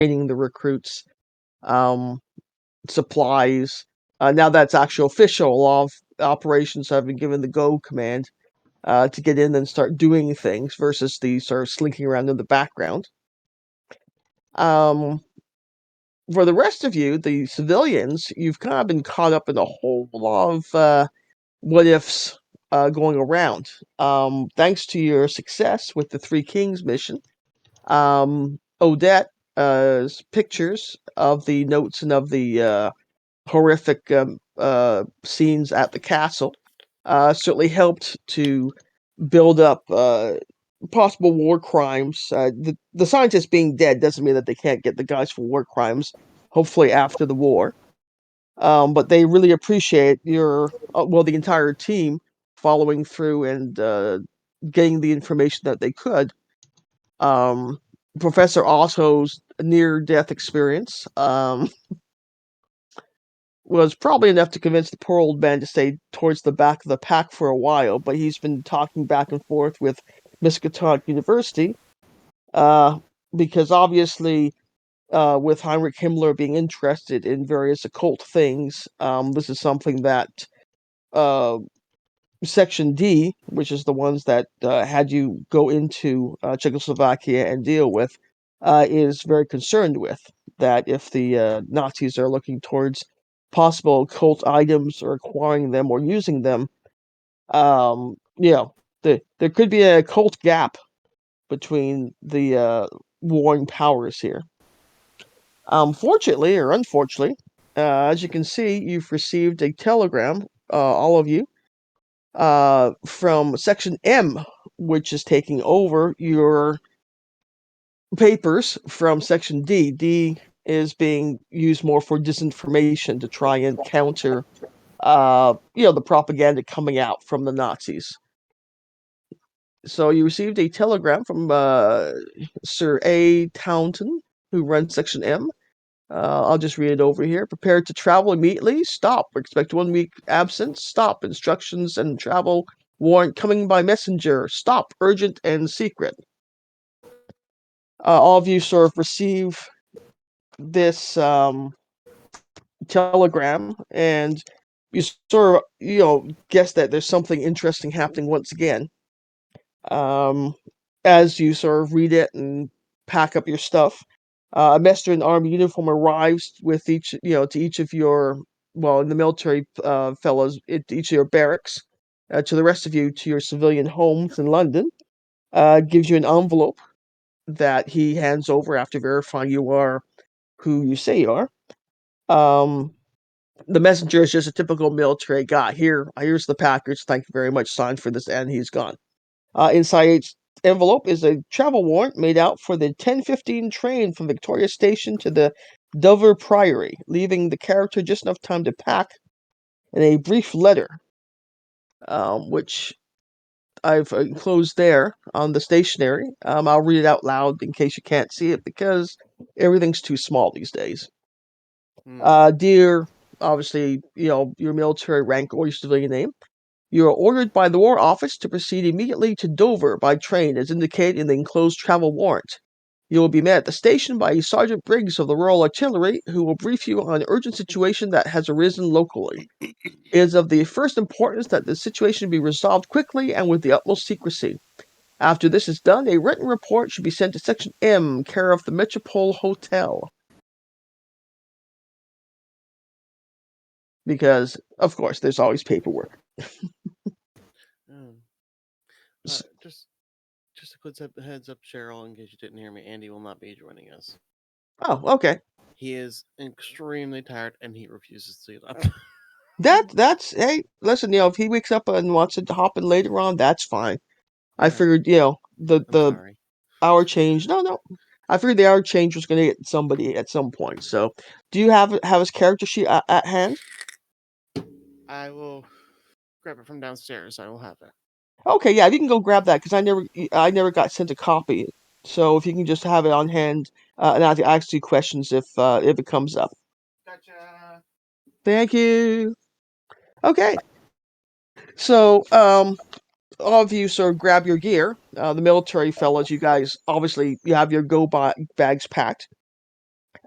training the recruits, supplies. Now that's actually official. A lot of operations have been given the go command to get in and start doing things versus the sort of slinking around in the background. For the rest of you, the civilians, you've kind of been caught up in a whole lot of what ifs going around. Thanks to your success with the Three Kings mission, Odette's pictures of the notes and of the horrific scenes at the castle certainly helped to build up possible war crimes. The scientists being dead doesn't mean that they can't get the guys for war crimes, hopefully after the war. But they really appreciate the entire team following through and getting the information that they could. Um, Professor Otto's near-death experience was probably enough to convince the poor old man to stay towards the back of the pack for a while, but he's been talking back and forth with Miskatonic University, uh, because obviously, with Heinrich Himmler being interested in various occult things, this is something that uh, Section D, which is the ones that had you go into Czechoslovakia and deal with, is very concerned with. That if the Nazis are looking towards possible occult items or acquiring them or using them, you know, there could be a occult gap between the warring powers here. Fortunately or unfortunately, as you can see, you've received a telegram, all of you, from Section M, which is taking over your papers from Section D. D is being used more for disinformation to try and counter, the propaganda coming out from the Nazis. So you received a telegram from Sir A. Taunton, who runs Section M. I'll just read it over here. Prepared to travel immediately. Stop. Expect 1 week absence. Stop. Instructions and travel warrant coming by messenger. Stop. Urgent and secret. All of you sort of receive this telegram, and you sort of guess that there's something interesting happening once again. Um, as you sort of read it and pack up your stuff, a messenger in army uniform arrives with to each of your, in the military fellows, each of your barracks, to the rest of you, to your civilian homes in London, gives you an envelope that he hands over after verifying you are who you say you are. The messenger is just a typical military guy. Here's the package. Thank you very much. Signed for this, and he's gone. Inside each envelope is a travel warrant made out for the 10:15 train from Victoria Station to the Dover Priory, leaving the character just enough time to pack, and a brief letter, which I've enclosed there on the stationery. I'll read it out loud in case you can't see it because everything's too small these days. Dear, obviously, your military rank or your civilian name. You are ordered by the War Office to proceed immediately to Dover by train as indicated in the enclosed travel warrant. You will be met at the station by Sergeant Briggs of the Royal Artillery, who will brief you on an urgent situation that has arisen locally. It is of the first importance that the situation be resolved quickly and with the utmost secrecy. After this is done, a written report should be sent to Section M, care of the Metropole Hotel. Because, of course, there's always paperwork. Just a quick heads up, Cheryl, in case you didn't hear me, Andy will not be joining us. Oh, okay. He is extremely tired and he refuses to get up. That's hey, listen, if he wakes up and wants to hop in later on, that's fine. I figured, the hour change. No. I figured the hour change was gonna get somebody at some point. So, do you have his character sheet at hand? I will grab it from downstairs. I will have it. Okay, yeah, if you can go grab that because I never got sent a copy. So if you can just have it on hand, and I'll ask you questions if it comes up. Gotcha. Thank you. Okay. So all of you sort of grab your gear. The military fellas, you guys obviously you have your bags packed.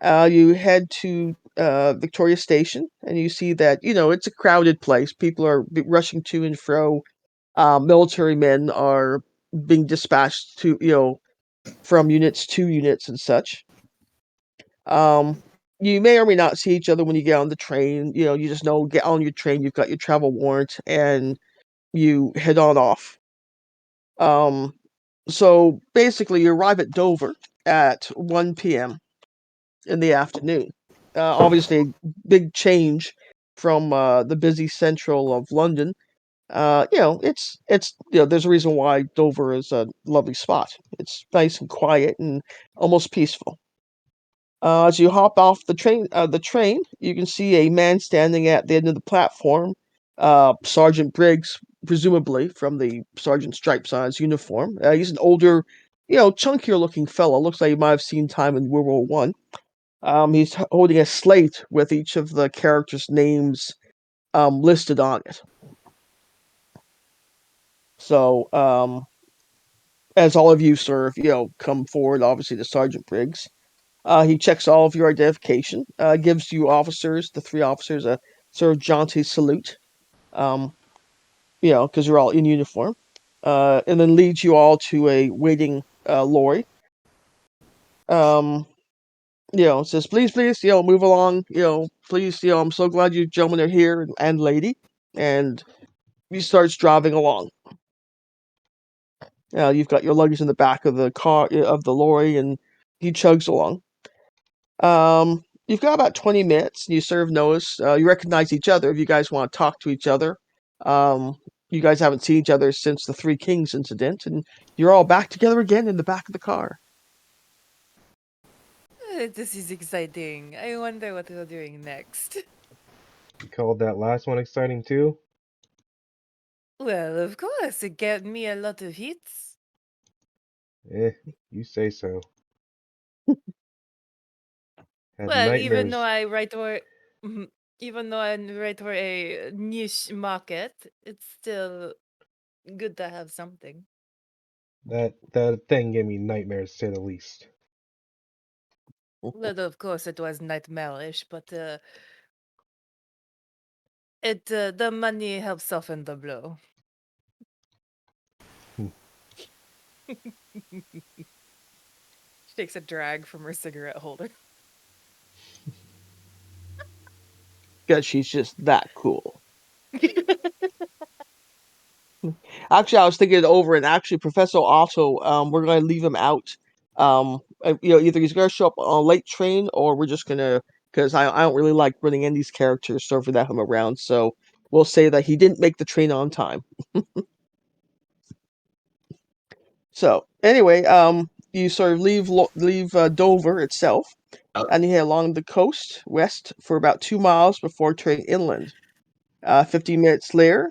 You head to Victoria Station, and you see that it's a crowded place. People are rushing to and fro. Military men are being dispatched to from units to units and such. Um, you may or may not see each other when you get on the train. You just know get on your train. You've got your travel warrant, and you head on off. Um, so basically, you arrive at Dover at 1 p.m. in the afternoon. Obviously, big change from the busy central of London. It's there's a reason why Dover is a lovely spot. It's nice and quiet and almost peaceful. As you hop off the train, you can see a man standing at the end of the platform. Sergeant Briggs, presumably from the Sergeant Stripes on his uniform. He's an older, chunkier looking fellow. Looks like he might have seen time in World War I. He's holding a slate with each of the characters' names listed on it. So, as all of you sort of, come forward, obviously to Sergeant Briggs, he checks all of your identification, gives you officers, the three officers, a sort of jaunty salute, um, because you're all in uniform, and then leads you all to a waiting lorry. Um, says, please, please, move along, please, I'm so glad you gentlemen are here and lady. And he starts driving along. You've got your luggage in the back of the car, of the lorry, and he chugs along. You've got about 20 minutes. You sort of notice, you recognize each other if you guys want to talk to each other. You guys haven't seen each other since the Three Kings incident, and you're all back together again in the back of the car. This is exciting. I wonder what we're doing next. You called that last one exciting too? Well, of course, it gave me a lot of hits. Eh, you say so. Had Well, even though nightmares. I write for, even though I write for a niche market, it's still good to have something. That thing gave me nightmares, to say the least. Well, of course, it was nightmarish, but the money helps soften the blow. Hmm. She takes a drag from her cigarette holder. Because she's just that cool. Actually, I was thinking it over, and actually, Professor Otto, we're going to leave him out. Either he's going to show up on a late train, or we're just going to, because I don't really like running in these characters so without him around. So we'll say that he didn't make the train on time. So anyway, you sort of leave Dover itself, and you head along the coast west for about 2 miles before turning inland. 15 minutes later,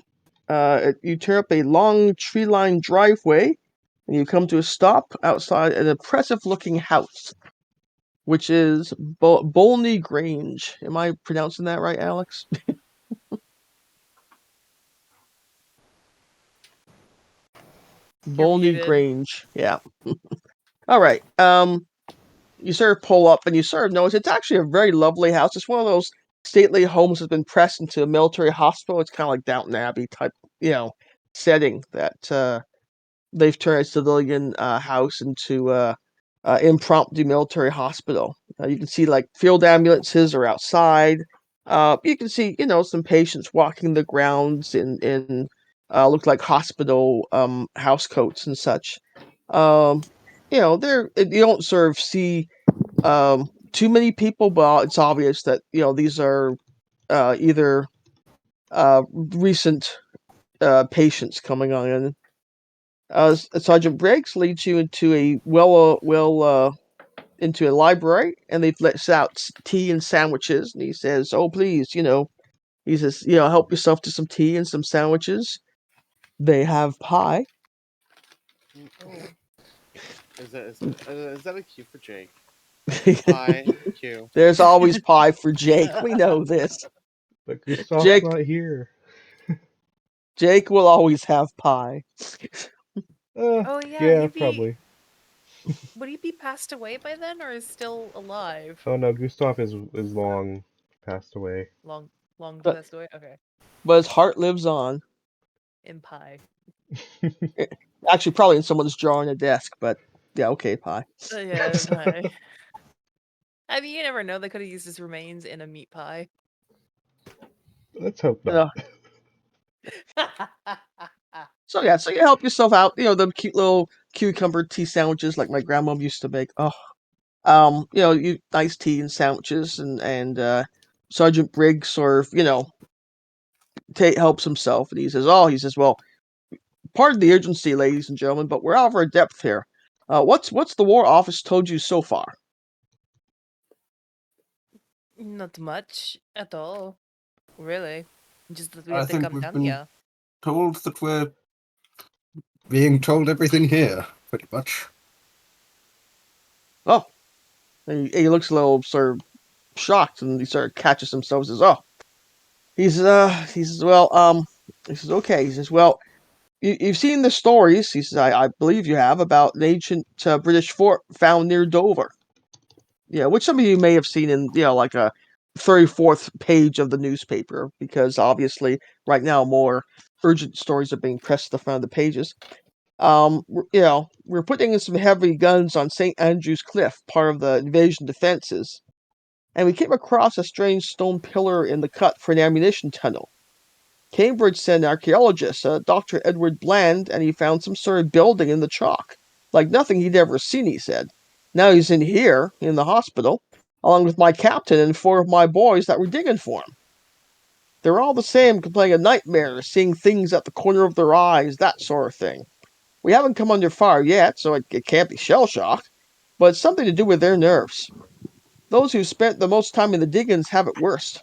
you turn up a long tree-lined driveway, and you come to a stop outside an impressive-looking house, which is Bolney Grange. Am I pronouncing that right, Alex? You're Bolney muted. Grange. Yeah. All right. You sort of pull up, and you sort of notice it's actually a very lovely house. It's one of those stately homes that's been pressed into a military hospital. It's kind of like Downton Abbey type, setting that they've turned a civilian house into impromptu military hospital. You can see like field ambulances are outside. You can see some patients walking the grounds in look like hospital house coats and such. Um, there you don't sort of see too many people, but it's obvious that these are either recent patients coming on in. Sergeant Briggs leads you into a into a library, and they've let out tea and sandwiches. And he says, "Oh, please, he says, help yourself to some tea and some sandwiches. They have pie." Oh. Is that a cue for Jake? Pie cue. There's always pie for Jake. We know this. But Gustav's Jake not here. Jake will always have pie. Oh yeah, Yeah, maybe probably. Would he be passed away by then, or is still alive? Oh no, Gustav is long passed away. Long But passed away. Okay, his heart lives on. in pie. Actually, probably in someone's drawer on a desk, but yeah, okay, pie. Yeah, in pie. I mean, you never know. They could have used his remains in a meat pie. Let's hope You not. know. So yeah, so you help yourself out. You know, the cute little cucumber tea sandwiches like my grandma used to make. Oh, you know, you nice tea and sandwiches, and Sergeant Briggs sort of, you know, helps himself, and he says, well, pardon the urgency, ladies and gentlemen, but we're out of our depth here. What's the War Office told you so far? Not much at all, really. Just that we I have to think come we've down been here. told that we're being told everything here, pretty much. Oh, and he looks a little sort of shocked, and he sort of catches himself and says, "Oh." He says, "Well, he says, okay." He says, "Well, you've seen the stories." He says, "I believe you have about an ancient British fort found near Dover. Yeah, which some of you may have seen in, you know, like a 34th page of the newspaper, because obviously right now more urgent stories are being pressed to the front of the pages. You know, we're putting in some heavy guns on St. Andrew's Cliff, part of the invasion defenses, and we came across a strange stone pillar in the cut for an ammunition tunnel. Cambridge sent an archaeologist, Dr. Edward Bland, and he found some sort of building in the chalk. Like nothing he'd ever seen, he said. Now he's in here, in the hospital, along with my captain and 4 of my boys that were digging for him. They're all the same, complaining of nightmares, seeing things at the corner of their eyes, that sort of thing. We haven't come under fire yet, so it can't be shell shock, but it's something to do with their nerves. Those who spent the most time in the diggings have it worst.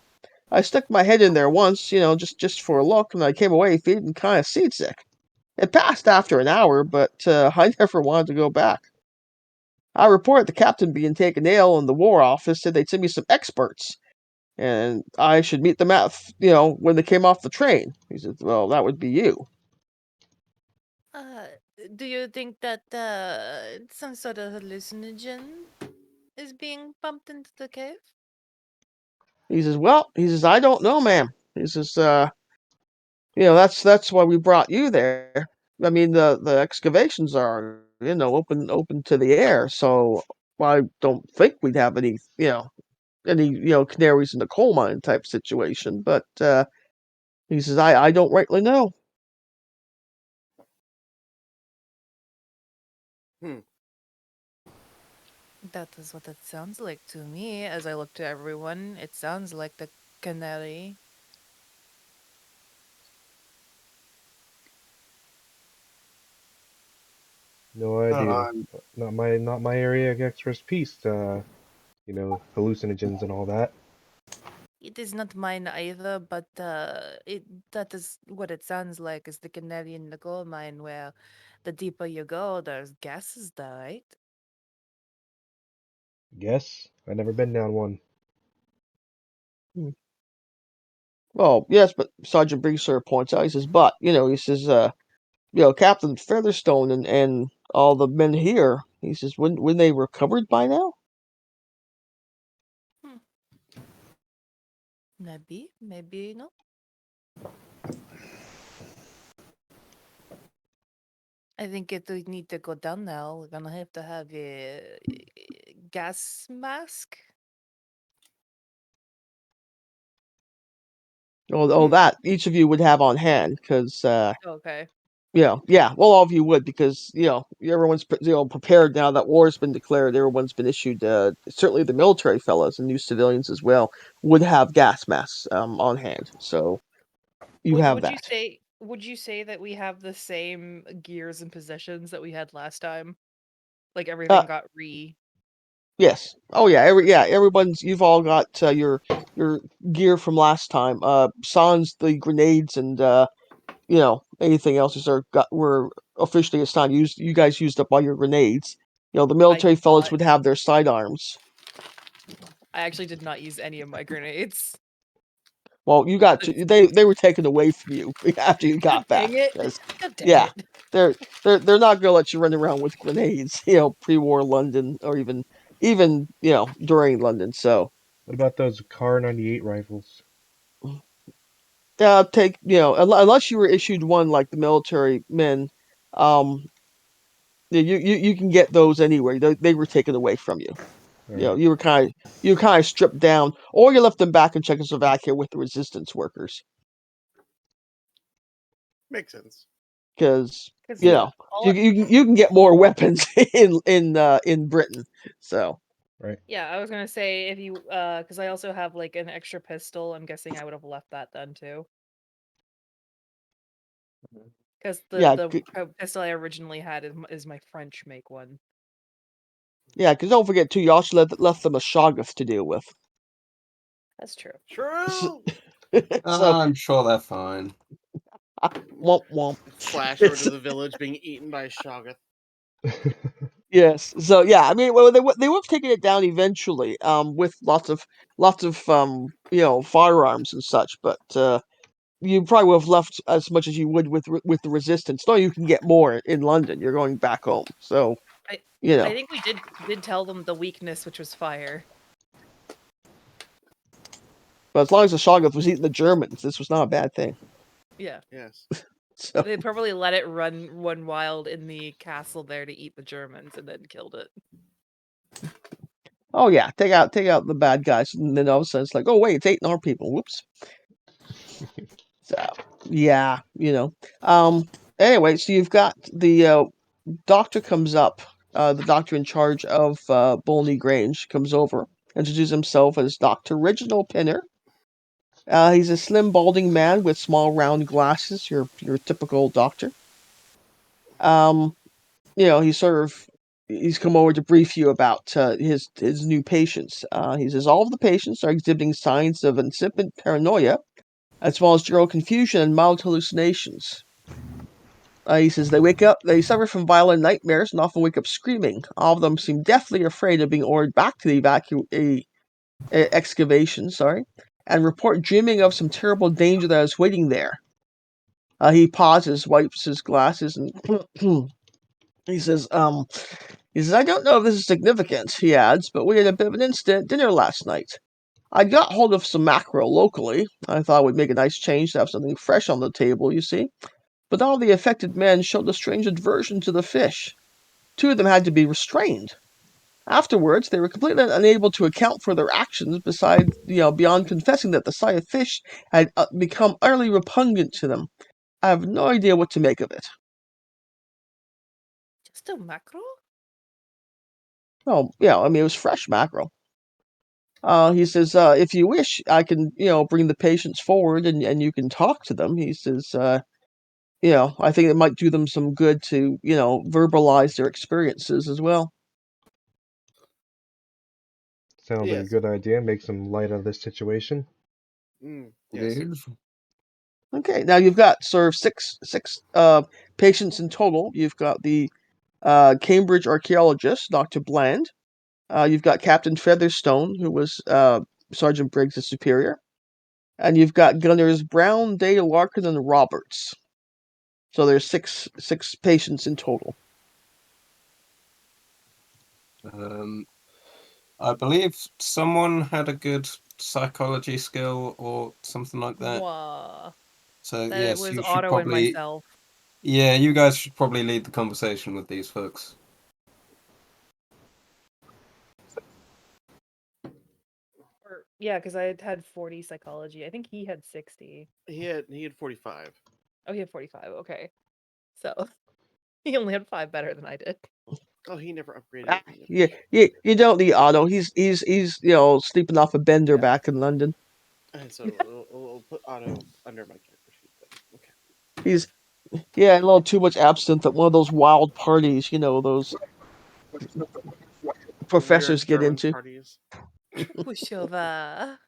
I stuck my head in there once, you know, just for a look, and I came away feeling kind of seasick. It passed after an hour, but I never wanted to go back. I reported the captain being taken ill, and the War Office said they'd send me some experts, and I should meet them at, you know, when they came off the train. He said, "Well, that would be you." Uh, do you think that some sort of hallucinogen is being pumped into the cave? He says, "Well," he says, "I don't know, ma'am." He says, "You know, that's why we brought you there. I mean, the excavations are, you know, open to the air, so I don't think we'd have any canaries in the coal mine type situation." But he says, "I don't rightly know." That is what it sounds like to me. As I look to everyone, it sounds like the canary. No idea. I'm Not my area of expertise. You know, hallucinogens and all that. It is not mine either, but that is what it sounds like, is the canary in the coal mine, where the deeper you go, there's gases there, right? Guess I never been down one. Hmm. Well, yes, but Sergeant Briggs points out, he says, "But he says, Captain Featherstone and all the men here," he says, "when they recovered by now?" Hmm. Maybe no. I think we need to go down now. We're gonna have to have a gas mask. Oh, that each of you would have on hand, because Okay. yeah, well, all of you would, because everyone's prepared now that war has been declared. Everyone's been issued. Certainly, the military fellows and new civilians as well would have gas masks on hand. So you have that. Would you say that we have the same gears and positions that we had last time? Like Uh, everything got yes. Oh yeah. Everyone's. You've all got your gear from last time. Sans the grenades and anything else is were officially assigned. You guys used up all your grenades. The I military did fellows not. would have their sidearms. I actually did not use any of my grenades. Well, you got to, they were taken away from you after you got back. Dang it. 'Cause, God dang yeah, it. they're not gonna let you run around with grenades, pre-war London, or even during London. So What about those Car 98 rifles? take unless you were issued one like the military men, um, you can get those anywhere. They were taken away from you. Alright, You were kind of stripped down, or you left them back in Czechoslovakia with the resistance workers, Makes sense. because Because you can get more weapons in Britain. So right. yeah, I was gonna say if you because I also have like an extra pistol. I'm guessing I would have left that then too. Because yeah, the pistol I originally had is my French make one. yeah, because don't forget too, you also left them a Shoggoth to deal with. That's true. True. So I'm sure they're fine. womp womp. Flash over to the village being eaten by Shoggoth. Yes. So yeah, I mean, well, they would have taken it down eventually, with lots of firearms and such, but you probably would have left as much as you would with the resistance. No, you can get more in London. You're going back home, so I you know. think we did tell them the weakness, which was fire. But as long as the Shoggoth was eating the Germans, this was not a bad thing. Yeah. Yes. So They probably let it run wild in the castle there to eat the Germans and then killed it. oh yeah, take out the bad guys, and then all of a sudden it's like, oh wait, it's eating our people. Whoops. So yeah, Anyway, so you've got the doctor comes up. The doctor in charge of Bolney Grange comes over, introduces himself as Dr. Reginald Pinner. He's a slim, balding man with small, round glasses. Your typical doctor. Um, he's come over to brief you about his new patients. He says all of the patients are exhibiting signs of incipient paranoia, as well as general confusion and mild hallucinations. He says they suffer from violent nightmares and often wake up screaming. All of them seem deathly afraid of being ordered back to the excavation, and report dreaming of some terrible danger that is waiting there. He pauses, wipes his glasses, and he says, I don't know if this is significant, he adds, but we had a bit of an incident at dinner last night. I got hold of some mackerel locally. I thought it would make a nice change to have something fresh on the table, you see. But all the affected men showed a strange aversion to the fish. 2 of them had to be restrained. Afterwards, they were completely unable to account for their actions beyond confessing that the sight of fish had become utterly repugnant to them. I have no idea what to make of it. Just a mackerel? Oh, yeah, I mean, it was fresh mackerel. He says, if you wish, I can, bring the patients forward and you can talk to them. He says, I think it might do them some good to, verbalize their experiences as well. Sounds like a Yes. good idea. Make some light of this situation. Yes. Indeed. Okay, now you've got sort of six patients in total. You've got the Cambridge archaeologist, Dr. Bland. You've got Captain Featherstone, who was Sergeant Briggs' superior. And you've got Gunners Brown, Day, Larkin, and Roberts. So there's six patients in total. I believe someone had a good psychology skill or something like that. Wah. So That yes, was you should Otto and probably. myself. Yeah, you guys should probably lead the conversation with these folks. Yeah, because I had 40 psychology. I think he had 60. He had 45. Oh, he had 45. Okay. So he only had 5 better than I did. Oh, he never upgraded. You don't need Otto. He's sleeping off a bender back in London. And so we'll put Otto under my character sheet then. Okay. He's a little too much absinthe at one of those wild parties, those professors Weird get German into. parties. Pushova.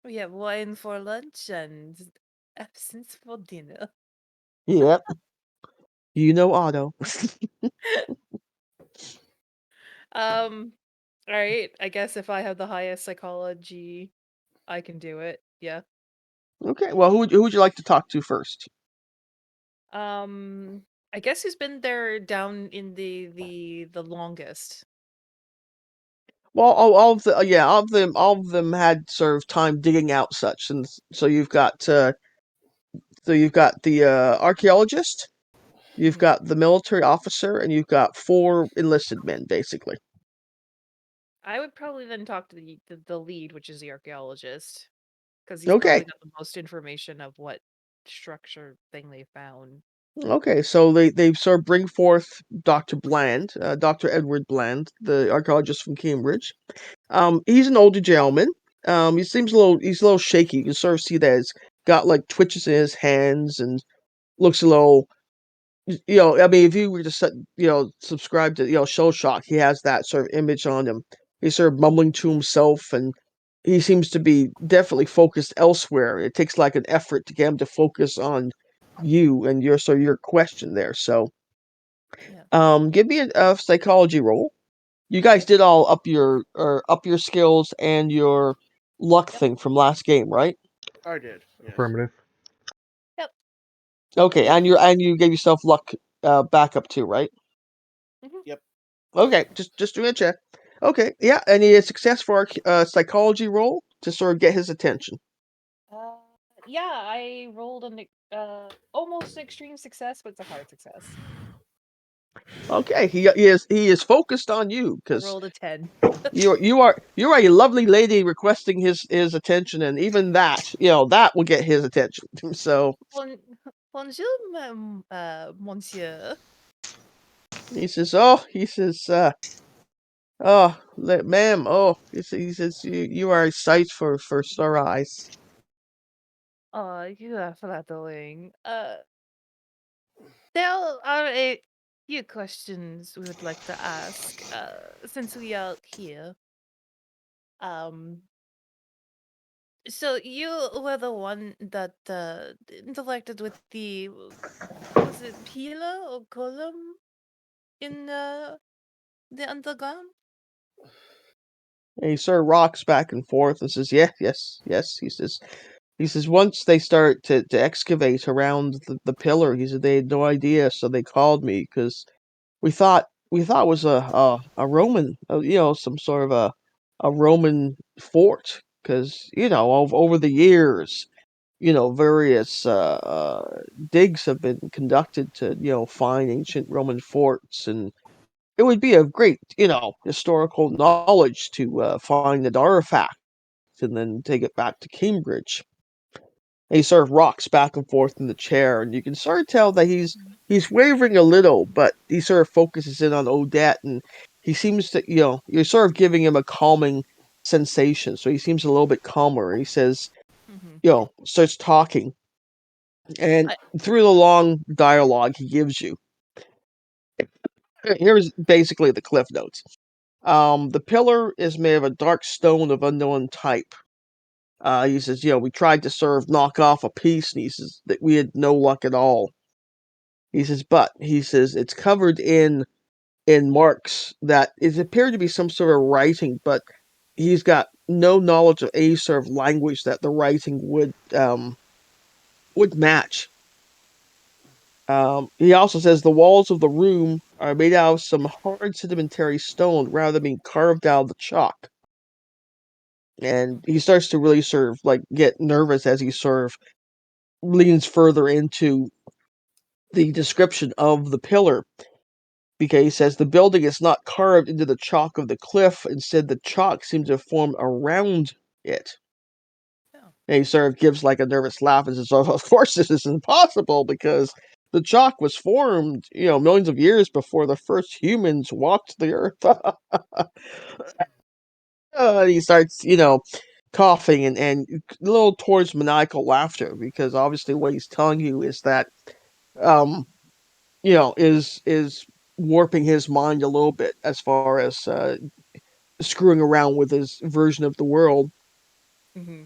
We have wine for lunch and absinthe for dinner. Yep. Otto. All right. I guess if I have the highest psychology, I can do it. Yeah. Okay. Well, who would you like to talk to first? I guess who's been there down in the longest? Well, all of them had sort of time digging out such, and so you've got the archaeologist, you've Mhm. got the military officer, and you've got 4 enlisted men, basically. I would probably then talk to the lead, which is the archaeologist, because he's Okay, probably got the most information of what structure thing they found. okay, so they sort of bring forth Dr. Bland, Dr. Edward Bland, the archaeologist from Cambridge. He's an older gentleman. He's a little shaky. You can sort of see that he's got like twitches in his hands and looks a little. I mean, if you were to subscribe to Show Shock, he has that sort of image on him. He's sort of mumbling to himself, and he seems to be definitely focused elsewhere. It takes like an effort to get him to focus on you and your question there. So, Yeah. give me a psychology roll. You guys did all up your skills and your luck Yep. thing from last game, right? I did. Yes. Affirmative. Yep. Okay, and you gave yourself luck back up too, right? Mhm. Yep. Okay, just doing a check. Okay, yeah, and a success for our psychology roll to sort of get his attention. Uh, yeah, I rolled an almost extreme success, but it's a hard success. Okay, he is focused on you I because rolled a 10. you are a lovely lady requesting his attention, and even that that will get his attention. So Bon bonjour, monsieur. he says, ma'am, he says, you are a sight for sore eyes. Oh, you are flattering. There are a few questions we would like to ask, since we are here. Um, so you were the one that interacted with the was it pillar or column in the underground? And he sort of rocks back and forth and says, "Yeah, yes, yes." He says once they start to excavate around the pillar, he said they had no idea, so they called me because we thought it was a Roman, some sort of a Roman fort, because over the years, various digs have been conducted to find ancient Roman forts, and it would be of great historical knowledge to find an artifact and then take it back to Cambridge. And he sort of rocks back and forth in the chair, and you can sort of tell that he's wavering a little, but he sort of focuses in on Odette, and he seems to, you're sort of giving him a calming sensation, so he seems a little bit calmer. He says, Mm-hmm. starts talking, and I through the long dialogue he gives you, here's basically the cliff notes. The pillar is made of a dark stone of unknown type. He says, we tried to knock off a piece, and he says that we had no luck at all. He says it's covered in marks that it appeared to be some sort of writing, but he's got no knowledge of any sort of language that the writing would match. He also says the walls of the room are made out of some hard sedimentary stone rather than being carved out of the chalk. And he starts to really sort of like get nervous as he sort of leans further into the description of the pillar, because he says the building is not carved into the chalk of the cliff. Instead, the chalk seems to form around it. yeah. And he sort of gives like a nervous laugh and says, "Oh, of course, this is impossible because the chalk was formed, millions of years before the first humans walked the earth." And he starts, coughing and a little towards maniacal laughter, because obviously what he's telling you is that, um, is warping his mind a little bit as far as screwing around with his version of the world. Mm-hmm.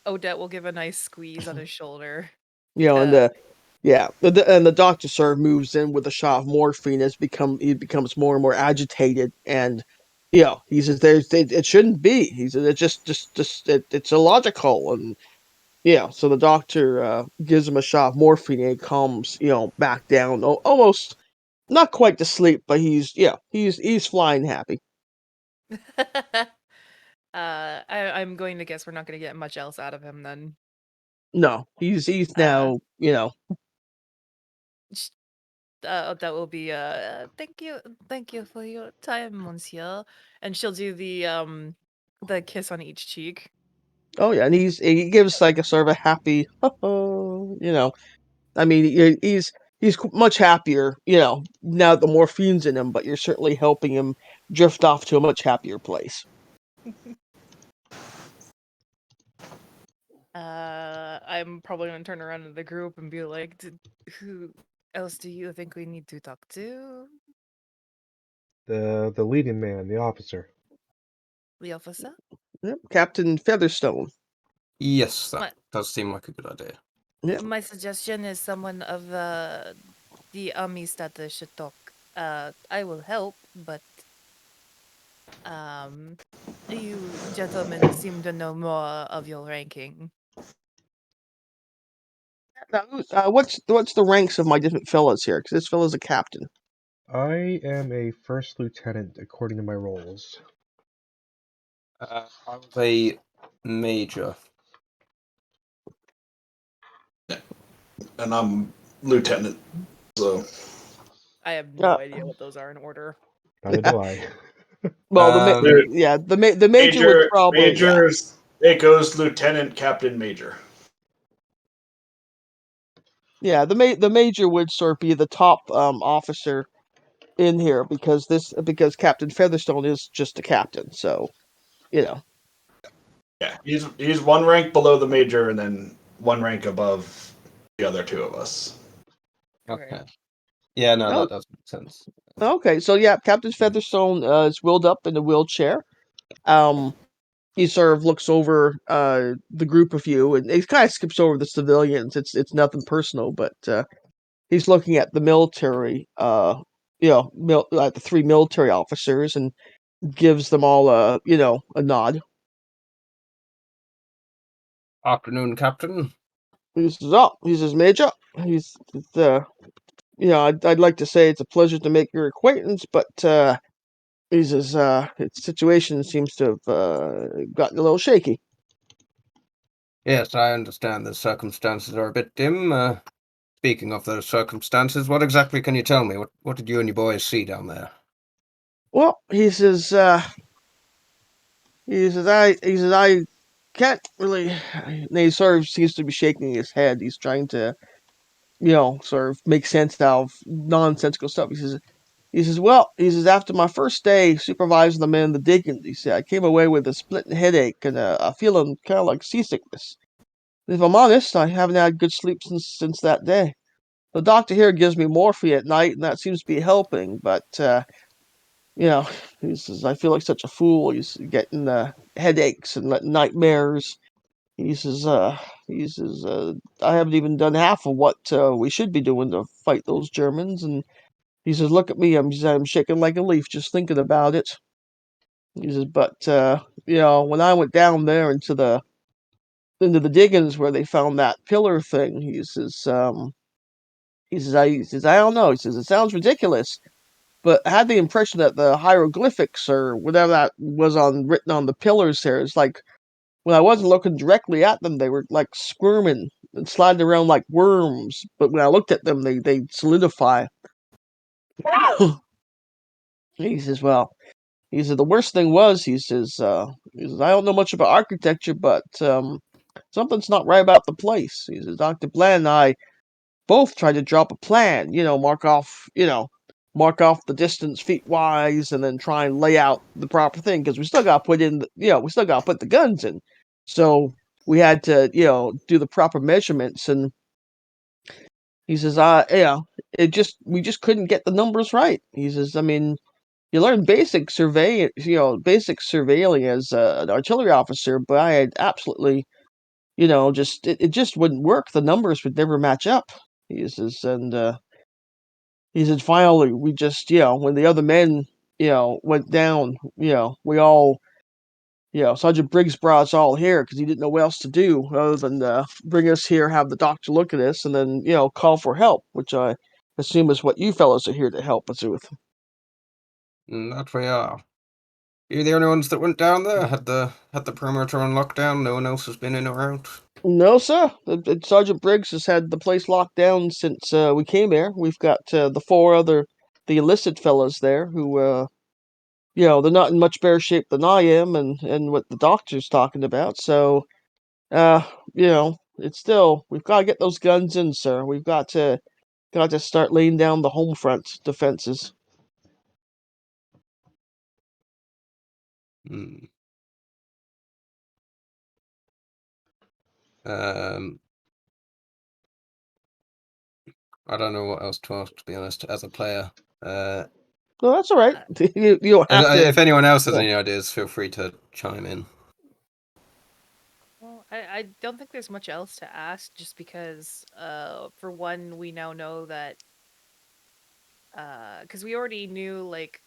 Odette will give a nice squeeze on his shoulder. And Uh, the doctor sort of moves in with a shot of morphine as he becomes more and more agitated, and he says it shouldn't be. He says it's just it's illogical, and Yeah, so the doctor gives him a shot of morphine and he calms, back down. Almost not quite to sleep, but he's flying happy. I'm going to guess we're not going to get much else out of him then. No, he's now, Sh- that will be thank you for your time, monsieur. And she'll do the kiss on each cheek. oh yeah, and he gives like a sort of a happy, I mean, he's much happier, now that the morphine's in him, but you're certainly helping him drift off to a much happier place. I'm probably gonna turn around to the group and be like, who else do you think we need to talk to? The leading man, the officer. The officer? Yep, Captain Featherstone. Yes, that My, does seem like a good idea. Yeah. my suggestion is someone of the army status should talk. I will help, but you gentlemen seem to know more of your ranking. Now, what's the ranks of my different fellas here? Because this fella's a captain. I am a first lieutenant according to my roles. I was a major. And I'm lieutenant, so I have no idea what those are in order. Neither do I. Well, Dude, the major would probably majors. It goes lieutenant, captain, major. the major would sort of be the top officer in here because Captain Featherstone is just a captain, so Yeah, he's one rank below the major, and then one rank above the other two of us. Okay. Yeah, no, Oh, that does make sense. okay. So yeah, Captain Featherstone is wheeled up in a wheelchair. He sort of looks over the group of you, and he kind of skips over the civilians. It's nothing personal, but he's looking at the military, the three military officers, and gives them all a nod. Afternoon, Captain. He says, "Oh," he says, "Major." I'd like to say it's a pleasure to make your acquaintance, but he says, its situation seems to have gotten a little shaky. Yes, I understand the circumstances are a bit dim. Speaking of those circumstances, what exactly can you tell me? What did you and your boys see down there? Well, he says, I can't really. And he sort of seems to be shaking his head. He's trying to, sort of make sense out of nonsensical stuff. He says, after my first day supervising the men in the diggings, he said, I came away with a splitting headache and a feeling kind of like seasickness. If I'm honest, I haven't had good sleep since that day. The doctor here gives me morphine at night, and that seems to be helping. But you know, he says I feel like such a fool. He's getting headaches and nightmares. He says, I haven't even done half of what we should be doing to fight those Germans. And he says, look at me, I'm shaking like a leaf just thinking about it. He says, but when I went down there into the diggings where they found that pillar thing, he says, I don't know. He says, it sounds ridiculous, but I had the impression that the hieroglyphics or whatever that was written on the pillars there is like when I wasn't looking directly at them, they were like squirming and sliding around like worms. But when I looked at them, they solidify. He says, well, he said the worst thing was, he says I don't know much about architecture, but something's not right about the place. He says Dr. Bland and I both tried to drop a plan, mark off the distance feet wise, and then try and lay out the proper thing because we still got to put in, we still got to put the guns in. So we had to, do the proper measurements. And he says, we just couldn't get the numbers right. He says, I mean, you learn basic surveilling as an artillery officer, but I had absolutely, it just wouldn't work. The numbers would never match up. He says, and he said, finally, we just, when the other men, went down, we all Sergeant Briggs brought us all here because he didn't know what else to do other than bring us here, have the doctor look at us, and then, call for help, which I assume is what you fellows are here to help us with. That we are. You're the only ones that went down there? Had the perimeter on lockdown? No one else has been in or out? No, sir. Sergeant Briggs has had the place locked down since we came here. We've got the illicit fellows there who, they're not in much better shape than I am and what the doctor's talking about. So, it's still, we've got to get those guns in, sir. We've got to start laying down the home front defenses. Hmm. I don't know what else to ask, to be honest, as a player. No, that's all right. You don't have to. If anyone else has yeah. any ideas, feel free to chime in. Well, I don't think there's much else to ask, just because, for one, we now know that, because we already knew, like,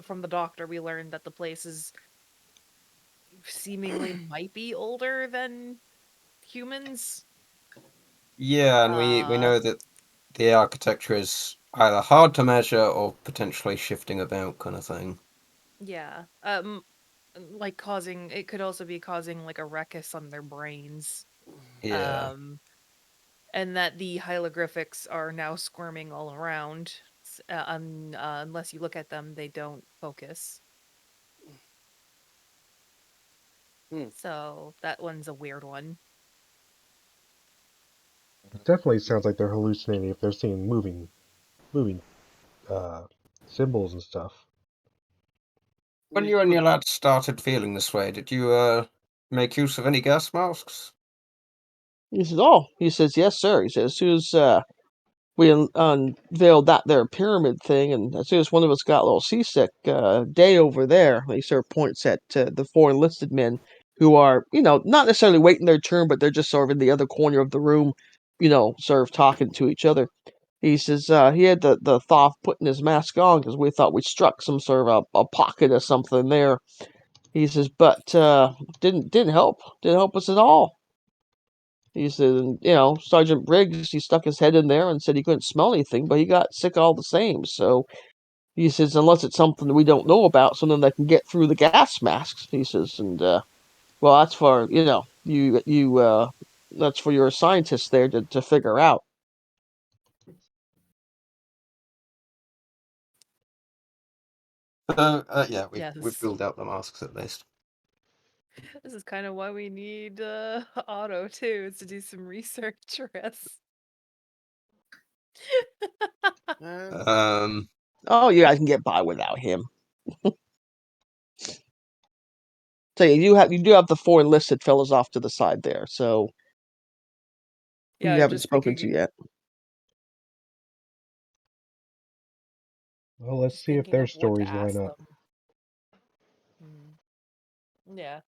from the doctor, we learned that the place is seemingly might be older than humans. Yeah, and we know that the architecture is either hard to measure or potentially shifting about, kind of thing. Yeah. Like it could also be causing like a ruckus on their brains. Yeah. And that the hieroglyphics are now squirming all around. Unless you look at them, they don't focus. So that one's a weird one. It definitely sounds like they're hallucinating if they're seeing moving symbols and stuff. When you and your lads started feeling this way, did you make use of any gas masks? He says, "Oh," he says, "Yes, sir." He says, "As soon as we unveiled that there pyramid thing, and as soon as one of us got a little seasick, Day over there," he sort of points at the four enlisted men who are, not necessarily waiting their turn, but they're just sort of in the other corner of the room, sort of talking to each other. He says he had the thought of putting his mask on because we thought we struck some sort of a pocket or something there. He says, but didn't help. Didn't help us at all. He said, and, Sergeant Briggs, he stuck his head in there and said he couldn't smell anything, but he got sick all the same. So he says, unless it's something we don't know about, something that can get through the gas masks. He says, and well, that's for that's for your scientists there to figure out. Yeah, Yes. we've ruled out the masks at least. This is kind of why we need Otto too, is to do some research for us. Oh, you guys can get by without him. So you do have the four enlisted fellows off to the side there, so Yeah, you I'm haven't just spoken to thinking, yet. Well, let's just see if thinking their of what to stories line ask up. them. Yeah.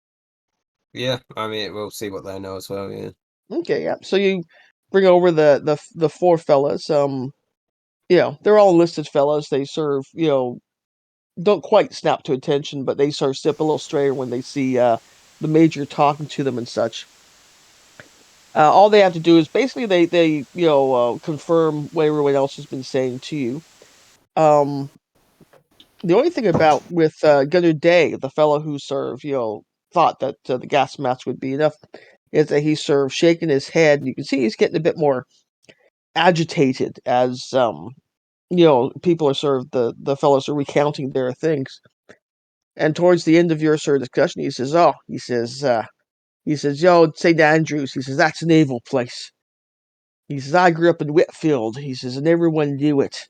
Yeah, I mean, we'll see what they know as well, yeah. Okay, yeah. So you bring over the four fellas. They're all enlisted fellas. They serve, don't quite snap to attention, but they sort of step a little straighter when they see the major talking to them and such. All they have to do is basically they confirm what everyone else has been saying to you. The only thing about with Gunner Day, the fellow who sort of thought that the gas mask would be enough, is that he's sort of shaking his head. You can see he's getting a bit more agitated as people are sort of the fellows are recounting their things. And towards the end of your sort of discussion, he says, "Oh," he says, "Yo, St. Andrews." He says, "That's an evil place." He says, "I grew up in Whitfield." He says, "And everyone knew it."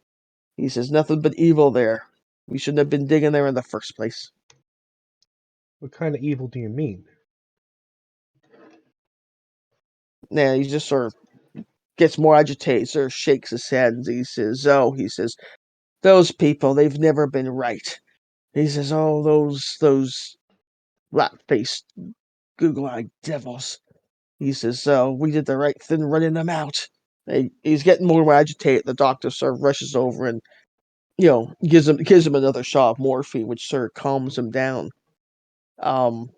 He says, "Nothing but evil there. We shouldn't have been digging there in the first place." What kind of evil do you mean? Now he just sort of gets more agitated, sort of shakes his head, and he says, "Oh," he says, "those people, they've never been right." He says, "Oh, those rat-faced, Google-eyed devils." He says, "So we did the right thing running them out." He's getting more agitated. The doctor sort of rushes over and gives him another shot of morphine, which sort of calms him down. And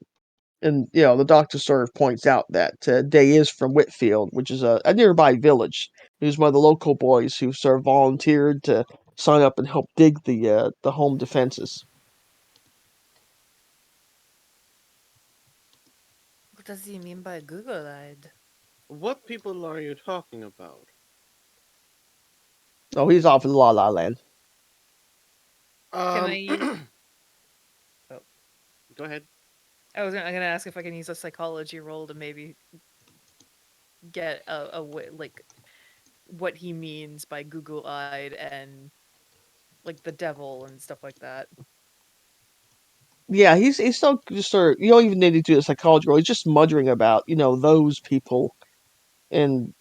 the doctor sort of points out that Day is from Whitfield, which is a nearby village. He was one of the local boys who sort of volunteered to sign up and help dig the home defenses. What does he mean by Google-eyed? What people are you talking about? Oh, he's off in La La Land. Can I? Oh, Go ahead. I'm gonna ask if I can use a psychology roll to maybe get like what he means by Google-eyed and like the devil and stuff like that. Yeah, he's still just sort of. You don't even need to do a psychology roll. He's just muttering about those people, and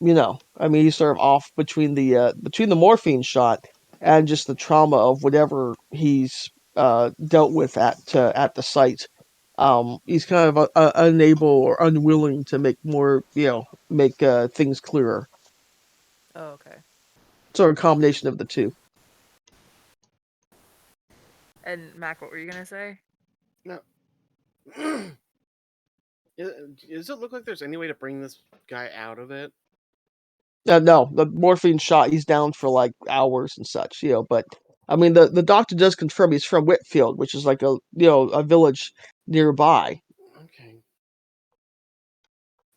I mean, he's sort of off between the morphine shot and just the trauma of whatever he's dealt with at the site. He's kind of unable or unwilling to make more, make things clearer. Oh, okay. Sort of a combination of the two. And Mac, what were you gonna say? No. Does it look like there's any way to bring this guy out of it? No, the morphine shot, he's down for like hours and such, but I mean the doctor does confirm he's from Whitfield, which is like a village nearby. Okay.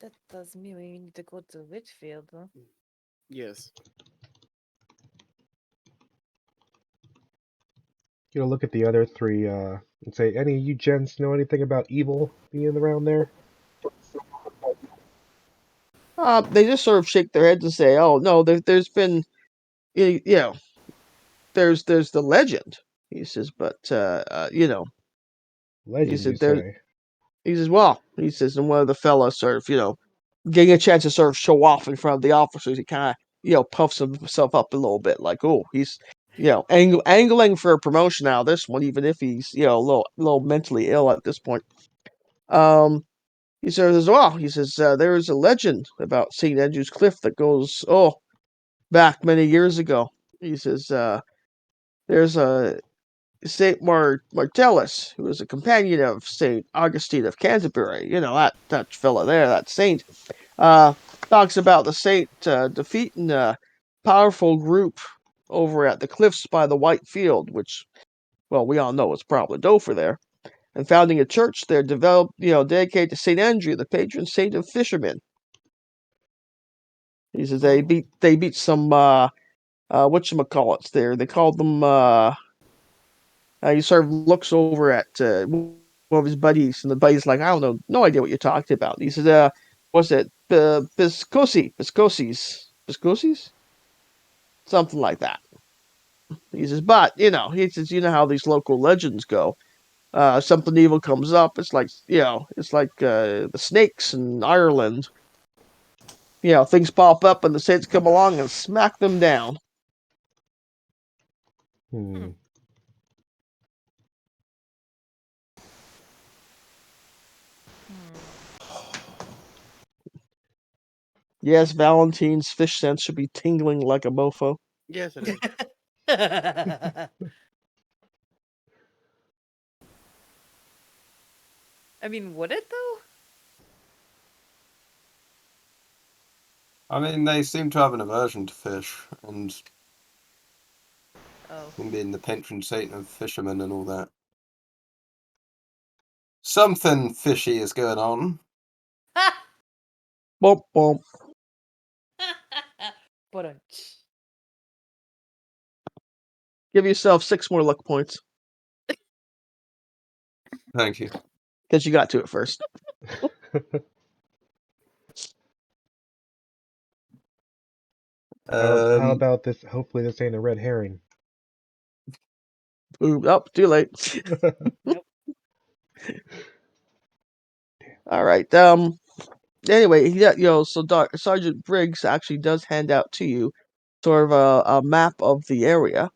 That does mean we need to go to Whitfield, huh? Yes. Look at the other three and say, any of you gents know anything about evil being around there? They just sort of shake their heads and say, "Oh no, there's been, there's the legend." He says, "But he Legend, you said there." say? He says, "Well," he says, and one of the fellas sort of, getting a chance to sort of show off in front of the officers, he kind of, puffs himself up a little bit, like, oh, he's, angling for a promotion out of this one, even if he's, a little mentally ill at this point. He says as well. He says there is a legend about St. Andrew's Cliff that goes back many years ago. He says there's a Saint Martellus, who was a companion of Saint Augustine of Canterbury. That fella there, that saint. Uh, Talks about the saint defeating a powerful group over at the cliffs by the White Field, which, well, we all know is probably Dover there, and founding a church there developed, dedicated to Saint Andrew, the patron saint of fishermen. He says they beat some whatchamacallits there. They called them he sort of looks over at one of his buddies, and the buddy's like, I don't know, no idea what you're talking about. And he says, what's it? Biscosis? Something like that. He says, but, he says, how these local legends go. Something evil comes up. It's like, the snakes in Ireland. Things pop up and the saints come along and smack them down. Hmm. Yes, Valentine's fish sense should be tingling like a mofo. Yes, it is. I mean, would it though? I mean, they seem to have an aversion to fish, and Oh. him being the patron saint of fishermen and all that. Something fishy is going on. Bump, bump. But Give yourself 6 more luck points. Thank you. Because you got to it first. How about this? Hopefully this ain't a red herring. Ooh, too late. Nope. All right. Anyway, so Sergeant Briggs actually does hand out to you sort of a map of the area,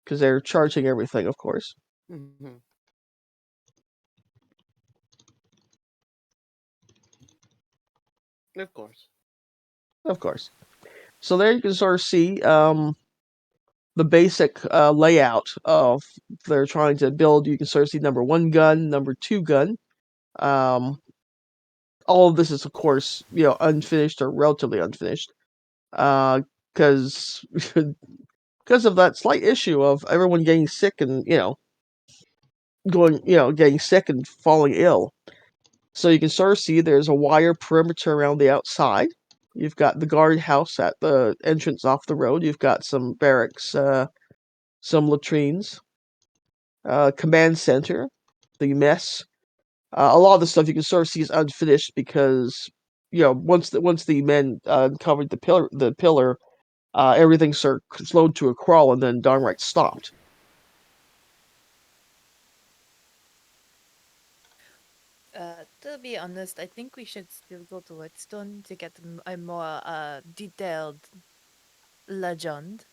because they're charging everything, of course. Mm-hmm. Of course. Of course. So there you can sort of see the basic layout of they're trying to build. You can sort of see number 1 gun, number 2 gun. All of this is, of course, unfinished or relatively unfinished, because because of that slight issue of everyone getting sick and getting sick and falling ill. So you can sort of see there's a wire perimeter around the outside. You've got the guardhouse at the entrance off the road. You've got some barracks, some latrines, command center, the mess. A lot of the stuff you can sort of see is unfinished because once the men covered the pillar, everything sort of slowed to a crawl and then downright stopped. To be honest, I think we should still go to Whetstone to get a more detailed legend.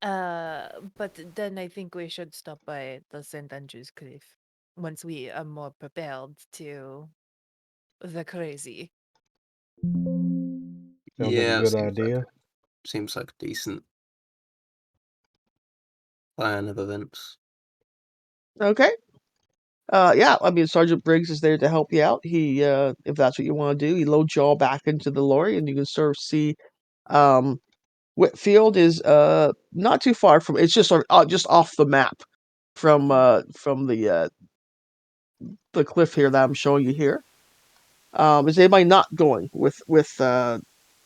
But then I think we should stop by the St. Andrew's Cliff once we are more prepared to the crazy. Sounds like a Yeah, good idea. seems like a decent plan of events. Okay. Yeah, I mean, Sergeant Briggs is there to help you out. He, if that's what you want to do, he loads you all back into the lorry, and you can sort of see, Whitfield is not too far from. It's just sort of just off the map from the cliff here that I'm showing you here. Is anybody not going with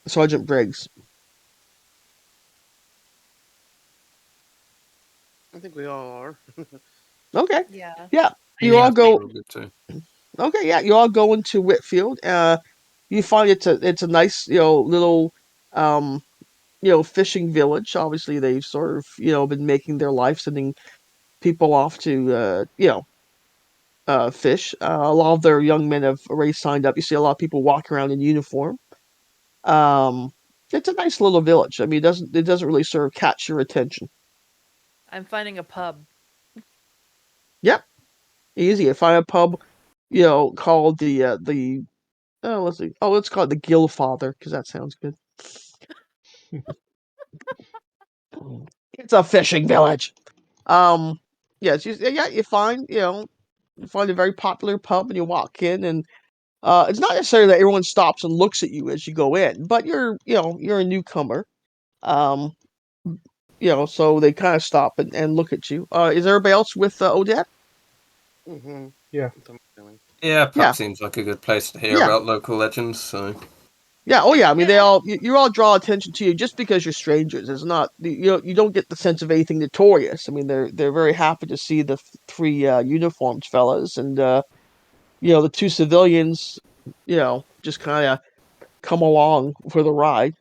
Sergeant Briggs? I think we all are. Okay, Yeah. yeah, you Yeah, all I think go. we'll get to. Okay, yeah, you all go into Whitfield. You find it's a nice little um fishing village. Obviously, they've sort of been making their life sending people off to fish. A lot of their young men have already signed up. You see a lot of people walking around in uniform. Um, it's a nice little village. I mean, it doesn't really sort of catch your attention. I'm finding a pub. Yep, easy. You find a pub, called the let's see. Oh, let's call it the Gill Father because that sounds good. It's a fishing village. Um, yes, yeah, you find a very popular pub and you walk in and it's not necessarily that everyone stops and looks at you as you go in, but you're a newcomer. Um, so they kind of stop and look at you. Is everybody else with Odette? Mm-hmm. Yeah. Yeah, pub Yeah, seems like a good place to hear yeah, about local legends. So yeah. Oh yeah, I mean they Yeah. all you all draw attention to you just because you're strangers. It's not you don't get the sense of anything notorious. I mean they're very happy to see the three uniformed fellas and the two civilians, just kind of come along for the ride.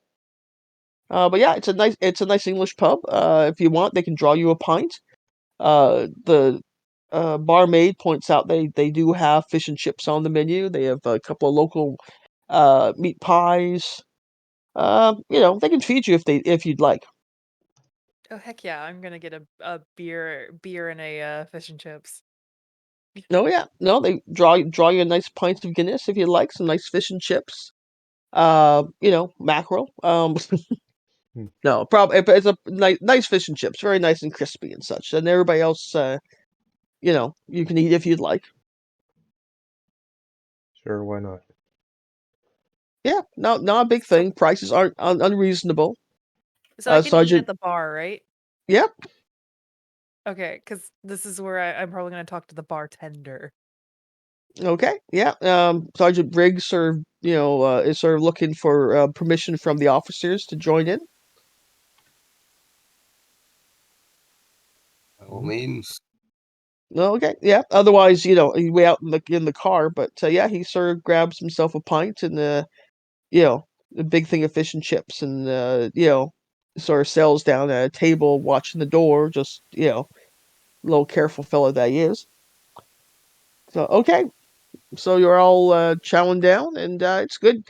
But yeah, it's a nice English pub. If you want, they can draw you a pint. The barmaid points out they do have fish and chips on the menu. They have a couple of local meat pies. They can feed you if you'd like. Oh heck yeah! I'm gonna get a beer and a fish and chips. No, yeah, no, they draw you a nice pint of Guinness if you'd like some nice fish and chips. Mackerel. Hmm. No, probably it's a nice fish and chips, very nice and crispy and such. And everybody else, you can eat if you'd like. Sure, why not? Yeah, no, not a big So thing. Prices aren't unreasonable. so I can eat at Sergeant, the bar, right? yep, Okay, because this is where I'm probably gonna talk to the bartender. okay, yeah. Sergeant Briggs sort of, is sort of looking for permission from the officers to join in. by all means, Okay, yeah. Otherwise, he's way out in the car. But yeah, he sort of grabs himself a pint and a big thing of fish and chips, and sort of settles down at a table watching the door. Just little careful fellow that he is. So okay, so you're all chowing down, and it's good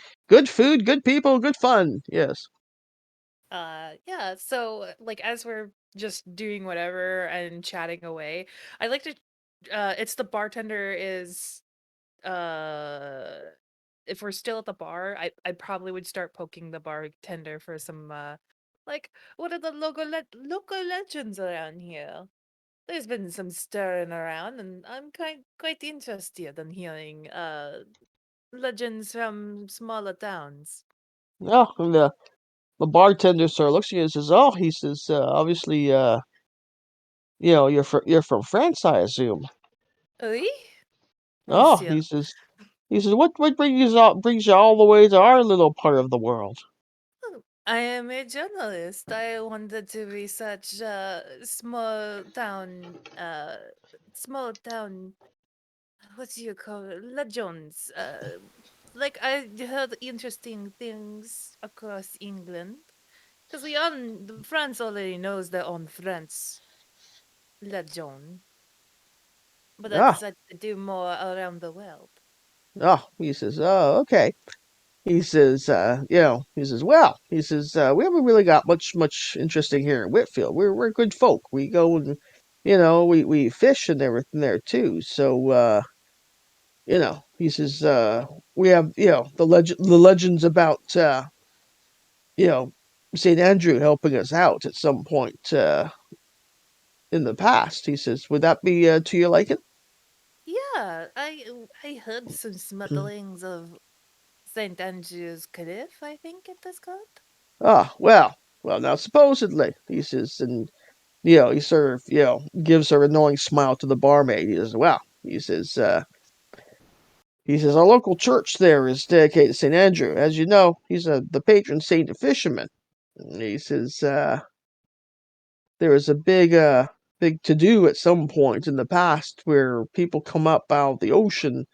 food, good people, good fun. Yes. Yeah, so like as we're just doing whatever and chatting away, I like to it's the bartender is uh if we're still at the bar, I probably would start poking the bartender for some Like, what are the local legends around here? There's been some stirring around, and I'm quite interested in hearing legends from smaller towns. Oh, and the bartender sir looks at you and says, "Oh," he says, "obviously, you're from France, I assume." Oui, Oh, monsieur. he says, "What brings you all the way to our little part of the world?" I am a journalist. I wanted to research small town, what do you call it? Legends. Like I heard interesting things across England. Because France already knows their own French legend. But I Ah, decided to do more around the world. oh, he says, "Oh, okay." He says, he says, "Well," he says, "we haven't really got much interesting here in Whitfield. We're good folk. We go and, we fish and everything there too. So, he says, we have, the legends about, you know, St. Andrew helping us out at some point, in the past." He says, "Would that be, to your liking?" Yeah, I heard some smugglings of St. Andrew's Cliff, I think it is called. Ah, well, now supposedly, he says, and he sort of, gives her a knowing smile to the barmaid. He says, "Well," he says, "our local church there is dedicated to St. Andrew. As you know, he's the patron saint of fishermen." And he says, "There was a big to do at some point in the past where people come up out of the ocean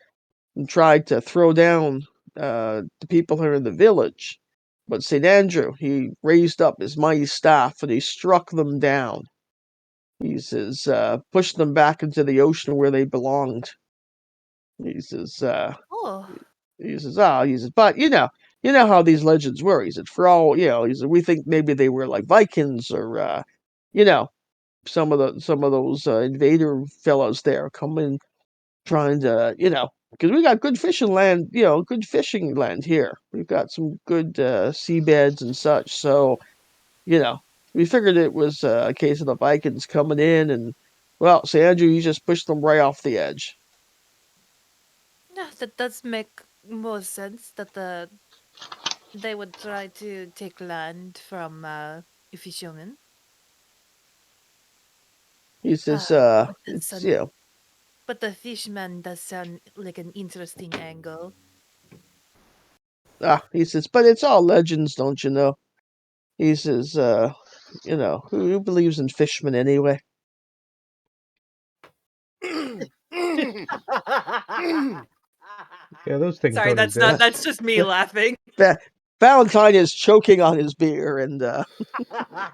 and tried to throw down the people here in the village. But St. Andrew, he raised up his mighty staff and he struck them down. He says, pushed them back into the ocean where they belonged." He says, Oh, but you know how these legends were. He said, for all, he said, we think maybe they were like Vikings or, you know, some of those invader fellows there coming trying to, because we got good fishing land here. We've got some good seabeds and such. So, you know, we figured it was a case of the Vikings coming in and, well, St. Andrew, you just pushed them right off the edge." yeah, that does make more sense that they would try to take land from fishermen. He says, But that's it's, but the fishman does sound like an interesting angle. he says, but it's all legends, don't you know? He says, who believes in fishmen anyway? Yeah, those things Sorry, don't that's not. exist. That's just me laughing. Valentine is choking on his beer and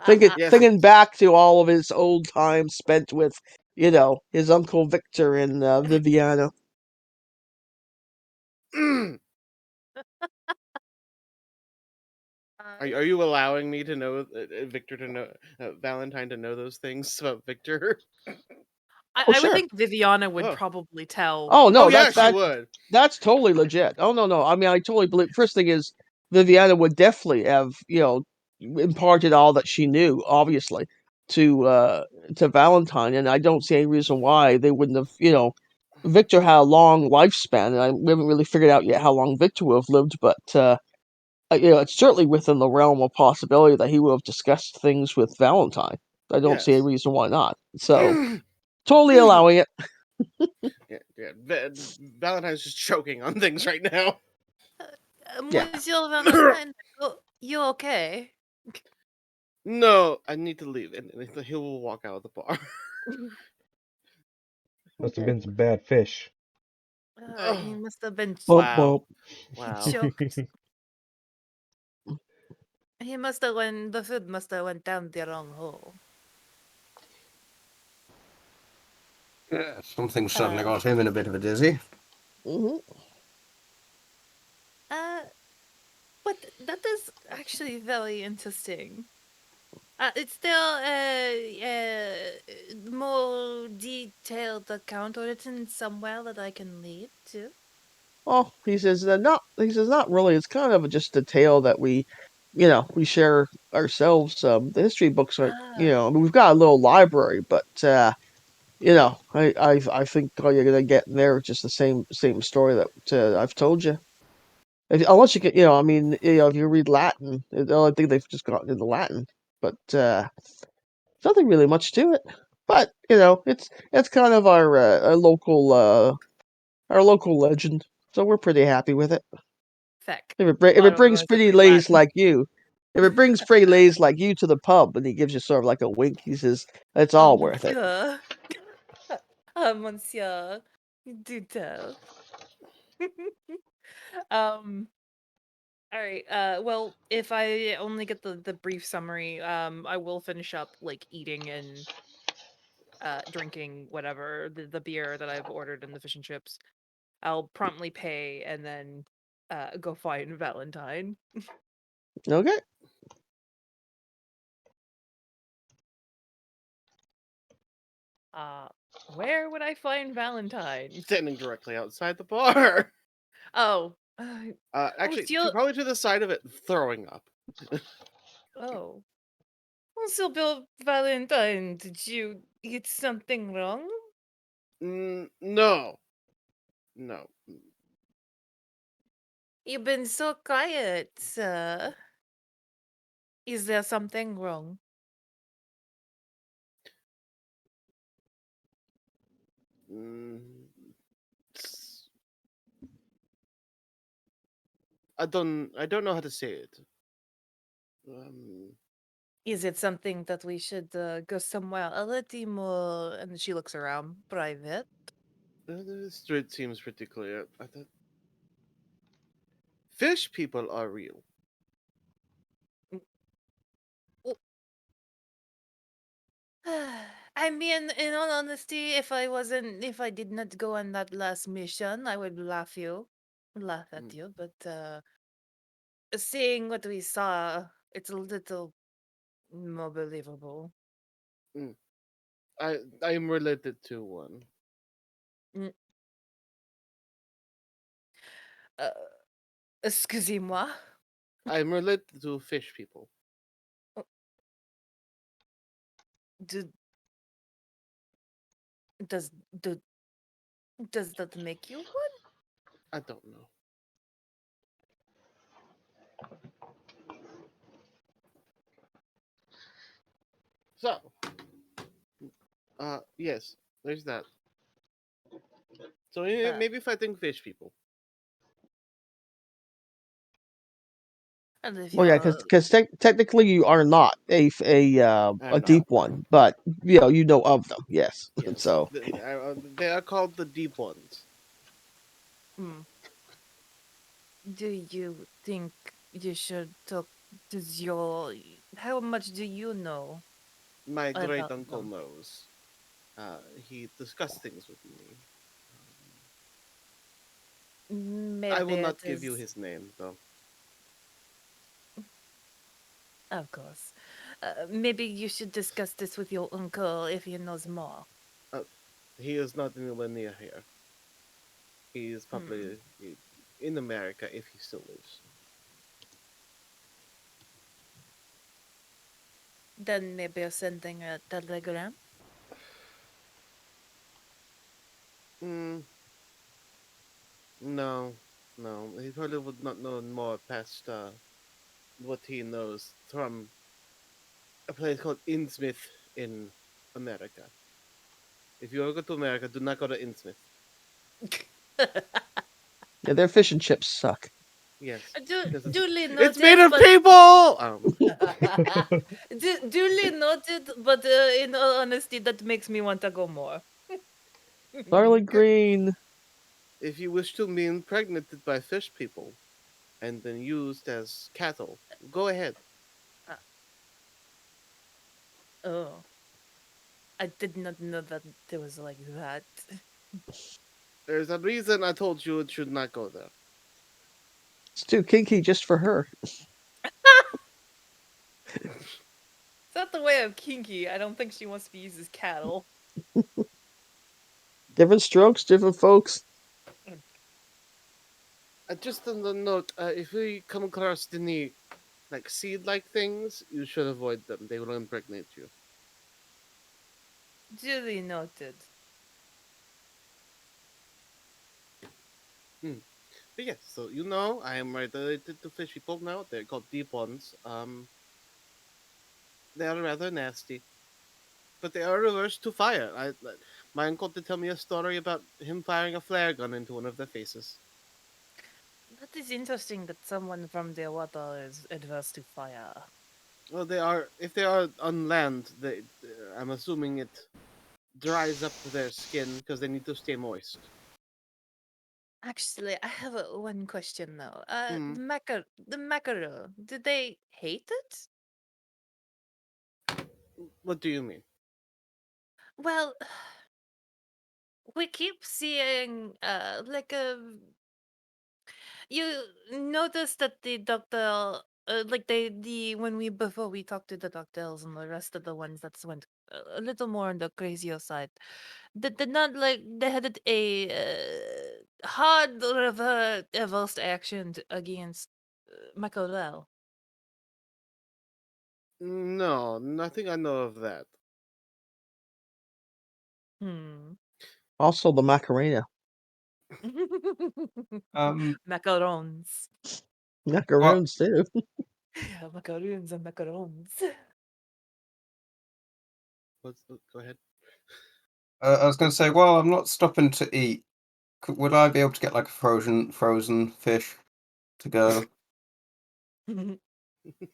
Yes. thinking back to all of his old times spent with, his uncle Victor and Viviana. Are you allowing me to know Victor to know Valentine to know those things about Victor? Oh, I would sure. think Viviana would Oh. probably tell. Oh Oh no, yeah, she would. that's totally legit. Oh no. I mean, I totally believe. First thing is, Viviana would definitely have, imparted all that she knew, obviously, to Valentine, and I don't see any reason why they wouldn't have. Victor had a long lifespan, and we haven't really figured out yet how long Victor would have lived, but it's certainly within the realm of possibility that he would have discussed things with Valentine. I don't see any Yes. reason why not. So totally allowing it. Yeah. Valentine's just choking on things right now. Yeah. Monsieur Valentine, you okay? No, I need to leave, and he will walk out of the bar. Must have Okay. been some bad fish. He must have been Bump Wow. bump. Wow. choked. He must have the food must have went down the wrong hole. Yeah, something certainly Uh, got him in a bit of a dizzy. Hmm. uh, but that is actually very interesting. It's still more detailed account written somewhere that I can read too. Oh, he says not. He says not really. It's kind of just a tale that we, we share ourselves. The history books are, Ah, I mean, we've got a little library, but I think all you're gonna get in there is just the same story that I've told you. Unless you get, I mean, if you read Latin, the only thing they've just gotten into Latin, but nothing really much to it. But it's kind of our local legend, so we're pretty happy with it. feck. If One it of brings us could pretty read lays Latin. like you, if it brings pretty lays like you to the pub, and he gives you sort of like a wink, he says, "It's Oh, all worth it." monsieur. Ah, monsieur. Do tell. um. All right. Well, if I only get the brief summary, I will finish up like eating and drinking whatever the beer that I've ordered and the fish and chips. I'll promptly pay and then go find Valentine. Okay. Uh, where would I find Valentine? Standing directly outside the bar. Oh, Actually, Monsieur. probably to the side of it, throwing up. Oh, Monsieur Bill Valentine, did you eat something wrong? No. No. You've been so quiet, sir. Is there something wrong? Mm, I don't know how to say it. Um, Is it something that we should go somewhere a little more? And she looks around. Private. the street seems pretty clear. I thought fish people are real. I mean, in all honesty, if I did not go on that last mission, I would laugh at Mm, you. But seeing what we saw, it's a little more believable. mm. I am related to one. Mm, Uh, excusez-moi. I'm related to fish people. Do, does do, does that make you one? I don't know. So, yes, there's that. So Uh, maybe fighting fish people. and if Well, yeah, you're because technically you are not a I'm deep not. one, but you know of them, yes. Yes, So they are called the deep ones. mm, do you think you should talk does your how much do you know My great about uncle them? knows. He discussed things with me. I will Maybe it not give you is, his name, though. of course. Maybe you should discuss this with your uncle if he knows more. Uh, he is not anywhere near here. He is Hmm. probably in America if he still lives. Then maybe you're sending a telegram. Mm, no, no. He probably would not know more past what he knows from a place called Innsmouth in America. If you ever go to America, do not go to Innsmouth. yeah, their fish and chips suck. Yes, Do, because duly it's made noted, of but people. duly noted, but in all honesty, that makes me want to go more. Garlic green. If you wish to be impregnated by fish people and then used as cattle, go ahead. Uh, oh, I did not know that it was like that. There's a reason I told you it should not go there. It's too kinky just for her. It's not the way of kinky. I don't think she wants to be used as cattle. Different strokes, different folks. Just on the note, if we come across any like seed-like things, you should avoid them. They will impregnate you. Duly noted. But yes, so I am related to fish people now. They're called deep ones. They are rather nasty, but they are reversed to fire. My uncle did tell me a story about him firing a flare gun into one of their faces. That is interesting that someone from the water is adverse to fire. Well, they are. If they are on land, I'm assuming it dries up their skin because they need to stay moist. Actually, I have one question though. Hmm. The mackerel, did they hate it? What do you mean? Well, we keep seeing like a you notice that the doctor like the when we before we talked to the doctors and the rest of the ones that went a little more on the crazier side, they did not like they had a hard reverse action against Mackerel. No, nothing I know of that. Hmm. Also, the Macarena. Macarons. Well, Macaroons, too. Macaroons and macarons. Go ahead. I was going to say, well, I'm not stopping to eat. Would I be able to get like a frozen fish to go?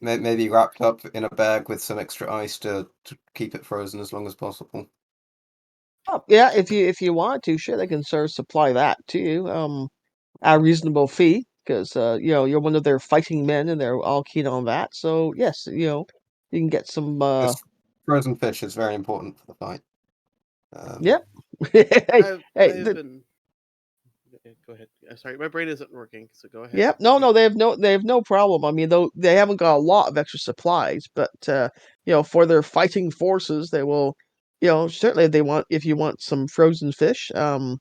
Maybe wrapped up in a bag with some extra ice to keep it frozen as long as possible. Oh, yeah, if you want to, sure, they can sort of supply that to you, at a reasonable fee, because you're one of their fighting men, and they're all keen on that. So yes, you can get some. Because frozen fish is very important for the fight. Yep. Hey, I've been. Go ahead. Sorry, my brain isn't working, so go ahead. Yep. No, they have no problem. I mean, though they haven't got a lot of extra supplies, but for their fighting forces, they will, certainly if you want some frozen fish, Sergeant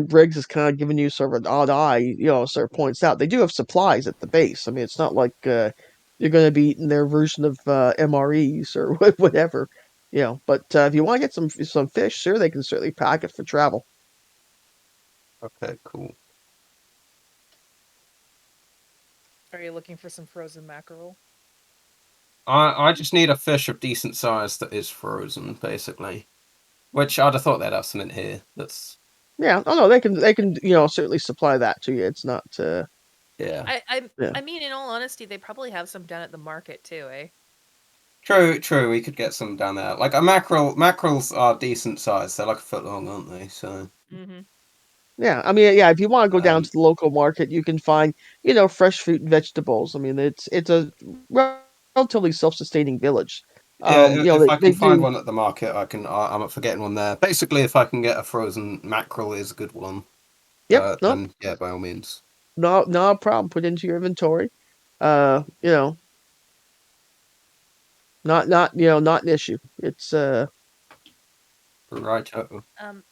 Briggs is kind of giving you sort of an odd eye, sort of points out they do have supplies at the base. I mean, it's not like you're going to be eating their version of MREs or whatever, But if you want to get some fish, sure, they can certainly pack it for travel. Okay, cool. Are you looking for some frozen mackerel? I just need a fish of decent size that is frozen, basically. Which I'd have thought they'd have something here. That's Yeah. Oh no, they can certainly supply that to you. It's not. yeah. Yeah. I mean, in all honesty, they probably have some down at the market too, eh? True. We could get some down there. Like a mackerels are decent size. They're like a foot long, aren't they? So Mm-hmm. Yeah, I mean, yeah. If you want to go down um, to the local market, you can find fresh fruit and vegetables. I mean, it's a relatively self-sustaining village. yeah. If I They can find do. one at the market, I'm up for getting one there. Basically, if I can get a frozen mackerel, is a good one. Yep. Nope. Then yeah, by all means. No a problem. Put into your inventory. Uh, you know, not an issue. It's Right. Um,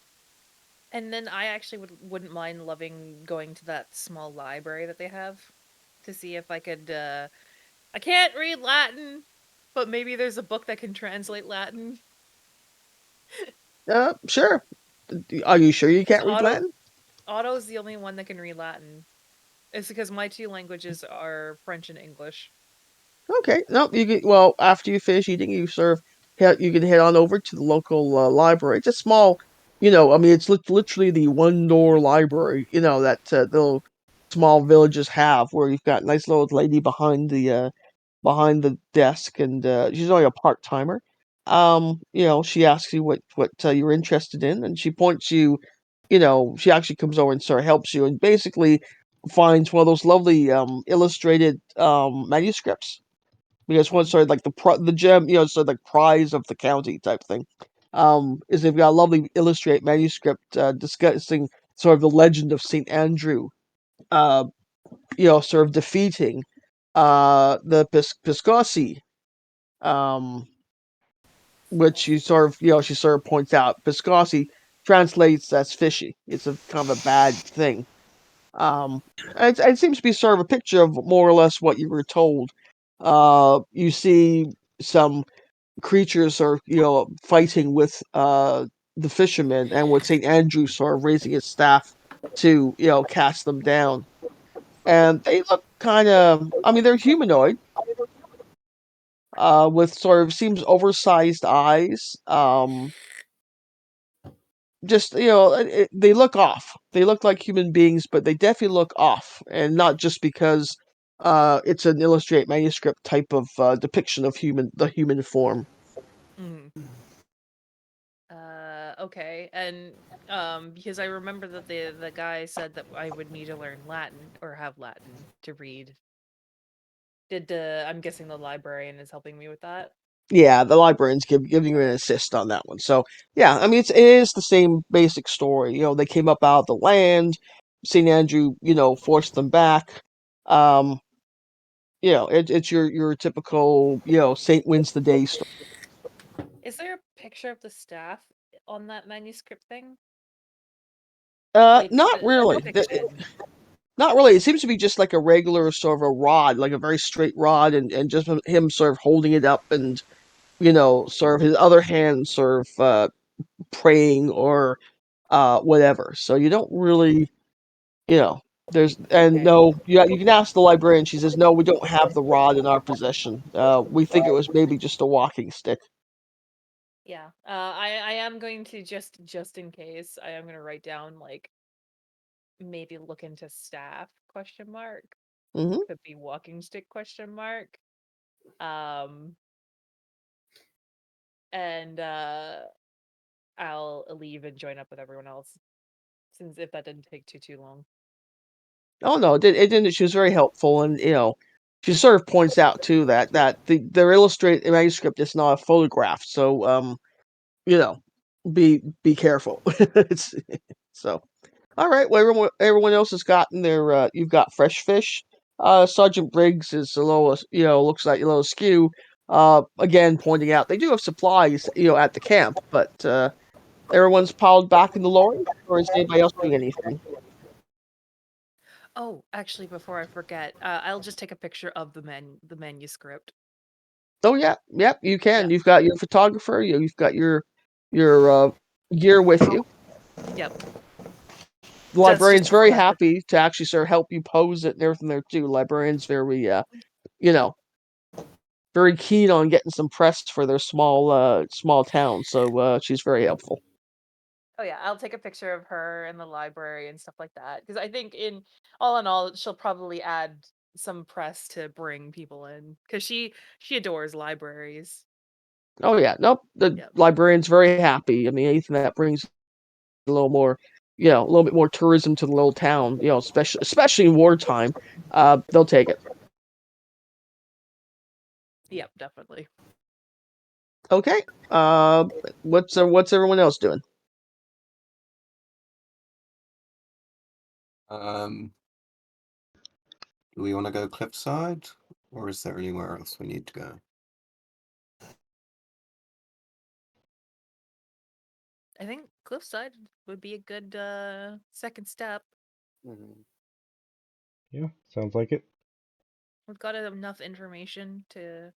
and then I actually wouldn't mind loving going to that small library that they have to see if I could. I can't read Latin, but maybe there's a book that can translate Latin. sure. Are you sure you Because can't read Latin? Otto's the only one that can read Latin. It's because my two languages are French and English. Okay. No, you can. Well, after you finish eating, you can head on over to the local library. It's a small, I mean, it's literally the one door library, that the small villages have, where you've got a nice little lady behind the desk, and she's only a part timer. She asks you what you're interested in, and she points you. She actually comes over and sort of helps you, and basically finds one of those lovely illustrated manuscripts, because one sort of like the gem, sort of like prize of the county type thing. Is they've got a lovely illustrated manuscript discussing sort of the legend of Saint Andrew, uh, sort of defeating the Piscosi, um, which she sort of points out. Piscosi translates as fishy. It's a kind of a bad thing. It seems to be sort of a picture of more or less what you were told. You see some creatures are fighting with the fishermen, and with Saint Andrew sort of raising his staff to cast them down. And they look kind of, I mean, they're humanoid, with sort of seems oversized eyes. Just they look off. They look like human beings, but they definitely look off, and not just because it's an illustrate manuscript type of depiction of the human form. Mm. Okay, and because I remember that the guy said that I would need to learn Latin or have Latin to read. I'm guessing the librarian is helping me with that? Yeah, the librarian's giving you an assist on that one. So yeah, I mean it is the same basic story. They came up out of the land. Saint Andrew, forced them back. Um, it's your typical, Saint wins the day story. Is there a picture of the staff on that manuscript thing? Like Not a really. depiction? Not really. It seems to be just like a regular sort of a rod, like a very straight rod, and just him sort of holding it up, and sort of his other hand sort of praying or whatever. So you don't really, you know, there's and Okay. no, you can ask the librarian. She says, no, we don't have the rod in our possession. We think it was maybe just a walking stick. Yeah. I am going to just in case, I am gonna write down like maybe look into staff question mark. Hmm. Could be walking stick question mark. Um and I'll leave and join up with everyone else. Since if that didn't take too long. Oh no, it didn't. She was very helpful, and she sort of points out too that their illustrated manuscript is not a photograph, so you know, be careful. It's so all right. Well, everyone else has gotten their. You've got fresh fish. Sergeant Briggs is a little, looks like a little skew. Again, pointing out they do have supplies, at the camp, but everyone's piled back in the lorry, or is anybody else doing anything? Oh, actually, before I forget, I'll just take a picture of the manuscript. Oh yeah, yep, you can. Yep. You've got your photographer. You've got your gear with you. Yep. The That's just librarian's for very record. happy to actually sort of help you pose it and everything there too. Librarian's very you know, very keen on getting some press for their small town, so she's very helpful. Oh yeah, I'll take a picture of her in the library and stuff like that. Because I think in all, she'll probably add some press to bring people in. Because she adores libraries. Oh yeah, nope. The Yep. librarian's very happy. I mean, anything that brings a little more, a little bit more tourism to the little town, especially in wartime, they'll take it. Yep, definitely. Okay. What's everyone else doing? Um, do we want to go cliffside, or is there anywhere else we need to go? I think cliffside would be a good second step. Mhm. Yeah, sounds like it. We've got enough information to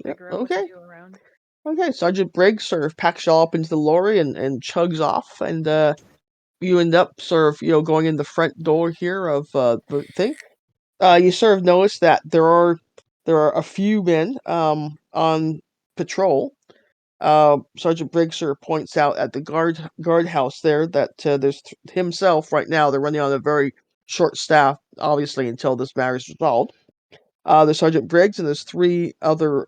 Yep. figure out what to Okay. do around. Okay. Sergeant Briggs sort of packs you all up into the lorry and chugs off, and you end up sort of going in the front door here of the thing. You sort of notice that there are a few men on patrol. Sergeant Briggs sort of points out at the guardhouse there that there's himself right now. They're running on a very short staff, obviously, until this matter is resolved. There's Sergeant Briggs and there's three other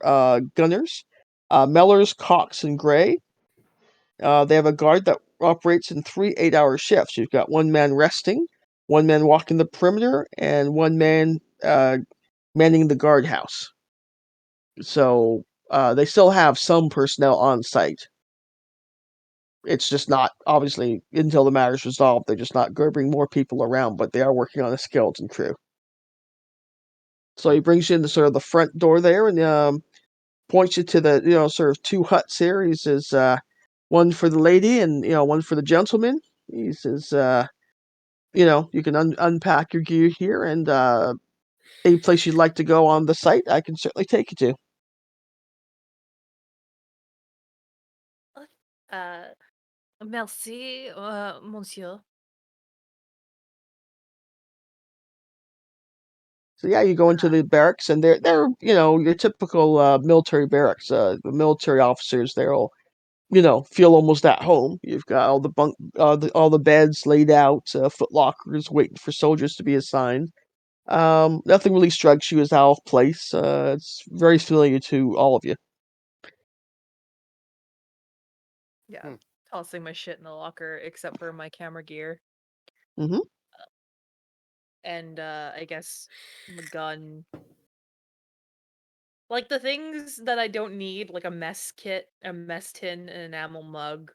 gunners, Mellors, Cox, and Gray. They have a guard that operates in three 8-hour shifts. You've got one man resting, one man walking the perimeter, and one man manning the guardhouse. So they still have some personnel on site. It's just not, obviously, until the matter's resolved, they're just not going to bring more people around, but they are working on a skeleton crew. So he brings you into sort of the front door there and points you to the, sort of two huts here. He says, one for the lady and, one for the gentleman. He says, you can unpack your gear here, and any place you'd like to go on the site, I can certainly take you to. Merci, monsieur. So yeah, you go into the barracks, and they're your typical military barracks. The military officers, they'll feel almost at home. You've got all the all the beds laid out, foot lockers waiting for soldiers to be assigned. Nothing really strikes you as out of place. It's very familiar to all of you. Yeah, Hmm. tossing my shit in the locker except for my camera gear Hmm. and I guess the gun. Like the things that I don't need, like a mess kit, a mess tin, and an enamel mug.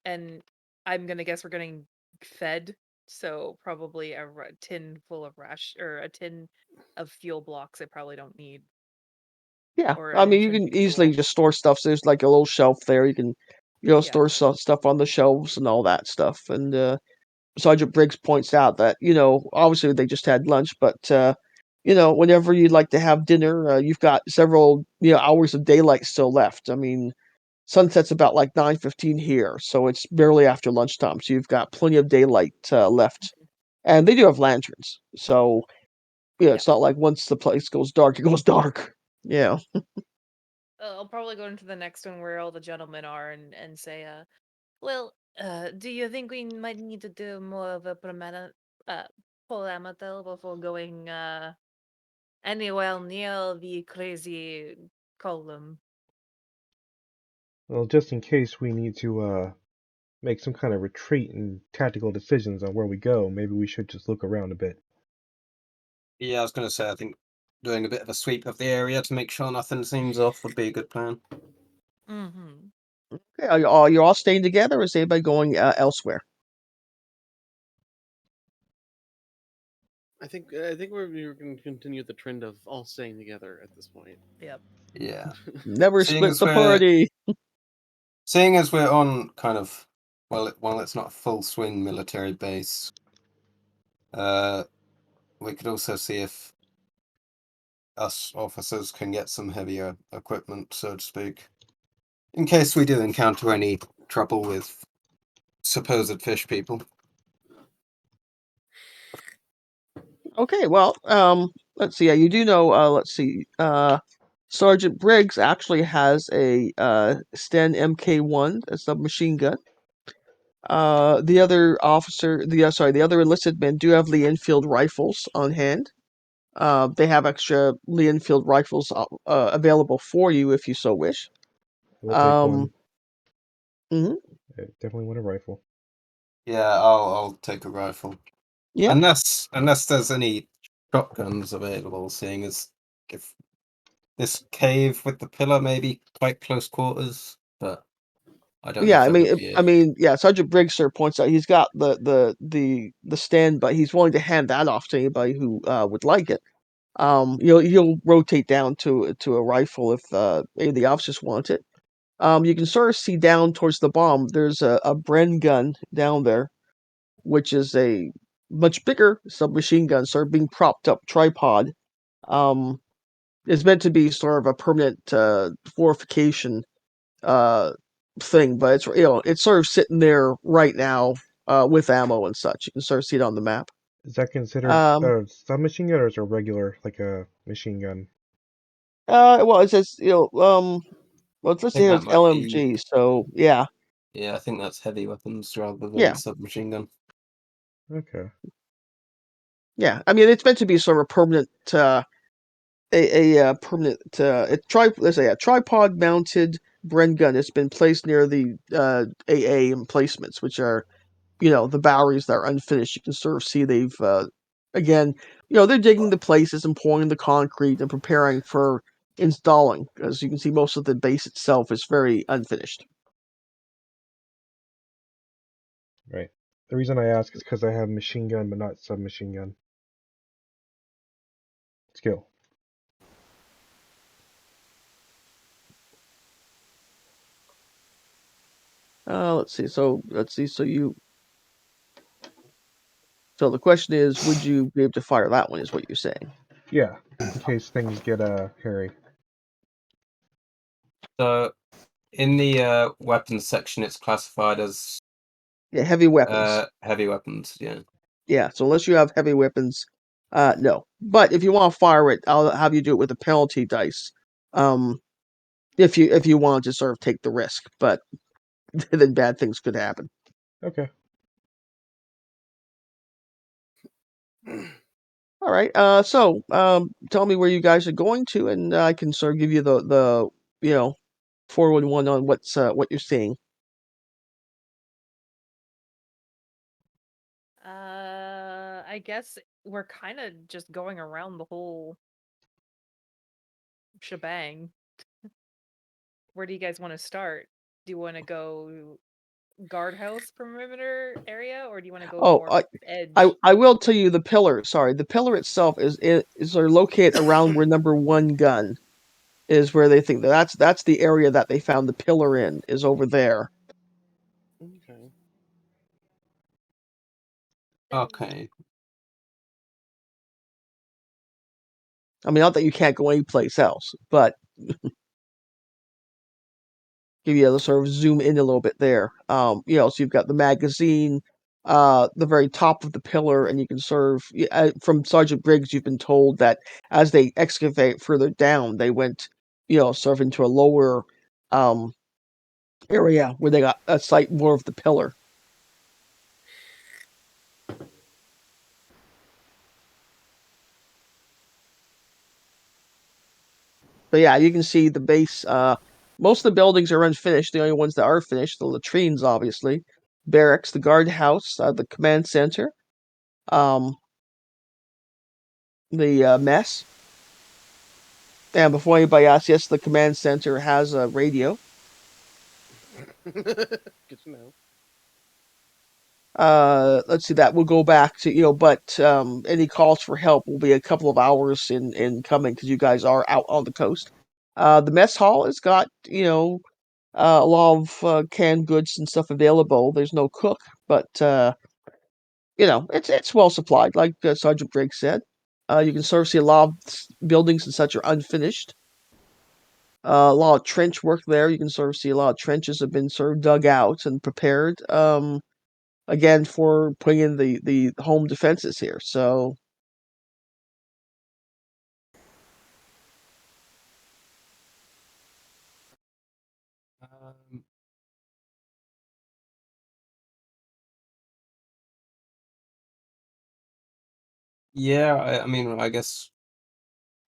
And I'm gonna guess we're getting fed, so probably a tin full of or a tin of fuel blocks I probably don't need, Yeah, or I an mean, you can intrinsic easily fuel. just store stuff. So there's like a little shelf there. You can, Yeah. store stuff on the shelves and all that stuff. And Sergeant Briggs points out that obviously they just had lunch, but whenever you'd like to have dinner, you've got several hours of daylight still left. I mean, sunset's about like 9:15 here, so it's barely after lunchtime. So you've got plenty of daylight left, and they do have lanterns. So Yeah. it's not like once the place goes dark, it goes dark. Yeah. I'll probably go into the next one where all the gentlemen are and say, well, do you think we might need to do more of a polamatel before going anywhere near the crazy column? Well, just in case we need to make some kind of retreat and tactical decisions on where we go, maybe we should just look around a bit. Yeah, I was going to say, I think doing a bit of a sweep of the area to make sure nothing seems off would be a good plan. Mm-hmm. Okay, are you all staying together, or is anybody going elsewhere? I think we're going to continue the trend of all staying together at this point. Yep. Yeah. Never Seeing split as the we're party. seeing as we're on kind of while it's not a full swing military base, we could also see if us officers can get some heavier equipment, so to speak, in case we do encounter any trouble with supposed fish people. Okay, well, let's see. Yeah, you do know. Let's see. Sergeant Briggs actually has a Sten MK1, a submachine gun. The other officer, the other enlisted men do have Lee Enfield rifles on hand. They have extra Lee Enfield rifles available for you if you so wish. We'll take Um, one. mhm, I definitely want a rifle. Yeah, I'll take a rifle. yeah, Unless there's any shotguns available, seeing as if this cave with the pillar may be quite close quarters, but I don't know yeah. if I there mean, would be yeah. Sergeant Briggs sir points out he's got the stand, but he's willing to hand that off to anybody who would like it. You'll rotate down to a rifle if any of the officers want it. You can sort of see down towards the bomb. There's a Bren gun down there, which is a much bigger submachine gun, sort of being propped up tripod. Um, it's meant to be sort of a permanent fortification uh thing, but it's sort of sitting there right now with ammo and such. You can sort of see it on the map. Is that considered Um, a submachine gun or is it a regular, like a machine gun? well, it says well, it I says think here that it's might be. LMG, so yeah, Yeah, I think that's heavy weapons rather than yeah, submachine gun. Okay. yeah. I mean, it's meant to be sort of a permanent permanent there's a tripod mounted Bren gun. It's been placed near the AA emplacements, which are the batteries that are unfinished. You can sort of see they've again they're digging the places and pouring the concrete and preparing for installing. As you can see, most of the base itself is very unfinished. Right. The reason I ask is because I have machine gun but not submachine gun skill. Let's see. So So the question is, would you be able to fire that one? Is what you're saying? Yeah, in case things get hairy. So in the weapons section, it's classified as Yeah, heavy weapons. heavy weapons. Yeah. Yeah. So unless you have heavy weapons, no. But if you want to fire it, I'll have you do it with a penalty dice. If you want to sort of take the risk, but then bad things could happen. Okay. All right. Tell me where you guys are going to, and I can sort of give you the 411 on what you're seeing. I guess we're kind of just going around the whole shebang. Where do you guys want to start? Do you want to go guardhouse perimeter area, or do you want to go Oh, more edge? I will tell you the pillar. Sorry, the pillar itself is sort of located around where number one gun is, where they think that's the area that they found the pillar in is over there. Okay. Okay. I mean, not that you can't go anyplace else, but give you a sort of zoom in a little bit there. So you've got the magazine, the very top of the pillar, and you can sort of from Sergeant Briggs, you've been told that as they excavate further down, they went, sort of into a lower um, area where they got a sight more of the pillar. But yeah, you can see the base. Most of the buildings are unfinished. The only ones that are finished, the latrines, obviously, barracks, the guardhouse, the command center, um, the mess. And before anybody asks, yes, the command center has a radio. Good to know. Let's see, that will go back to but any calls for help will be a couple of hours in coming because you guys are out on the coast. The mess hall has got a lot of canned goods and stuff available. There's no cook, but it's well supplied, like Sergeant Briggs said. You can sort of see a lot of buildings and such are unfinished. A lot of trench work there. You can sort of see a lot of trenches have been sort of dug out and prepared. Again for putting in the home defenses here. So Um, yeah, I mean, I guess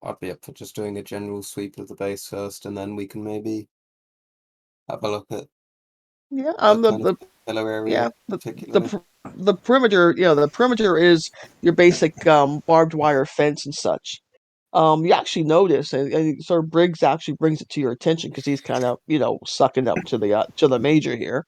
I'd be up for just doing a general sweep of the base first, and then we can maybe have a look at yeah, the the kind of pillar area yeah particularly. the perimeter. The perimeter is your basic barbed wire fence and such. You actually notice, and sort of Briggs actually brings it to your attention because he's kind of sucking up to the major here.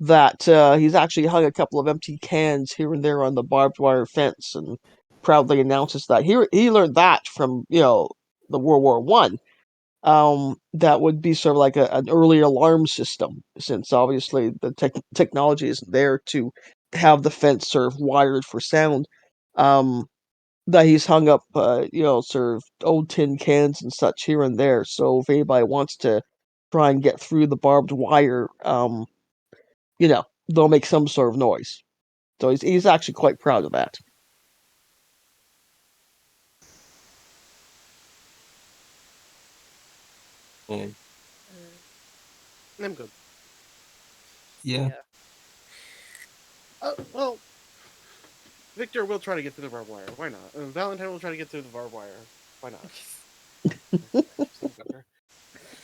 That he's actually hung a couple of empty cans here and there on the barbed wire fence, and proudly announces that he learned that from the World War I. That would be sort of like an early alarm system, since obviously the technology isn't there to have the fence sort of wired for sound. Um, that he's hung up, sort of old tin cans and such here and there. So if anybody wants to try and get through the barbed wire, they'll make some sort of noise. So he's actually quite proud of that. Yeah. I'm good. Yeah. Well, Victor will try to get through the barbed wire. Why not? Valentine will try to get through the barbed wire. Why not?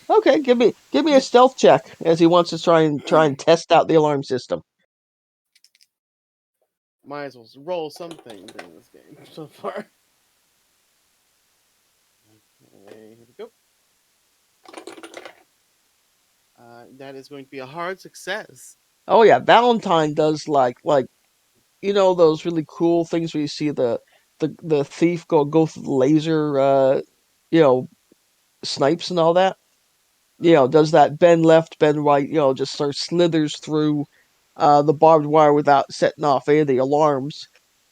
Okay, give me a stealth check as he wants to try and test out the alarm system. Might as well roll something in this game so far. Okay, here we go. That is going to be a hard success. Oh yeah, Valentine does like those really cool things where you see the thief go through the laser you know snipes and all that. does that bend left, bend right, just sort of slithers through the barbed wire without setting off any of the alarms.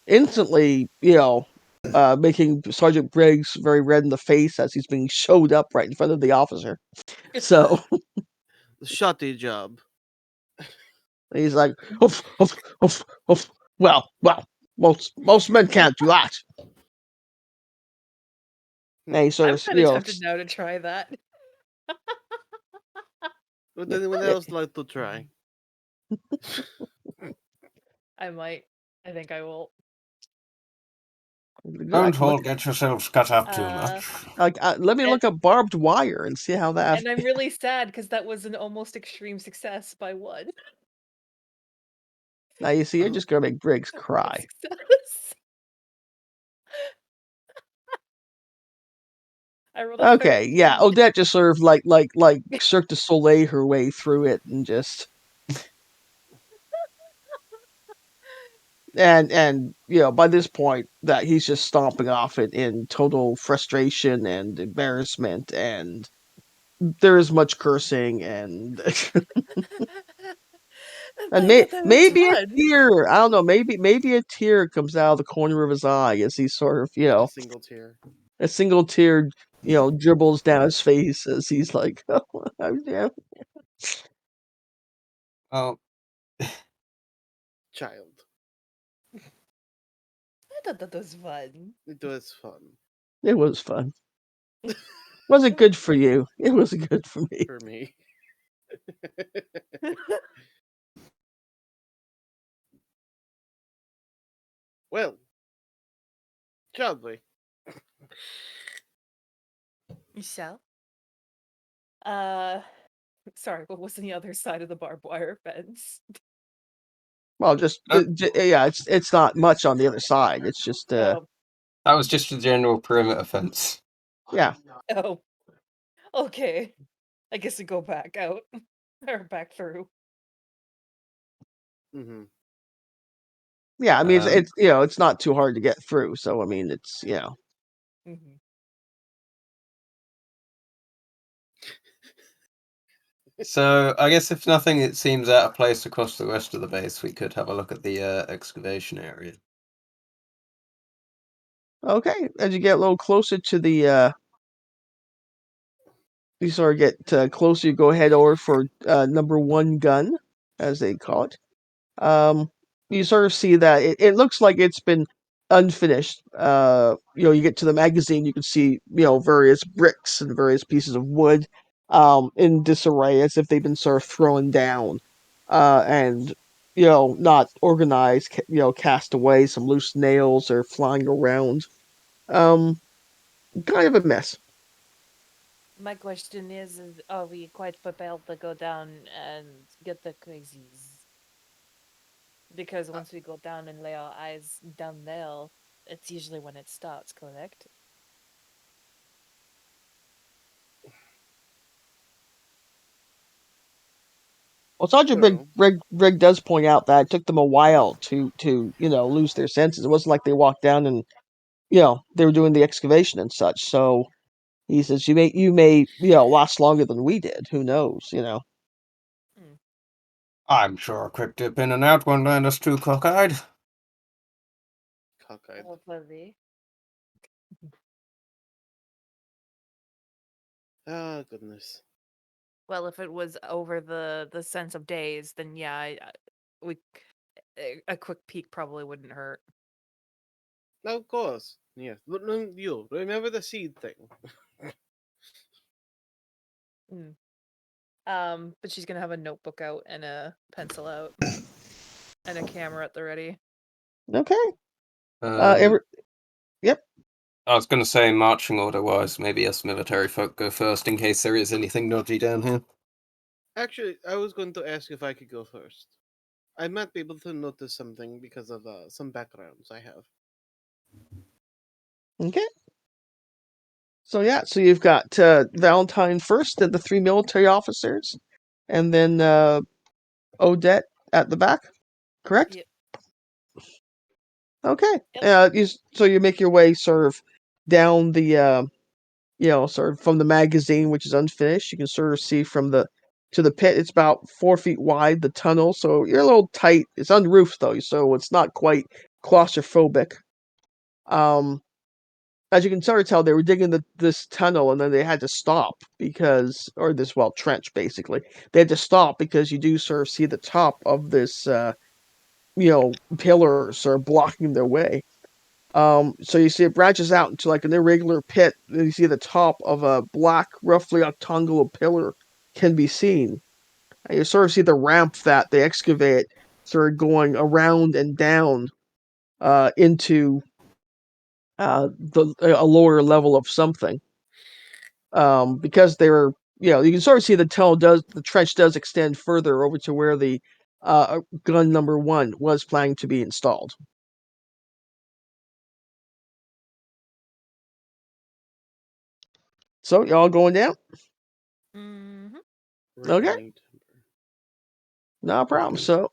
Instantly, making Sergeant Briggs very red in the face as he's being showed up right in front of the officer. So Shoddy job. he's like, oof, oof, oof, oof. Well, most men can't do that. And he sort I'm of, kind of tempted now to try that. Would anyone else like to try? I might. I think I will. Don't all get yourselves cut up too Uh, much. Let me and- look up barbed wire and see how that. And I'm really sad because that was an almost extreme success by one. Now you see, you're just gonna make Briggs cry. Success. I rolled a Okay, yeah, 13. Odette just sort of like Cirque du Soleil her way through it and just and by this point that he's just stomping off it in total frustration and embarrassment, and there is much cursing and and I thought that was maybe a fun. tear. I don't know. Maybe a tear comes out of the corner of his eye as he sort of A single tear. a single tear dribbles down his face as he's like, oh, yeah. Oh, Child. I thought that was fun. It was fun. It was fun. Was it good for you? It was good for me. For me. Well, shall we? So? Sorry, what was on the other side of the barbed wire fence? Well, just yeah, it's not much on the other side. It's just Oh, that was just a general perimeter fence. yeah. oh, okay. I guess we go back out or back through. Mm-hmm. Yeah, I mean it's it's not too hard to get through. So I mean it's Mm-hmm. So I guess if nothing it seems out of place across the rest of the base, we could have a look at the excavation area. okay. As you get a little closer to the you sort of get closer, you go head over for number one gun, as they call it. You sort of see that it looks like it's been unfinished. You get to the magazine, you can see various bricks and various pieces of wood in disarray as if they've been sort of thrown down and not organized. Cast away. Some loose nails are flying around. Um, kind of a mess. My question is are we quite prepared to go down and get the crazies? Because once we go down and lay our eyes down there, it's usually when it starts, correct? Well, Sergeant Brig does point out that it took them a while to lose their senses. It wasn't like they walked down and they were doing the excavation and such. So he says you may last longer than we did. Who knows? I'm sure a quick dip in and out won't land us too cockeyed. Cockeyed. Hopefully. Ah, goodness. Well, if it was over the sense of days, then yeah, a quick peek probably wouldn't hurt. Of course. Yes. You remember the seed thing. But she's gonna have a notebook out and a pencil out and a camera at the ready. Okay. Yep. I was going to say, marching order-wise, maybe us military folk go first in case there is anything dodgy down here. Actually, I was going to ask if I could go first. I might be able to notice something because of some backgrounds I have. Okay. So yeah, so you've got Valentine first, and the three military officers, and then Odette at the back. Correct. Yep. Okay. Yep. So you make your way sort of down the sort of from the magazine, which is unfinished. You can sort of see from the to the pit. It's about 4 feet wide, the tunnel, so you're a little tight. It's unroofed though, so it's not quite claustrophobic. As you can sort of tell, they were digging this tunnel and then they had to stop because, or this, well, trench basically. They had to stop because you do sort of see the top of this, pillar sort of blocking their way. So you see it branches out into like an irregular pit. And you see the top of a black, roughly octagonal pillar can be seen. And you sort of see the ramp that they excavate sort of going around and down into a lower level of something. Because they were, you can sort of see the trench does extend further over to where the gun number 1 was planning to be installed. So y'all going down? Mm-hmm. Okay. No problem. So,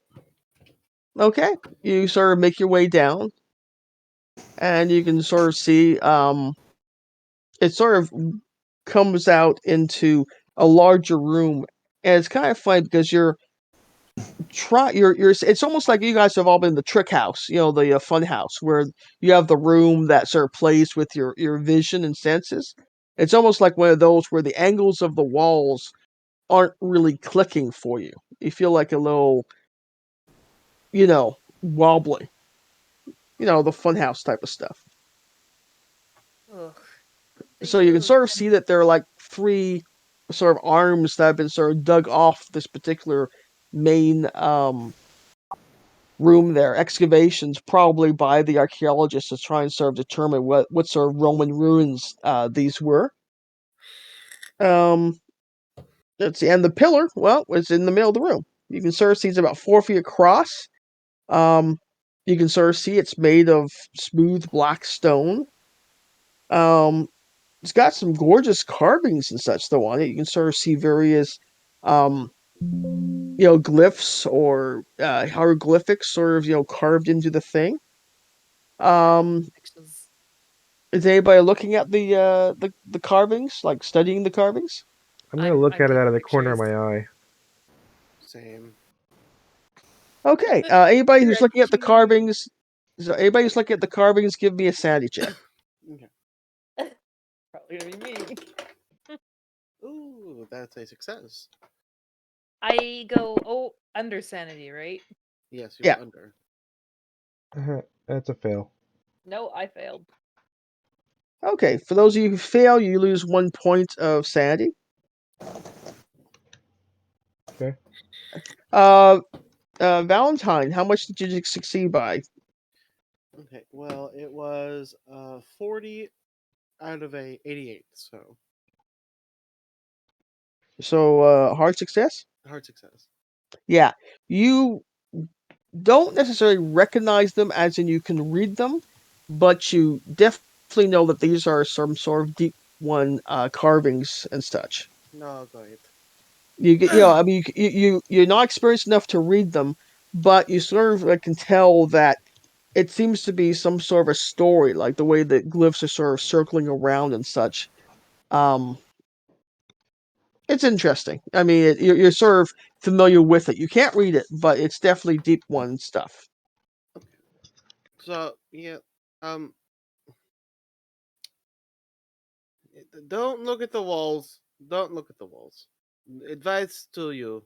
okay, you sort of make your way down, and you can sort of see it sort of comes out into a larger room, and it's kind of funny because it's almost like you guys have all been in the trick house, the fun house where you have the room that sort of plays with your vision and senses. It's almost like one of those where the angles of the walls aren't really clicking for you. You feel like a little, wobbly. The funhouse type of stuff. Ugh. So you can sort of see that there are like 3 sort of arms that have been sort of dug off this particular main room there. Excavations probably by the archaeologists to try and sort of determine what sort of Roman ruins these were. Let's see, and the pillar, well, was in the middle of the room. You can sort of see it's about 4 feet across. Um, you can sort of see it's made of smooth black stone. Um, it's got some gorgeous carvings and such though on it. You can sort of see various, glyphs or hieroglyphics sort of carved into the thing. Is anybody looking at the carvings, like studying the carvings? I'm gonna look at it out of the corner of pictures. my eye. Same. Okay. Anybody who's looking at the carvings, give me a sanity check. Okay. Probably gonna be me. Ooh, that's a success. I go under sanity, right? Yes, you're Yeah. under. That's a fail. No, I failed. Okay. For those of you who fail, you lose 1 point of sanity. Okay. Valentine, how much did you succeed by? Okay, well, it was 40 out of a 88, so So, hard success? hard success. Yeah. You don't necessarily recognize them as in you can read them, but you definitely know that these are some sort of deep one carvings and such. No, great. You get, I mean, you're not experienced enough to read them, but you sort of can tell that it seems to be some sort of a story, like the way the glyphs are sort of circling around and such. Um, it's interesting. I mean, you're sort of familiar with it. You can't read it, but it's definitely deep one stuff. Okay. So, yeah, um, don't look at the walls. Don't look at the walls. Advice to you.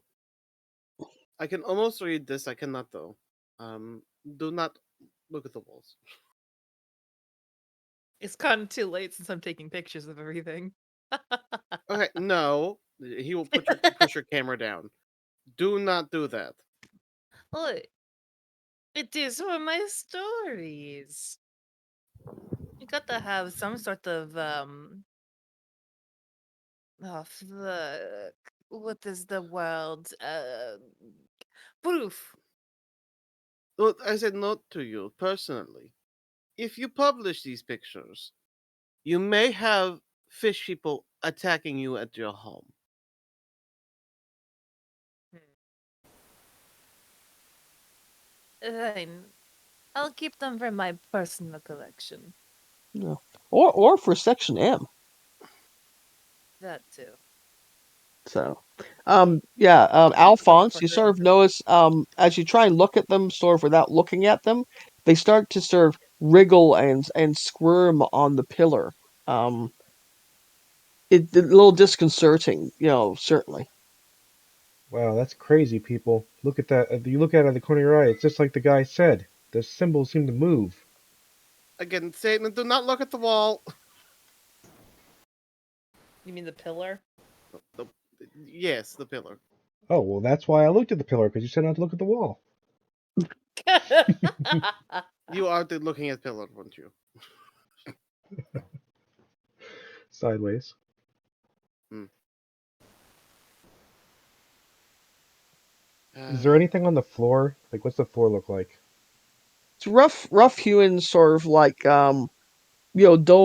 I can almost read this. I cannot though. Do not look at the walls. It's gotten too late since I'm taking pictures of everything. Okay, no. He will push your camera down. Do not do that. Look, it is for my stories. You got to have some sort of oh fuck. What is the word? Proof. Look, I said not to you personally. If you publish these pictures, you may have fish people attacking you at your home. Fine. I'll keep them for my personal collection. Yeah. Or for Section M. That too. So, Go Alphonse, for you sort of granted. notice, as you try and look at them, sort of without looking at them, they start to sort of wriggle and squirm on the pillar. Um, it's a little disconcerting, certainly. Wow, that's crazy, people. Look at that. You look at it out of the corner of your eye. It's just like the guy said. The symbols seem to move. Again, Satan, do not look at the wall. You mean the pillar? The, yes, the pillar. Oh, well, that's why I looked at the pillar, because you said not to look at the wall. You are looking at pillar, weren't you? Sideways. Is there anything on the floor? Like, what's the floor look like? It's rough hewn, sort of like dull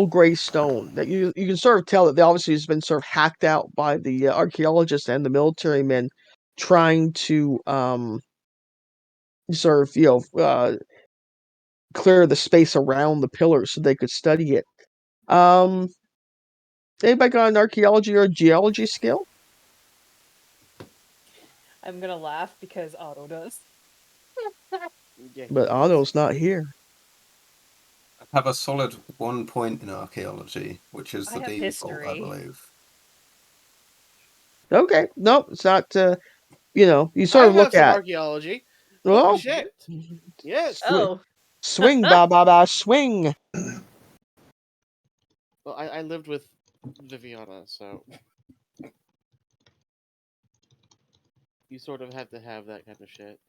gray stone that you can sort of tell that they obviously has been sort of hacked out by the archaeologists and the military men trying to sort of clear the space around the pillar so they could study it. Um, Anybody got an archaeology or geology skill? I'm gonna laugh because Otto does. Yeah, he But does. Otto's not here. I have a solid 1 point in archaeology, which is I the have default, I history. believe. Okay, nope, it's not. You sort I of look have some at. archaeology. Holy Well, shit! Yes. Oh. swing, ba ba ba, swing. Well, I lived with Viviana, so you sort of have to have that kind of shit.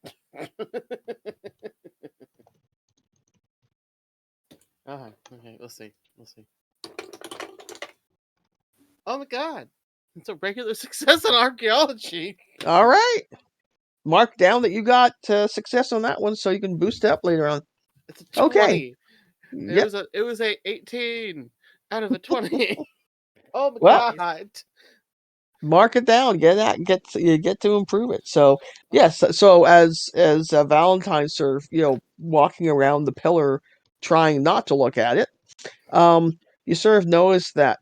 Okay, we'll see. We'll see. Oh my god! It's a regular success in archaeology. All right. Mark down that you got success on that one, so you can boost it up later on. It's a Okay. 20. Yep. It was a 18 out of a 20. Oh my Well, god! mark it down. You get to improve it. So yes. So as Valentine sort of walking around the pillar, trying not to look at it, you sort of notice that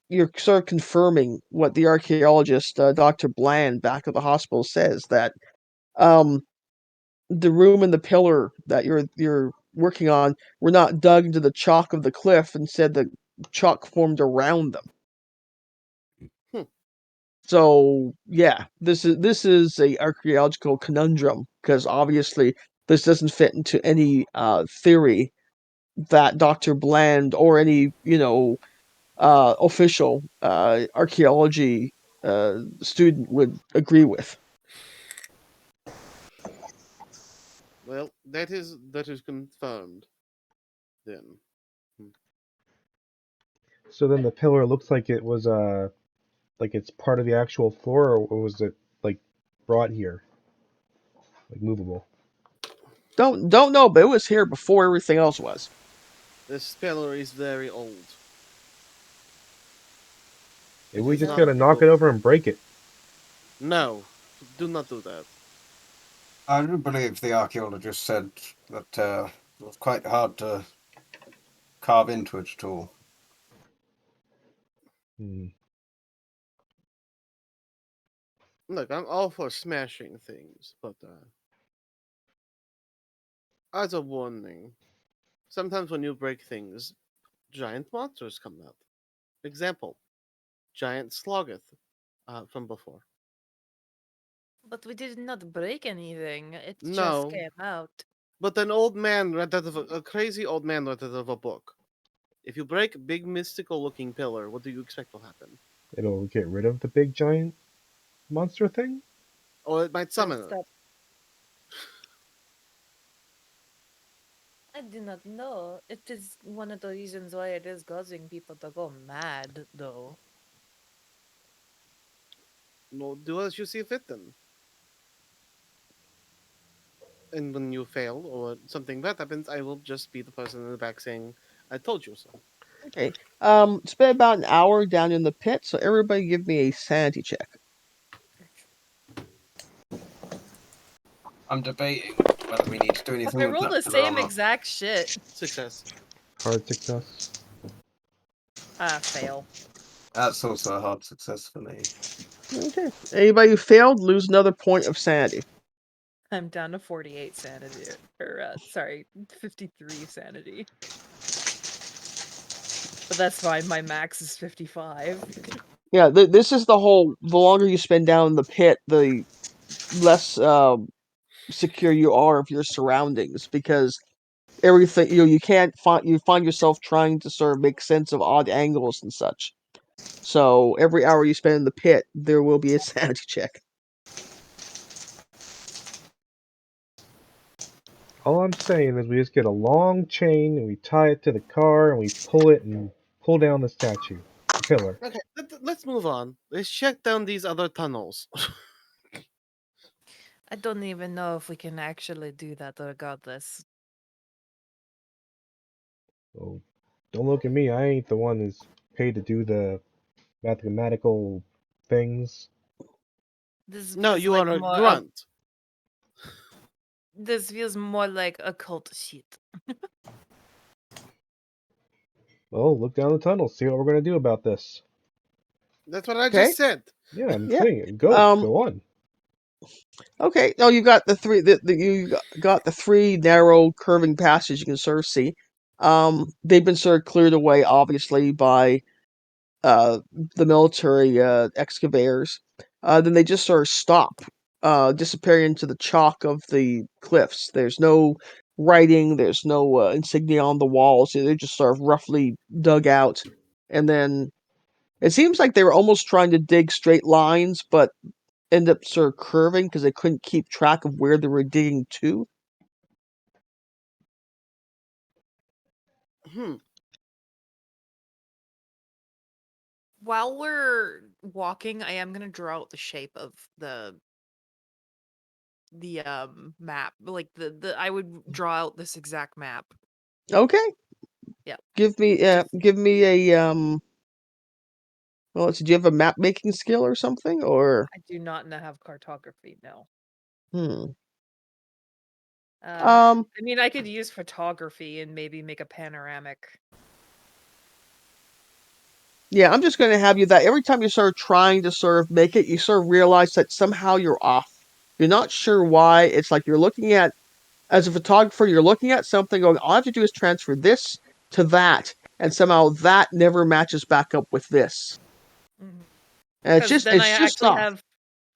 you're sort of confirming what the archaeologist Dr. Bland back at the hospital says, that um the room and the pillar that you're working on were not dug into the chalk of the cliff, and said the chalk formed around them. Hmm. So yeah, this is a archaeological conundrum, because obviously this doesn't fit into any theory that Dr. Bland or any official archaeology student would agree with. Well, that is confirmed. Then. So then the pillar looks like it was like it's part of the actual floor, or was it like brought here, like movable? Don't know, but it was here before everything else was. This pillar is very old. If It we is just not gotta knock it built. over and break it. No, do not do that. I do believe the archaeologist said that it was quite hard to carve into it at all. Hmm. Look, I'm all for smashing things, but as a warning, sometimes when you break things, giant monsters come out. Example: giant slogoth from before. But we did not break anything. It just No, came out. but an old man read out of a crazy old man read out of a book. If you break a big mystical looking pillar, what do you expect will happen? It'll get rid of the big giant monster thing? Or it might summon Does it. that... I do not know. It is one of the reasons why it is causing people to go mad, though. No, do as you see fit then. And when you fail or something bad happens, I will just be the person in the back saying, "I told you so." Okay. It's been about an hour down in the pit, so everybody give me a sanity check. I'm debating whether we need to do anything I with rolled that the pillar or same not. exact shit. Success. Hard success. Fail. That's also a hard success for me. Okay. Anybody who failed, lose another point of sanity. I'm down to 48 sanity, or sorry, 53 sanity. But that's fine. My max is 55. Yeah, this is the longer you spend down in the pit, the less secure you are of your surroundings, because everything you find yourself trying to sort of make sense of odd angles and such. So every hour you spend in the pit, there will be a sanity check. All I'm saying is we just get a long chain and we tie it to the car and we pull it and pull down the statue, the pillar. Okay, let's move on. Let's check down these other tunnels. I don't even know if we can actually do that regardless. Oh, don't look at me. I ain't the one who's paid to do the mathematical things. This No, feels you like are a more grunt. this feels more like occult shit. Well, look down the tunnel. See what we're gonna do about this. That's what I Okay. just said. Yeah, I'm Yeah. saying go on. Okay. No, you got the three. You got the three narrow curving passages you can sort of see. They've been sort of cleared away, obviously, by uh the military excavators. Then they just sort of stop, disappearing into the chalk of the cliffs. There's no writing. There's no insignia on the walls. They're just sort of roughly dug out, and then it seems like they were almost trying to dig straight lines, but end up sort of curving because they couldn't keep track of where they were digging to. Hmm. While we're walking, I am gonna draw out the shape of the map. Like the I would draw out this exact map. Okay, Yeah. give me Just a Well, let's see, do you have a map making skill or something, or I do not have cartography, no. hmm? I Um, mean I could use photography and maybe make a panoramic. yeah, I'm just going to have you that every time you start trying to sort of make it, you sort of realize that somehow you're off. You're not sure why. It's like you're looking at, as a photographer, you're looking at something going, all I have to do is transfer this to that, and somehow that never matches back up with this. And Because then I it's just actually off. have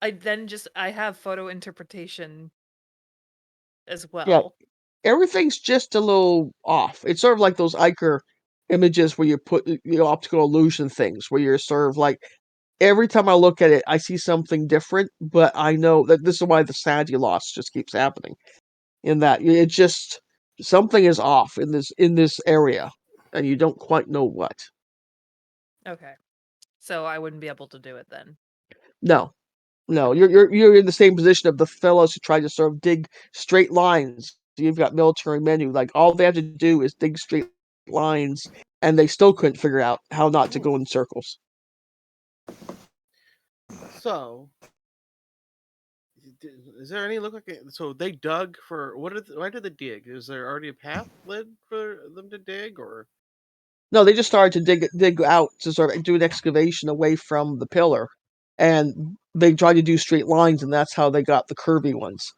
I have photo interpretation as Yeah, well. everything's just a little off. It's sort of like those Iker images where you put optical illusion things, where you're sort of like, every time I look at it, I see something different, but I know that this is why the sanity loss just keeps happening. In that it just something is off in this area, and you don't quite know what. Okay. So I wouldn't be able to do it then. No, no, Okay. you're in the same position of the fellows who try to sort of dig straight lines. You've got military men who like all they have to do is dig straight lines, and they still couldn't figure out how not to Hmm. go in circles. So, is there any look like so they dug for why did they dig? Is there already a path led for them to dig, or No, they just started to dig out to sort of do an excavation away from the pillar, and they tried to do straight lines, and that's how they got the curvy ones.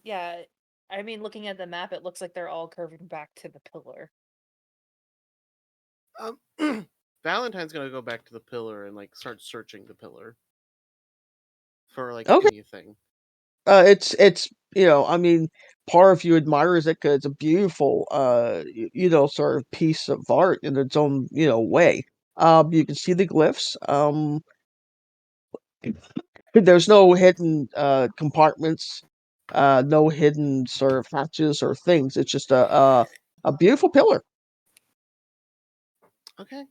Yeah. I mean looking at the map it looks like they're all curving back to the pillar. Valentine's gonna go back to the pillar and like start searching the pillar for like Okay, anything. it's I mean, part of you admires it because it's a beautiful sort of piece of art in its own way. You can see the glyphs. There's no hidden compartments, no hidden sort of hatches or things. It's just a beautiful pillar. Okay.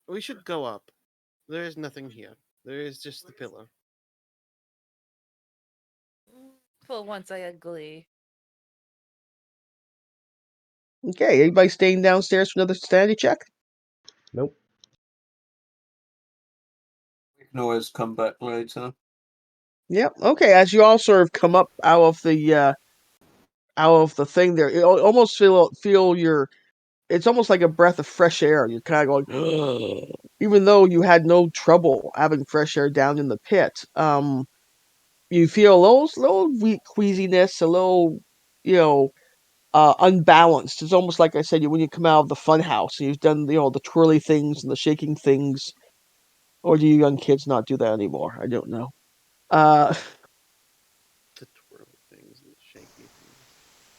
We should go up. There is nothing here. There is just the pillar. For once I agree. Okay, anybody staying downstairs for another sanity check? Nope. We can always come back later. Yep. Okay, as you all sort of come up out of the out of the thing there. You almost feel your. It's almost like a breath of fresh air. You're kind of going, even though you had no trouble having fresh air down in the pit. You feel a little weak queasiness, a little, you know, unbalanced. It's almost like I said, when you come out of the fun house and you've done, the twirly things and the shaking things. Or do you young kids not do that anymore? I don't know. Uh, The twirly things and the shaky things.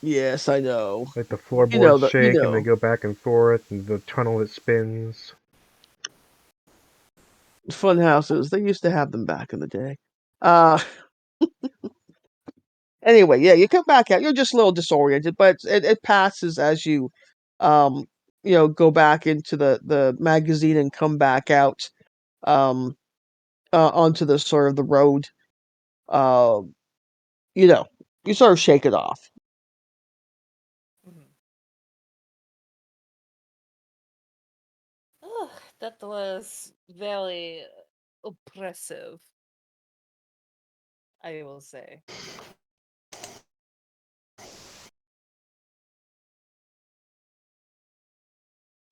yes, I know. Like the You know floorboards the you shake and they know go back and forth, and the tunnel that spins. fun houses. They used to have them back in the day. Uh, anyway, yeah, you come back out. You're just a little disoriented, but it passes as you, um, go back into the magazine and come back out, um, onto the sort of the road. Uh, you know, you sort of shake it off. Mhm. Oh, that was very oppressive, I will say.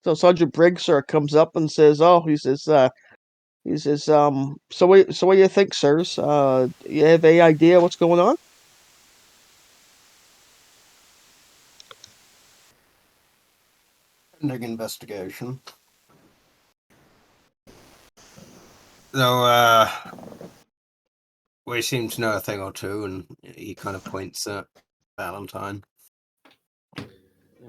So Sergeant Briggs sort of comes up and says, "Oh," he says, so what do you think, sirs? You have any idea what's going on?" Pending investigation. Though, we seem to know a thing or two, and he kind of points at Valentine. Yeah.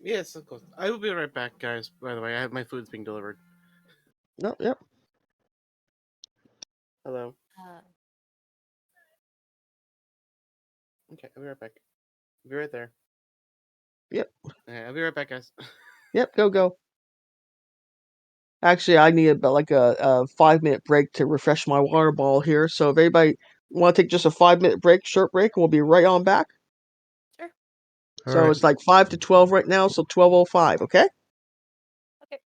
Yes, of course. I will be right back, guys. By the way, I have my food's being delivered. No, yep. Hello. Uh, Okay, I'll be right back. I'll be right there. Yep. Okay, I'll be right back, guys. Yep, go. Actually, I need about like a 5 minute break to refresh my water bottle here. So if anybody want to take just a 5 minute break, short break, and we'll be right on back. sure. All So right. it's like 5 to 12 right now, so 12:05. Okay. Okay.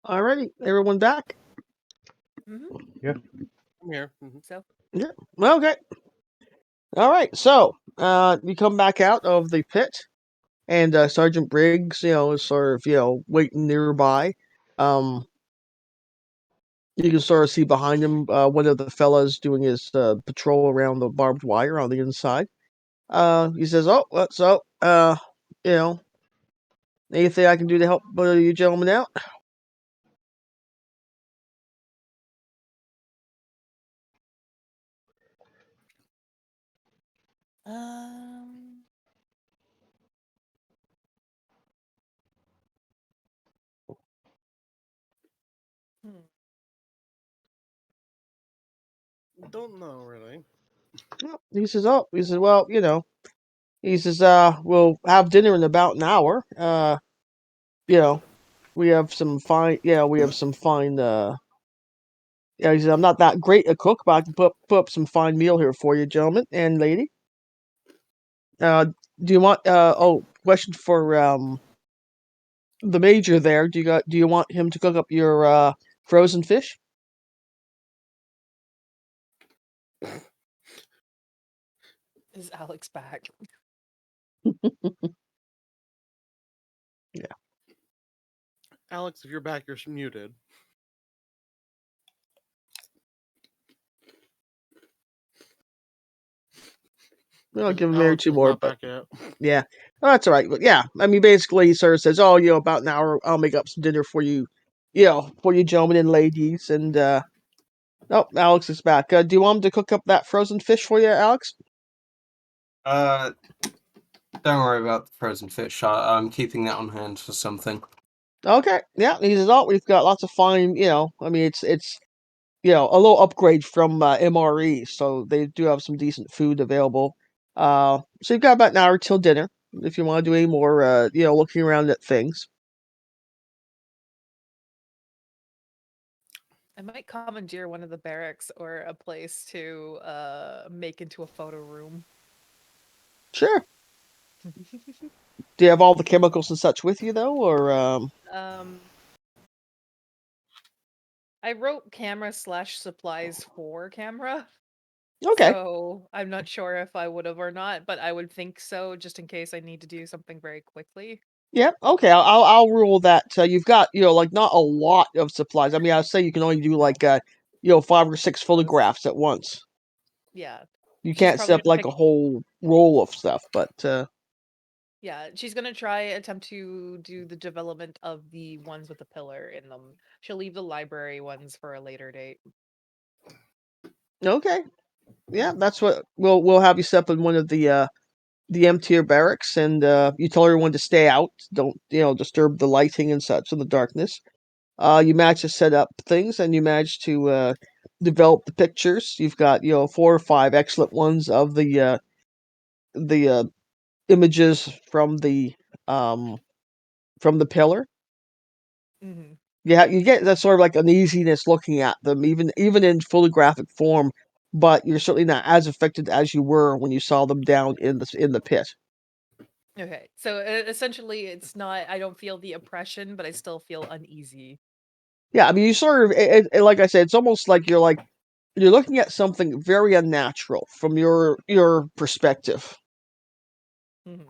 Alrighty, everyone back? Mm-hmm. I'm here. Mhm. So, Yeah. Well, okay. All right. So, you come back out of the pit, and Sergeant Briggs, is sort of, waiting nearby. You can sort of see behind him one of the fellas doing his patrol around the barbed wire on the inside. He says, "Oh, so, you know, anything I can do to help you gentlemen out?" um, hmm. Don't know really. He says, "Oh," he says, "Well, he says, we'll have dinner in about an hour. You know, we have some fine, we have some fine, yeah," he says, "I'm not that great a cook, but I can put up some fine meal here for you, gentlemen and lady. Uh, do you want, question for, the major there. Do you want him to cook up your, frozen fish?" Is Alex back? Yeah. Alex, if you're back, you're muted. I'll Because give him maybe Alex two is more, not but back yet. yeah. Oh, that's all right. But yeah, I mean, basically, he sort of says, "Oh, about an hour, I'll make up some dinner for you, for you gentlemen and ladies." And oh, Alex is back. Do you want him to cook up that frozen fish for you, Alex? Don't worry about the frozen fish. I'm keeping that on hand for something. Okay. Yeah. He says, "Oh, we've got lots of fine. I mean, it's a little upgrade from MRE, so they do have some decent food available. So you've got about an hour till dinner if you want to do any more, looking around at things." I might commandeer one of the barracks or a place to make into a photo room. Sure. Do you have all the chemicals and such with you though, or I wrote camera / supplies for camera. okay? So I'm not sure if I would have or not, but I would think so, just in case I need to do something very quickly. Yeah, okay. I'll rule that you've got like not a lot of supplies. I mean, I'd say you can only do like 5 or 6 Those. photographs at once. Yeah. You She's can't probably set up gonna like pick. a whole roll of stuff, but Yeah, she's gonna attempt to do the development of the ones with the pillar in them. She'll leave the library ones for a later date. okay. Yeah, that's what we'll have you set up in one of the emptier barracks, and you tell everyone to stay out. Don't disturb the lighting and such in the darkness. You manage to set up things, and you manage to develop the pictures. You've got 4 or 5 excellent ones of the images um from the pillar. Hmm. Yeah, you get that sort of like uneasiness looking at them, even in photographic form. But you're certainly not as affected as you were when you saw them down in the pit. Okay, so essentially, it's not. I don't feel the oppression, but I still feel uneasy. Yeah, I mean, you sort of like I said, it's almost like you're looking at something very unnatural from your perspective. Hmm.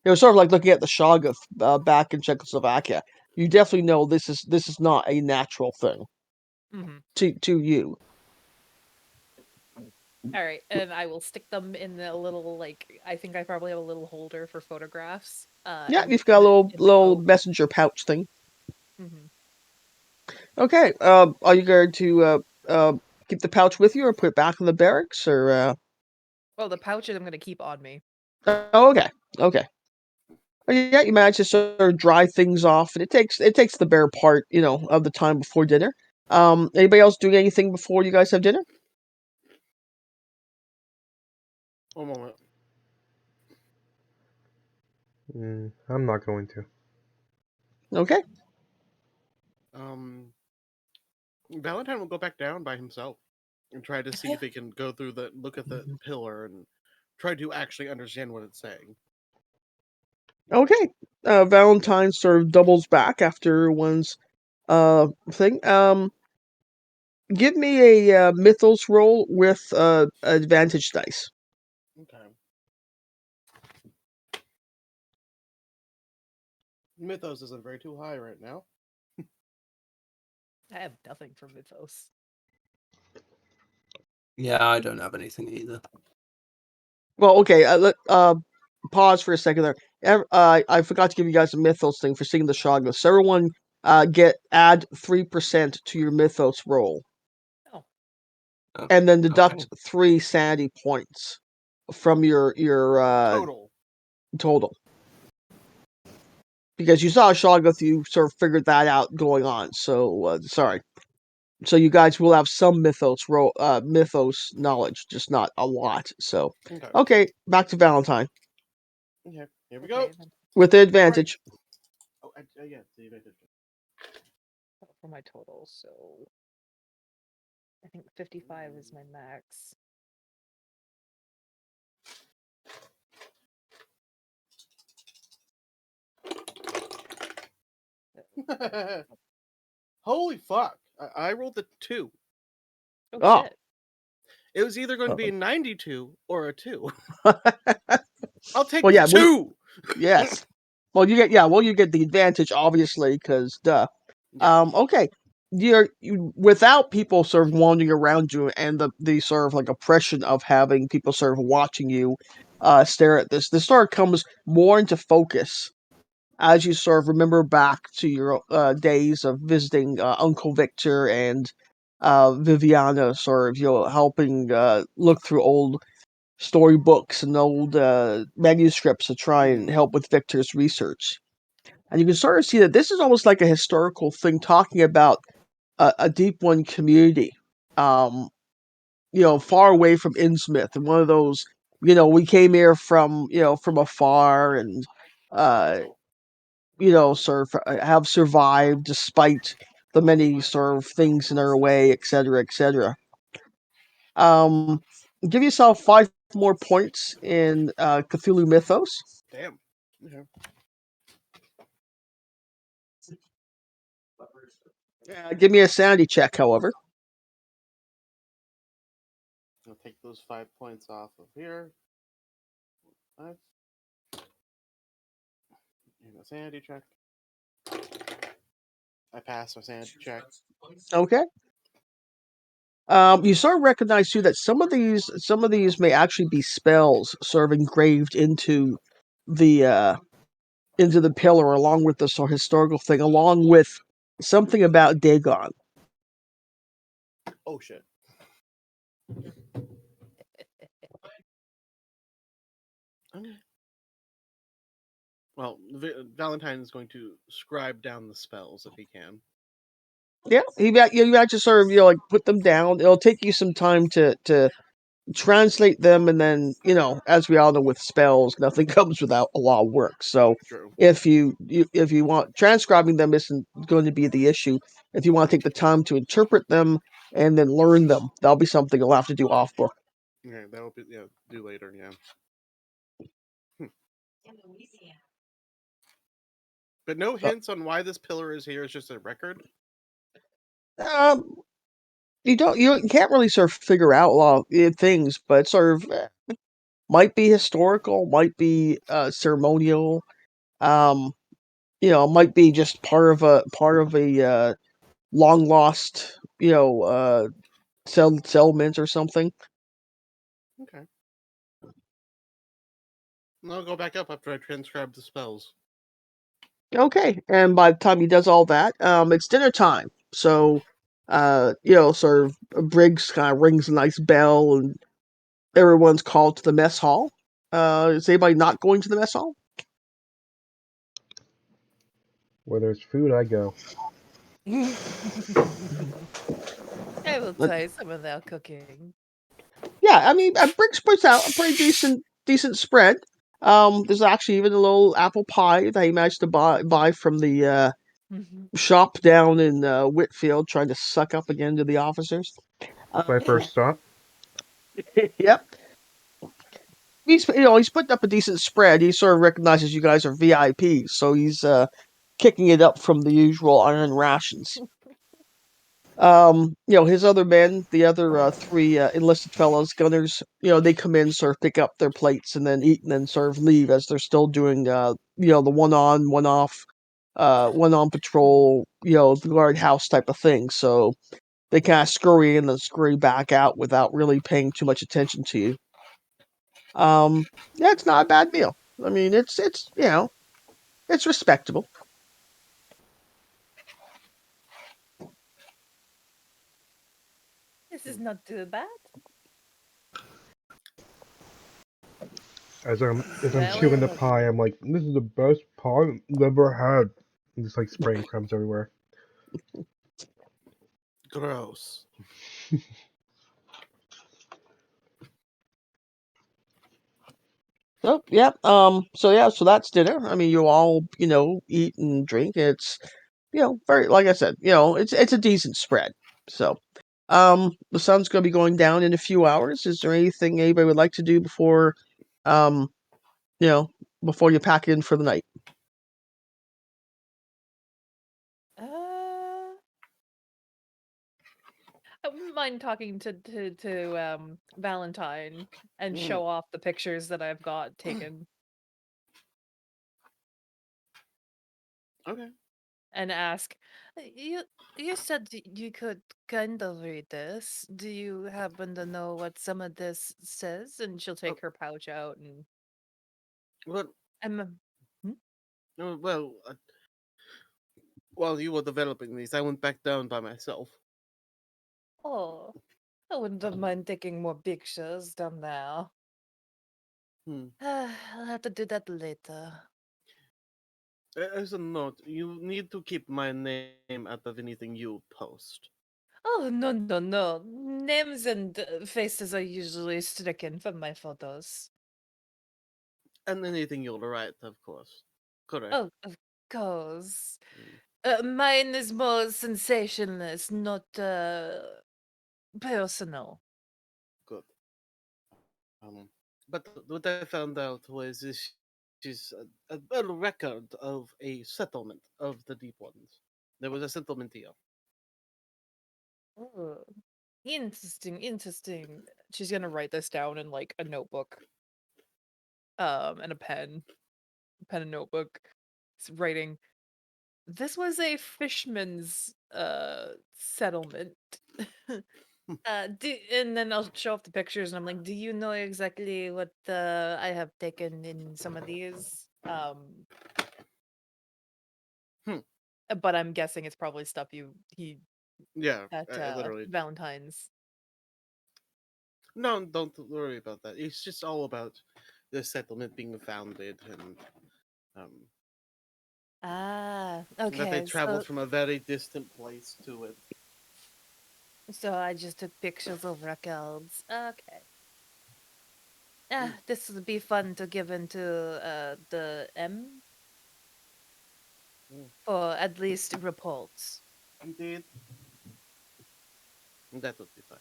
It was sort of like looking at the Shoggoth back in Czechoslovakia. You definitely know this is not a natural thing Hmm. to you. All right, and I will stick them in the little I think I probably have a little holder for photographs. Yeah, And you've got a in the little boat. messenger pouch thing. Hmm. Okay, are you going to keep the pouch with you, or put it back in the barracks, or? Well, the pouches I'm gonna keep on me. Oh, okay, okay. Yeah, you manage to sort of dry things off, and it takes the better part, of the time before dinner. Anybody else doing anything before you guys have dinner? One moment. I'm not going to. Okay. Valentine will go back down by himself and try to see if he can go through look at the pillar and try to actually understand what it's saying. Okay. Valentine sort of doubles back after everyone's thing. Give me a mythos roll with advantage dice. Okay. Mythos isn't very too high right now. I have nothing for Mythos. Yeah, I don't have anything either. Well, okay. Pause for a second there. I forgot to give you guys a mythos thing for seeing the Shoggoth. So everyone, add 3% to your mythos roll, Oh, and then deduct Okay. 3 sanity points from your Total. total. Because you saw a Shoggoth, you sort of figured that out going on. So sorry. So you guys will have some mythos knowledge, just not a lot. So Okay. okay, back to Valentine Okay. Here we go. okay. Then with the advantage. Oh, yeah. The advantage. for my total, so I think 55 is my max. Holy fuck! I rolled a 2. Oh, Oh. shit. It was either going to be a 92 or a 2. Well, I'll take yeah, the 2. yes. Well, you get the advantage, obviously, because duh. Yeah. Okay. Without people sort of wandering around you and the sort of like oppression of having people sort of watching you stare at this sort of comes more into focus as you sort of remember back to your days of visiting Uncle Victor and Viviana, sort of helping look through old storybooks and old manuscripts to try and help with Victor's research. And you can sort of see that this is almost like a historical thing, talking about a Deep One community, far away from Innsmouth, and one of those, we came here from afar, and uh, sort of have survived despite the many sort of things in our way, etc., etc. Um, give yourself 5 more points in Cthulhu Mythos. Damn. Okay. Give me a sanity check, however. I'll take those 5 points off of here. 5. And a sanity check. I passed my sanity check. Okay. You sort of recognize too that some of these may actually be spells sort of engraved the uh, into the pillar, along with the sort of historical thing, along with something about Dagon. Oh shit. Okay. Well, Valentine is going to scribe down the spells if he can. Yeah, you have to sort of like put them down. It'll take you some time to translate them, and then as we all know with spells, nothing comes without a lot of work. So True. if you want, transcribing them isn't going to be the issue. If you want to take the time to interpret them and then learn them, that'll be something you'll have to do off book. Okay, that'll be do later. Yeah. But no hints on why this pillar is here. It's just a record. Um, you can't really sort of figure out a lot of things, but it's sort of might be historical, might be ceremonial. Um, might be just part of a long lost settlement or something. Okay. And I'll go back up after I transcribe the spells. Okay, and by the time he does all that, it's dinner time. So, sort of Briggs kind of rings a nice bell, and everyone's called to the mess hall. Is anybody not going to the mess hall? Where there's food, I go. I will Let- try some of their cooking. Yeah, I mean, Briggs puts out a pretty decent spread. There's actually even a little apple pie that he managed to buy from the shop down in Whitfield, trying to suck up again to the officers. My first stop. Yep. He's putting up a decent spread. He sort of recognizes you guys are VIPs, so he's kicking it up from the usual iron rations. His other men, the other three enlisted fellows, gunners, they come in, sort of pick up their plates, and then eat, and then sort of leave as they're still doing, the one on, one off, one on patrol, the guardhouse type of thing. So they kind of scurry in and scurry back out without really paying too much attention to you. Yeah, it's not a bad meal. I mean, it's it's respectable. This is not too bad. As I'm Very chewing the lovely. pie, I'm like, this is the best pie I've ever had. And just like spraying crumbs everywhere. Gross. So yeah, so that's dinner. I mean, you all eat and drink. It's very, like I said, it's a decent spread. So, the sun's going to be going down in a few hours. Is there anything anybody would like to do before, um, you know, before you pack in for the night? I wouldn't mind talking to Valentine and Mm. show off the pictures that I've got taken Okay. and ask, you said you could kind of read this. Do you happen to know what some of this says? And she'll take her pouch out and Well, I'm well, while you were developing these, I went back down by myself. oh, I wouldn't have mind taking more pictures down there. Hmm. I'll have to do that later. As a note, you need to keep my name out of anything you post. Oh, no, no, no. Names and faces are usually stricken from my photos. And anything you'll write, of course. Correct. Oh, of course. Mm, Mine is more sensationalist, not personal. good. But what I found out was she's a record of a settlement of the deep ones. There was a settlement here. Oh, interesting, interesting. She's gonna write this down in like a notebook, and a pen and notebook. It's writing. This was a fisherman's settlement. And then I'll show off the pictures, and I'm like, "Do you know exactly what I have taken in some of these?" Hmm. But I'm guessing it's probably stuff he Yeah, at I literally. Valentine's. No, don't worry about that. It's just all about the settlement being founded and Ah, that they okay. traveled from a very distant place to it. So I just took pictures of records. Okay. Mm. This would be fun to give into the M Mm. for at least reports. Indeed. That would be fine.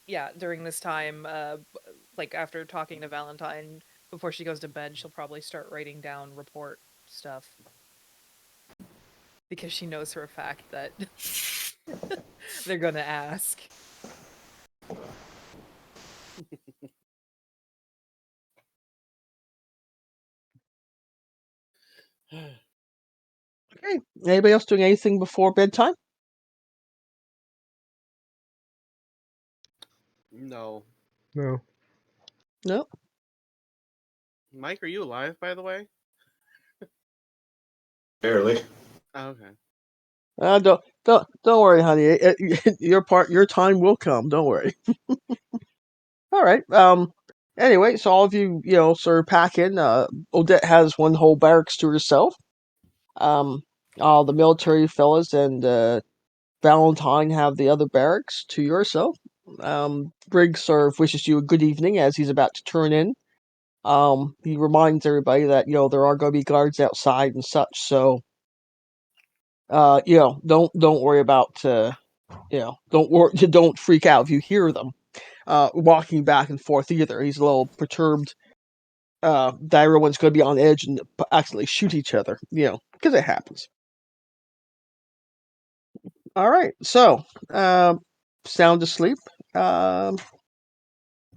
Yeah, during this time, like after talking to Valentine before she goes to bed, she'll probably start writing down report stuff because she knows for a fact that they're gonna ask. Okay. Anybody else doing anything before bedtime? No. No. No. Mike, are you alive, by the way? Barely. Oh, okay. Don't worry, honey. Your time will come. Don't worry. All right. Anyway, so all of you, sort of pack in. Odette has one whole barracks to herself. All the military fellas and Valentine have the other barracks to yourself. Briggs sort of wishes you a good evening as he's about to turn in. He reminds everybody that there are going to be guards outside and such. So, don't worry about don't freak out if you hear them walking back and forth either. He's a little perturbed that everyone's going to be on edge and accidentally shoot each other, because it happens. All right, so sound asleep.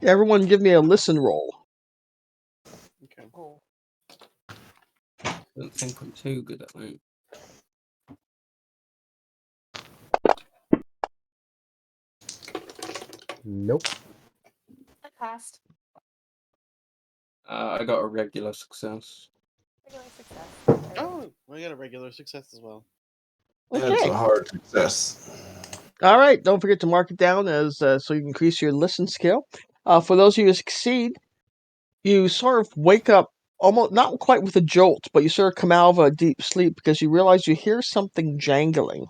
Everyone, give me a listen roll. Okay. Oh. I don't think I'm too good at that. Nope. I passed. I got a regular success. Regular success. Oh, I got a regular success as well. That's Okay. a hard success. All right. Don't forget to mark it down as so you can increase your listen skill. For those of you who succeed, you sort of wake up almost not quite with a jolt, but you sort of come out of a deep sleep because you realize you hear something jangling,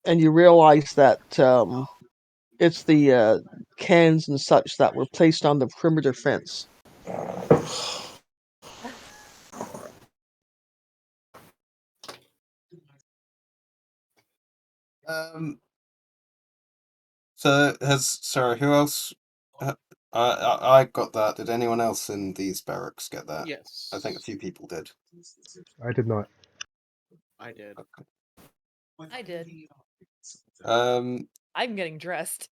and you realize that it's the cans and such that were placed on the perimeter fence. So sorry, who else? I got that. Did anyone else in these barracks get that? Yes. I think a few people did. I did not. I did. I did. I'm getting dressed.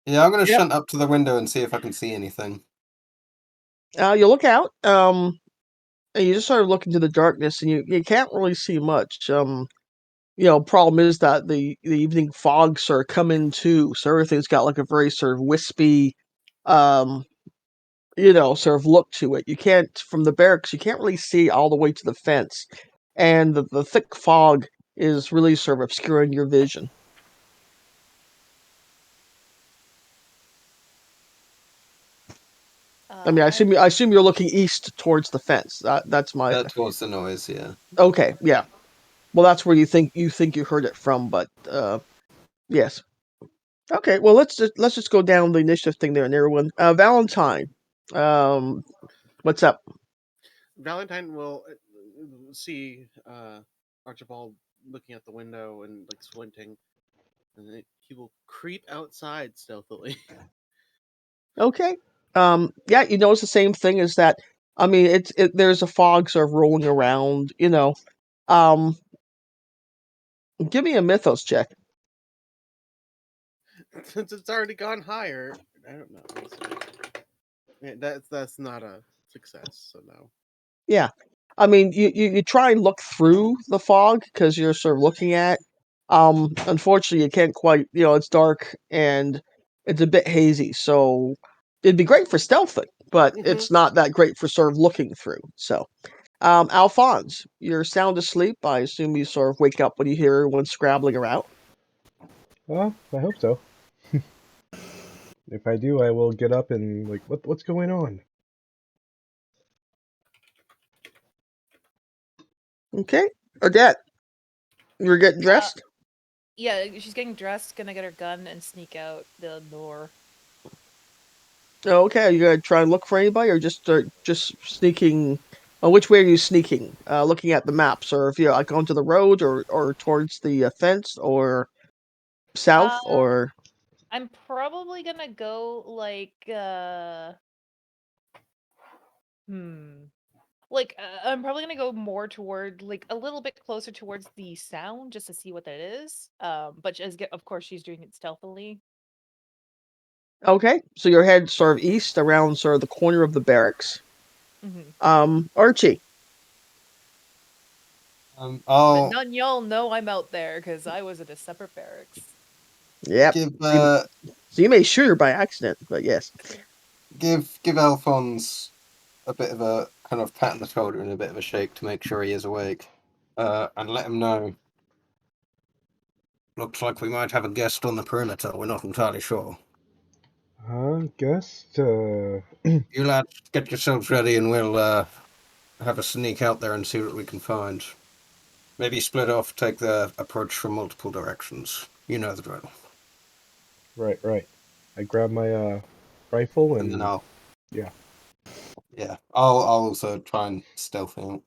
Yeah, I'm gonna Yep. shunt up to the window and see if I can see anything. You look out, and you just sort of look into the darkness, and you can't really see much. Problem is that the evening fogs sort of come in too, so everything's got like a very sort of wispy, sort of look to it. You can't, from the barracks, you can't really see all the way to the fence, and the thick fog is really sort of obscuring your vision. I mean, I assume you're looking east towards the fence. That's my Towards the noise, yeah. okay, yeah. Well, that's where you think you heard it from, but yes. Okay, well let's just go down the initiative thing there, and everyone. Valentine, what's up? Valentine will see Archibald looking out the window and like squinting, and he will creep outside stealthily. Okay. Yeah, you notice the same thing is that. I mean, there's a fog sort of rolling around. Give me a mythos check. Since it's already gone higher, I don't know. Yeah, that's not a success, so no. Yeah. I mean, you try and look through the fog because you're sort of looking at. Unfortunately, you can't quite. It's dark and it's a bit hazy, so it'd be great for stealthing, but it's not that great for sort of looking through. So, Alphonse, you're sound asleep. I assume you sort of wake up when you hear everyone scrabbling around. Well, I hope so. If I do, I will get up and like, what's going on? Okay, Odette, you're getting dressed. Yeah, she's getting dressed, gonna get her gun and sneak out the door. Okay, are you gonna try and look for anybody, or just sneaking? Which way are you sneaking? Looking at the maps, or if you're like onto the road, or towards the fence, or south, or I'm probably gonna go like like I'm probably gonna go more toward like a little bit closer towards the sound just to see what that is. But of course she's doing it stealthily. okay. So your head sort of east around sort of the corner of the barracks. Archie. But I'll none y'all know I'm out there because I was at a separate barracks. Yep. give So you may shoot her by accident, but yes. give Alphonse a bit of a kind of pat on the shoulder and a bit of a shake to make sure he is awake, and let him know. Looks like we might have a guest on the perimeter. We're not entirely sure. Guess. You lads get yourselves ready, and we'll have a sneak out there and see what we can find. Maybe split off, take the approach from multiple directions. You know the drill. Right. I grab my rifle And then I'll yeah. I'll also try and stealth out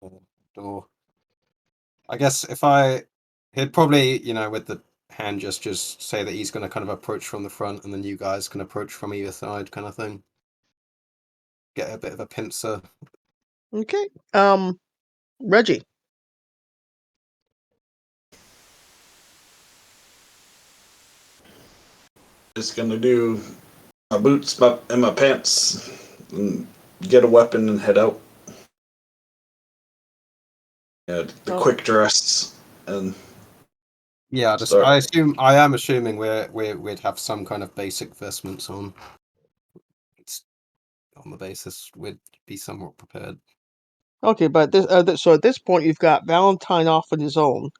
the door. I guess he'd probably, with the hand gestures, say that he's going to kind of approach from the front, and then you guys can approach from either side, kind of thing. get a bit of a pincer. Okay. Reggie. Just gonna do my boots and my pants, and get a weapon and head out. Yeah, the quick dress and Yeah, start. I am assuming we'd have some kind of basic vestments on. It's on the basis we'd be somewhat prepared. Okay, but so at this point you've got Valentine off on his own,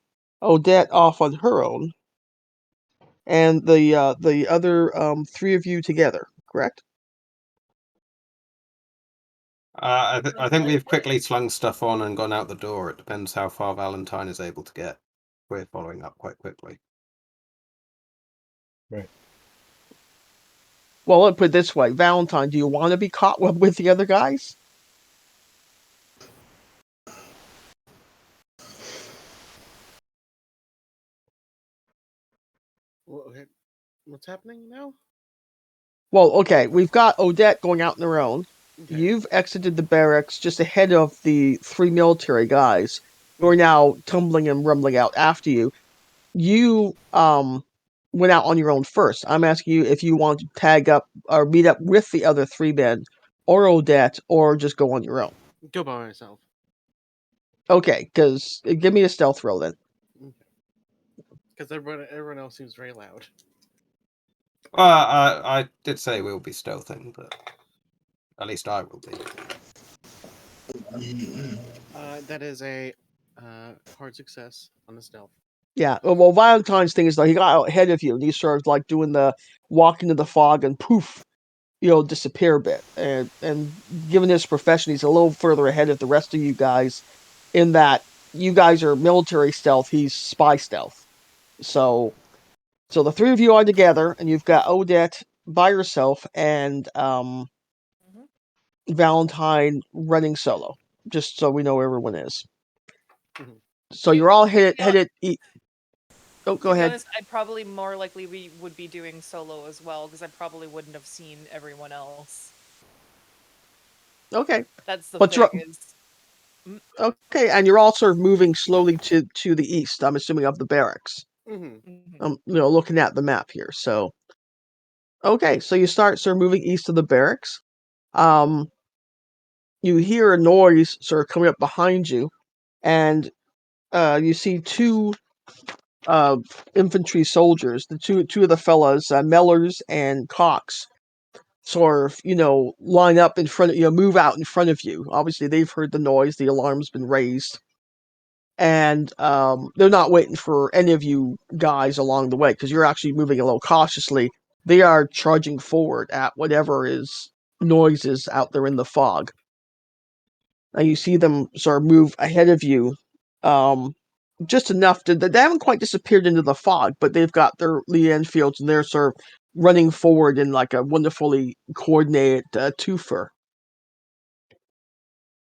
Odette off on her own, and the other three of you together, correct? I think we've quickly slung stuff on and gone out the door. It depends how far Valentine is able to get. We're following up quite quickly. Right. Well, let's put it this way, Valentine, do you want to be caught with the other guys? What's happening now? Well, okay, we've got Odette going out on her own. Okay. You've exited the barracks just ahead of the three military guys who are now tumbling and rumbling out after you. You went out on your own first. I'm asking you if you want to tag up or meet up with the other three men or Odette or just go on your own. Go by myself. Okay, because give me a stealth roll then. Because everyone else seems very loud. Well, I did say we'll be stealthing, but at least I will be. That is a hard success on the stealth. Yeah, well, Valentine's thing is like he got out ahead of you and he's sort of like doing the walk into the fog and poof, disappear a bit. And given his profession, he's a little further ahead of the rest of you guys in that you guys are military stealth, he's spy stealth. So the three of you are together, and you've got Odette by herself and Valentine running solo. Just so we know where everyone is. Mhm. So you're all headed. Oh, go To be ahead. honest, I'd probably more likely we would be doing solo as well, because I probably wouldn't have seen everyone else. Okay. That's the But thing is. okay, and you're all sort of moving slowly to the east. I'm assuming of the barracks. Mm-hmm. Looking at the map here. So okay, so you start sort of moving east of the barracks. You hear a noise sort of coming up behind you, and you see two infantry soldiers, the two of the fellas, Mellors and Cox, sort of, line up in front of move out in front of you. Obviously, they've heard the noise, the alarm's been raised, and they're not waiting for any of you guys along the way because you're actually moving a little cautiously. They are charging forward at whatever is noises out there in the fog. And you see them sort of move ahead of you, just enough they haven't quite disappeared into the fog, but they've got their Lee Enfields and they're sort of running forward in like a wonderfully coordinated twofer.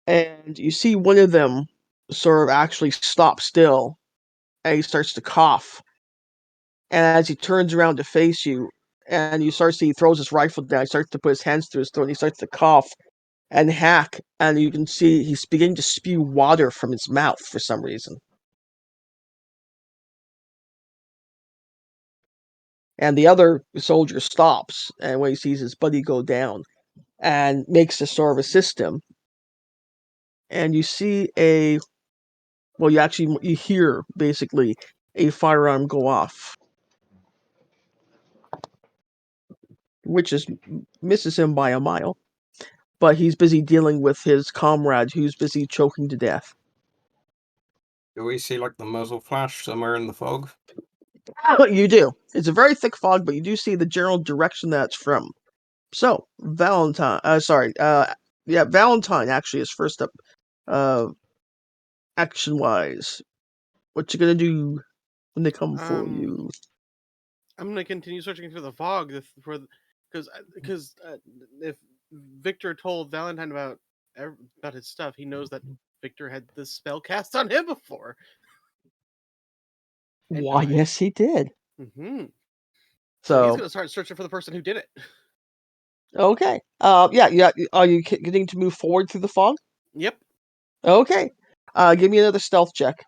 And you see one of them sort of actually stop still, and he starts to cough. And as he turns around to face you, and you start to see he throws his rifle down, he starts to put his hands through his throat, and he starts to cough and hack, and you can see he's beginning to spew water from his mouth for some reason. And the other soldier stops, and when he sees his buddy go down, and makes to sort of assist him. And you see you hear basically a firearm go off, which misses him by a mile. But he's busy dealing with his comrade who's busy choking to death. Do we see like the muzzle flash somewhere in the fog? You do. It's a very thick fog, but you do see the general direction that's from. So, Valentine actually is first up. Action wise, what you gonna do when they come for you? I'm gonna continue searching through the fog because if Victor told Valentine about his stuff, he knows that Victor had this spell cast on him before. Why, yes, he did. Mm-hmm. So he's So gonna start searching for the person who did it. Okay. Yeah. Are you getting to move forward through the fog? Yep. Okay. Give me another stealth check.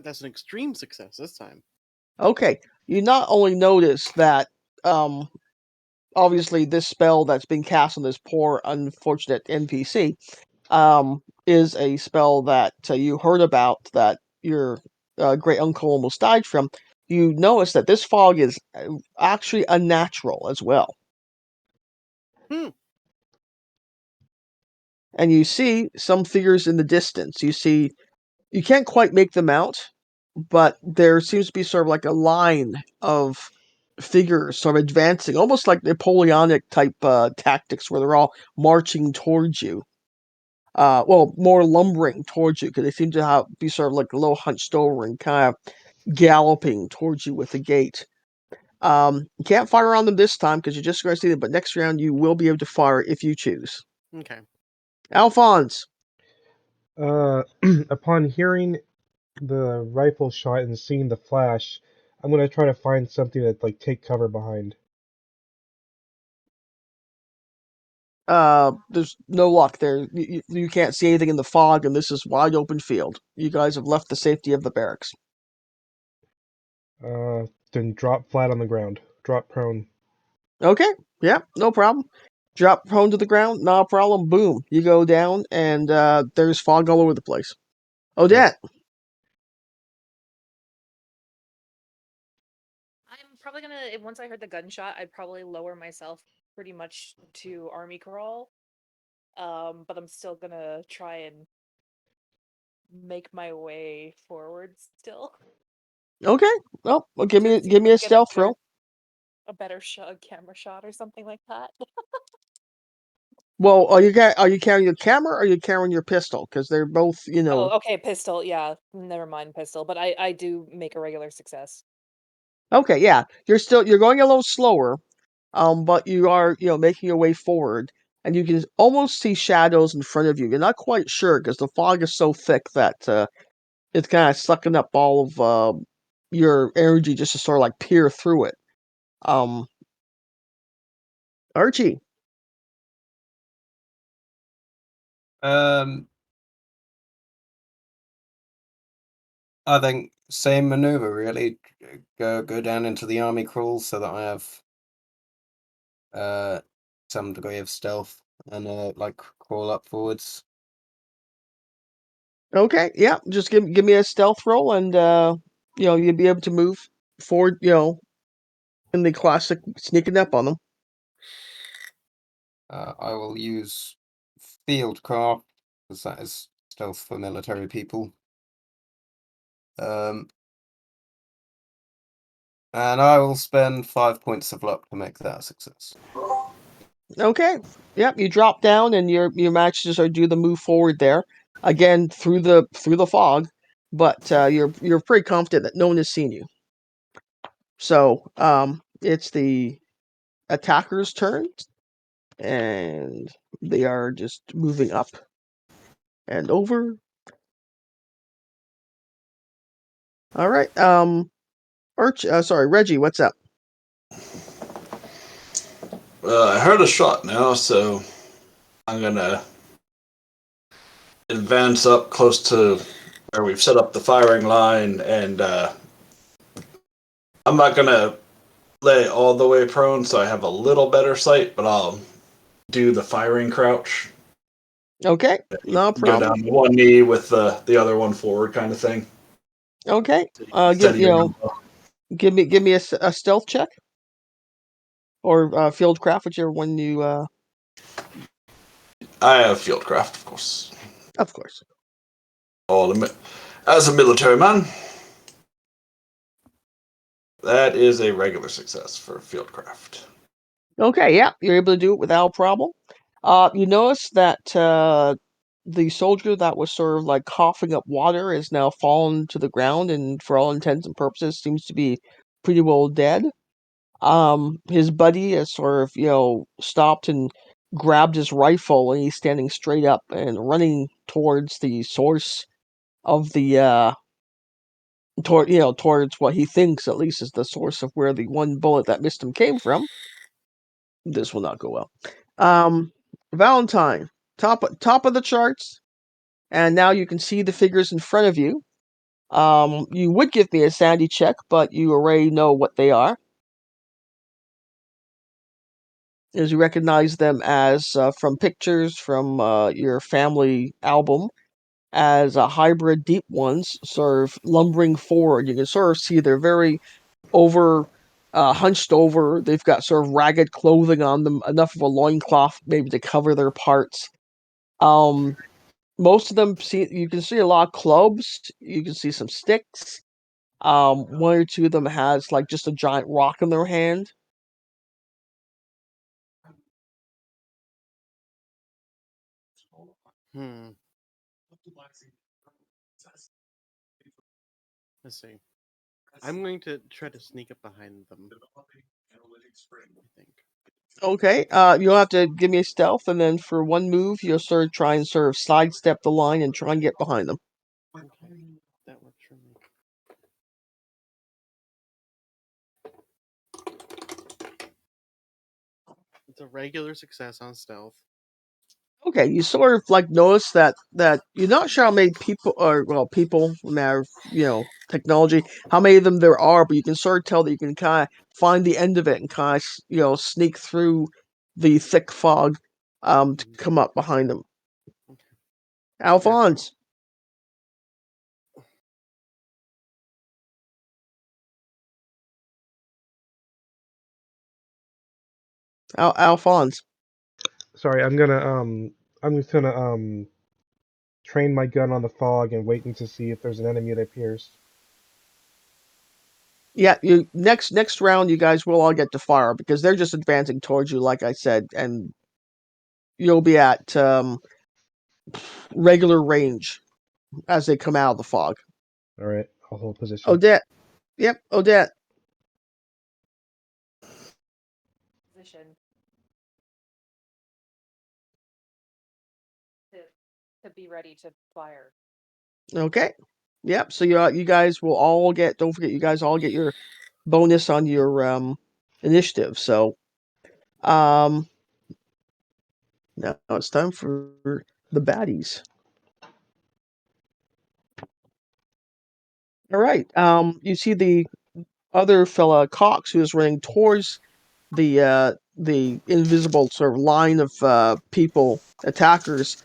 That's an extreme success this time. Okay. You not only notice that, obviously this spell that's been cast on this poor, unfortunate NPC, is a spell that you heard about that your great uncle almost died from. You notice that this fog is actually unnatural as well. Hmm. And you see some figures in the distance. You can't quite make them out, but there seems to be sort of like a line of figures sort of advancing, almost like Napoleonic type tactics, where they're all marching towards you. Well, more lumbering towards you, because they seem to be sort of like a little hunched over and kind of galloping towards you with the gait. You can't fire on them this time because you're just going to see them, but next round you will be able to fire if you choose. Okay. Alphonse. Upon hearing the rifle shot and seeing the flash, I'm gonna try to find something to like take cover behind. There's no luck there. You can't see anything in the fog, and this is wide open field. You guys have left the safety of the barracks. Then drop flat on the ground. Drop prone. Okay, yeah, no problem. Drop prone to the ground, not a problem. Boom, you go down, and there's fog all over the place. Odette. I'm probably gonna once I heard the gunshot, I'd probably lower myself pretty much to army crawl. But I'm still gonna try and make my way forward still. Okay, well, give To me see if I a can get stealth roll. a better shot, camera shot or something like that. Well, are you carrying your camera or are you carrying your pistol? Because they're both, Oh, okay, pistol, yeah. Never mind pistol, but I do make a regular success. Okay, yeah. You're going a little slower, but you are, making your way forward, and you can almost see shadows in front of you. You're not quite sure because the fog is so thick that it's kind of sucking up all of your energy just to sort of like peer through it. Um, Archie. Um, I think same maneuver really. Go down into the army crawl so that I have some degree of stealth and like crawl up forwards. Okay, yeah. Just give me a stealth roll, and you'll be able to move forward. In the classic sneaking up on them. I will use fieldcraft because that is stealth for military people. And I will spend 5 points of luck to make that a success. Okay. Yep. You drop down, and your match to sort of do the move forward there again through the fog, but you're pretty confident that no one has seen you. So it's the attacker's turn, and they are just moving up and over. All right. Reggie, what's up? I heard a shot now, so I'm gonna advance up close to where we've set up the firing line, and I'm not gonna lay all the way prone, so I have a little better sight, but I'll do the firing crouch. Okay, no Go problem. down to one knee with the other one forward, kind of thing. Okay. Steady your gun. Give me a stealth check or fieldcraft, whichever one you. I have fieldcraft, of course. Of course. As a military man, that is a regular success for fieldcraft. Okay, yeah, you're able to do it without a problem. You notice that the soldier that was sort of like coughing up water is now fallen to the ground, and for all intents and purposes, seems to be pretty well dead. His buddy has sort of stopped and grabbed his rifle, and he's standing straight up and running towards the source of the towards what he thinks at least is the source of where the one bullet that missed him came from. This will not go well. Valentine, top of the charts, and now you can see the figures in front of you. You would give me a sanity check, but you already know what they are. As you recognize them as from pictures from your family album as hybrid deep ones, sort of lumbering forward. You can sort of see they're very hunched over. They've got sort of ragged clothing on them, enough of a loincloth maybe to cover their parts. Most of them you can see a lot of clubs. You can see some sticks. One or two of them has like just a giant rock in their hand. Let's see. I'm going to try to sneak up behind them. I think. Okay, you'll have to give me a stealth, and then for one move, you'll try and sidestep the line and try and get behind them. Okay, that works for me. It's a regular success on stealth. Okay, you sort of like notice that you're not sure how many people matter, technology, how many of them there are, but you can sort of tell that you can kind of find the end of it and kind of sneak through the thick fog to come up behind them. Okay. Alphonse. Alphonse. Sorry, I'm just gonna train my gun on the fog and waiting to see if there's an enemy that appears. Yeah, you next round you guys will all get to fire because they're just advancing towards you, like I said, and you'll be at regular range as they come out of the fog. All right, I'll hold position. Odette. Yep, Odette. Position. To be ready to fire. Okay. Yep. So you guys will all get. Don't forget, you guys all get your bonus on your initiative. So now it's time for the baddies. All right. You see the other fella Cox who is running towards the invisible sort of line of people attackers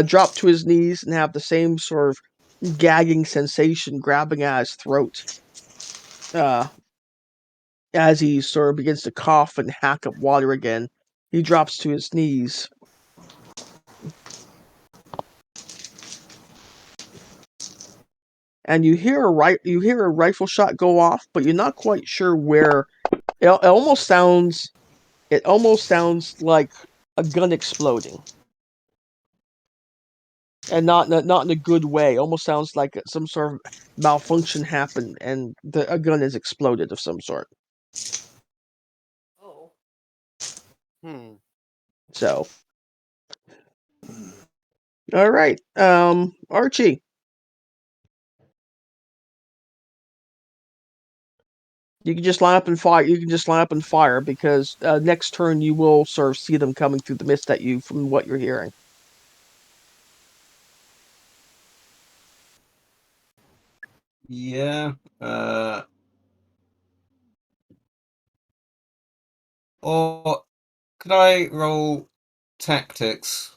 drop to his knees and have the same sort of gagging sensation grabbing at his throat as he sort of begins to cough and hack up water again. He drops to his knees. And you hear a rifle shot go off, but you're not quite sure where. It almost sounds like a gun exploding, and not in a good way. Almost sounds like some sort of malfunction happened, and a gun has exploded of some sort. Oh. So, all right, Archie. You can just line up and fire. You can just line up and fire because next turn you will sort of see them coming through the mist at you from what you're hearing. Yeah. Or could I roll tactics,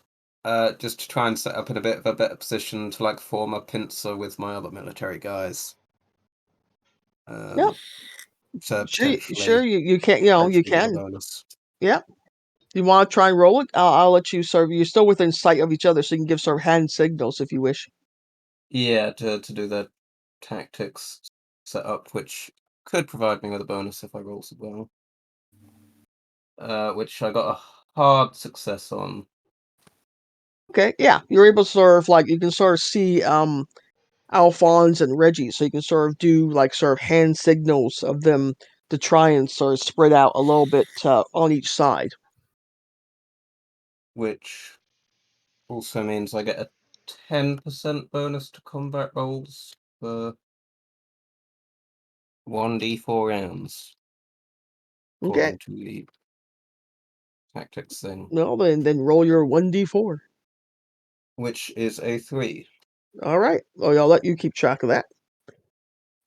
just to try and set up in a bit of a better position to like form a pincer with my other military guys? Yep. To Sure, potentially you can. You hopefully get a can. bonus. Yep. You want to try and roll it? I'll let you sort of. You're still within sight of each other, so you can give sort of hand signals if you wish. Yeah, to do the tactics setup, which could provide me with a bonus if I roll so well. Which I got a hard success on. Okay, yeah, you're able to sort of like you can sort of see Alphonse and Reggie, so you can sort of do like sort of hand signals of them to try and sort of spread out a little bit on each side. Which also means I get a 10% bonus to combat rolls for 1d4 rounds, Okay. according to the tactics thing, No, then roll your 1d4. which is a 3. All right. Well, I'll let you keep track of that.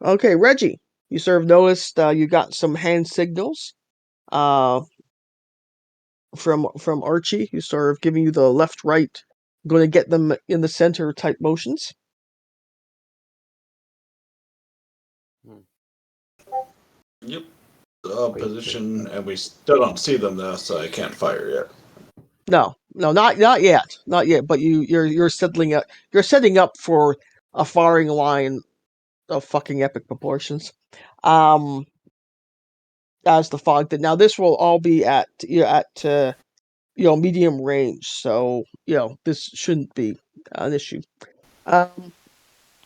Okay, Reggie, you sort of noticed you got some hand signals from Archie, who's sort of giving you the left right, going to get them in the center type motions. Yep. Position, and we still don't see them though, so I can't fire yet. No, not yet, not yet. But you're settling up. You're setting up for a firing line of fucking epic proportions. As the fog did. Now this will all be at medium range, so this shouldn't be an issue. All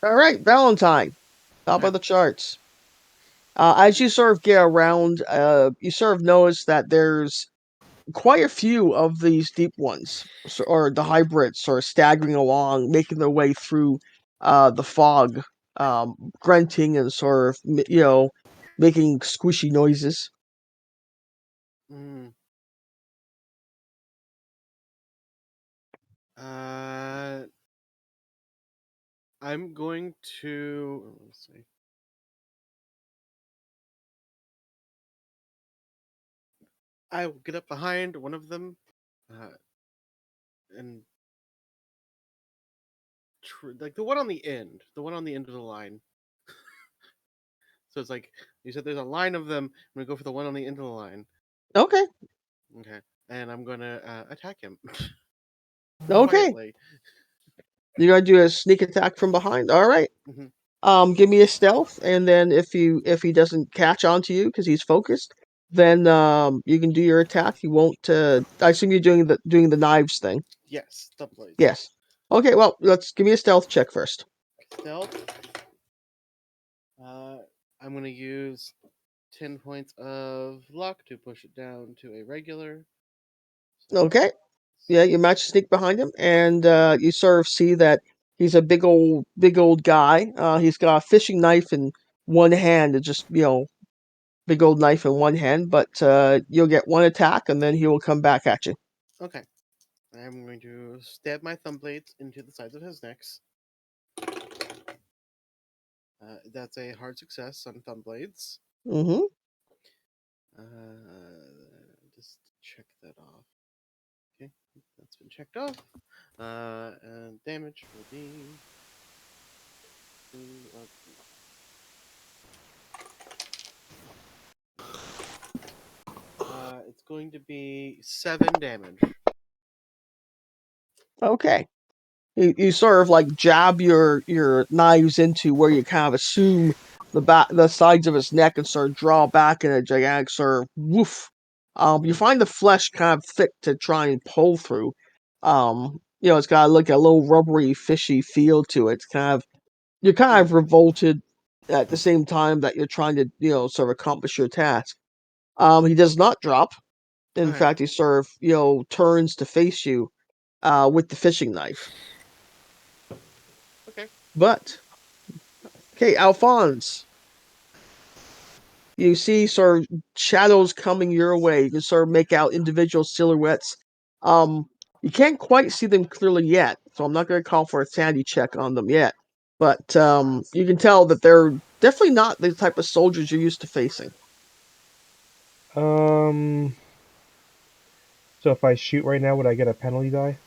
right, Valentine, top of the charts. As you sort of get around, you sort of notice that there's quite a few of these deep ones, or the hybrids, sort of staggering along, making their way through the fog, grunting and sort of making squishy noises. Mm. I'm going to. Let's see. I will get up behind one of them, and like the one on the end of the line. So it's like you said, there's a line of them. I'm gonna go for the one on the end of the line. Okay. Okay, and I'm gonna attack him. Okay. Quietly. You're gonna do a sneak attack from behind. All right. Mhm. Give me a stealth, and then if he doesn't catch on to you because he's focused, then you can do your attack. He won't. I assume you're doing the knives thing. Yes, double blades. Yes. Okay. Well, let's give me a stealth check first. Stealth. I'm gonna use 10 points of luck to push it down to a regular. Okay. Yeah, you match sneak behind him, and you sort of see that he's a big old guy. He's got a fishing knife in one hand, and just big old knife in one hand. But you'll get one attack, and then he will come back at you. Okay. I'm going to stab my thumb blades into the sides of his necks. That's a hard success on thumb blades. Mm-hmm. Just check that off. Okay, that's been checked off. And damage will be. It's going to be 7 damage. Okay. You sort of like jab your knives into where you kind of assume the sides of his neck and sort of draw back in a gigantic sort of woof. You find the flesh kind of thick to try and pull through. It's got like a little rubbery, fishy feel to it. It's you're kind of revolted at the same time that you're trying to sort of accomplish your task. He does not drop. In Okay. fact, he sort of turns to face you with the fishing knife. Okay. But okay, Alphonse, you see sort of shadows coming your way. You can sort of make out individual silhouettes. You can't quite see them clearly yet, so I'm not going to call for a sanity check on them yet. But you can tell that they're definitely not the type of soldiers you're used to facing. So if I shoot right now, would I get a penalty die?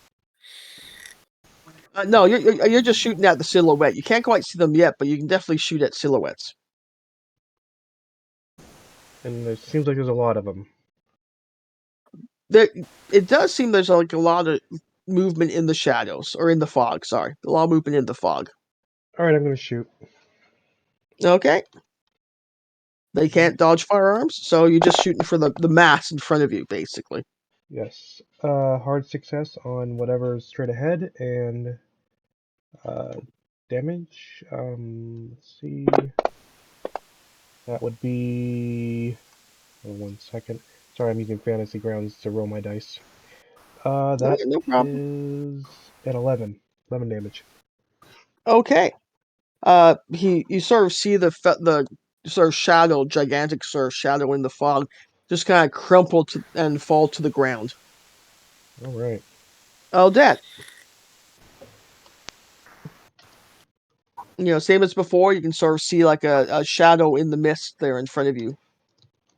No, you're just shooting at the silhouette. You can't quite see them yet, but you can definitely shoot at silhouettes. And it seems like there's a lot of them. It does seem there's like a lot of movement in the shadows, or in the fog. Sorry, a lot of movement in the fog. All right, I'm gonna shoot. Okay. They can't dodge firearms, so you're just shooting for the mass in front of you, basically. Yes. Hard success on whatever's straight ahead, and damage. Let's see. That would be. Oh, 1 second. Sorry, I'm using Fantasy Grounds to roll my dice. That Okay, no problem. is an 11. 11 damage. Okay. You sort of see the sort of shadow, gigantic sort of shadow in the fog, just kind of crumple and fall to the ground. All right. Odette. Same as before, you can sort of see like a shadow in the mist there in front of you.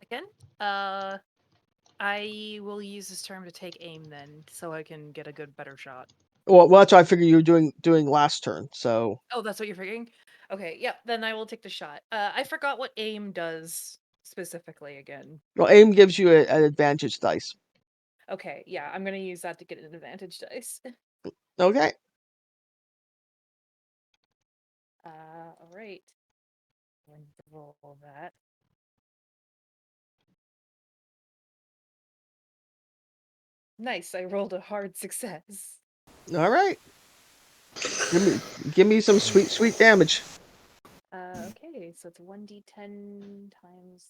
Again, I will use this term to take aim then, so I can get a better shot. Well, that's what I figured you were doing last turn. So. Oh, that's what you're figuring? Okay, yep. Then I will take the shot. I forgot what aim does specifically again. Well, aim gives you an advantage dice. Okay, yeah, I'm gonna use that to get an advantage dice. Okay. All right. I'm going to roll that. Nice. I rolled a hard success. All right. Give me some sweet damage. Okay, so it's 1d10 times.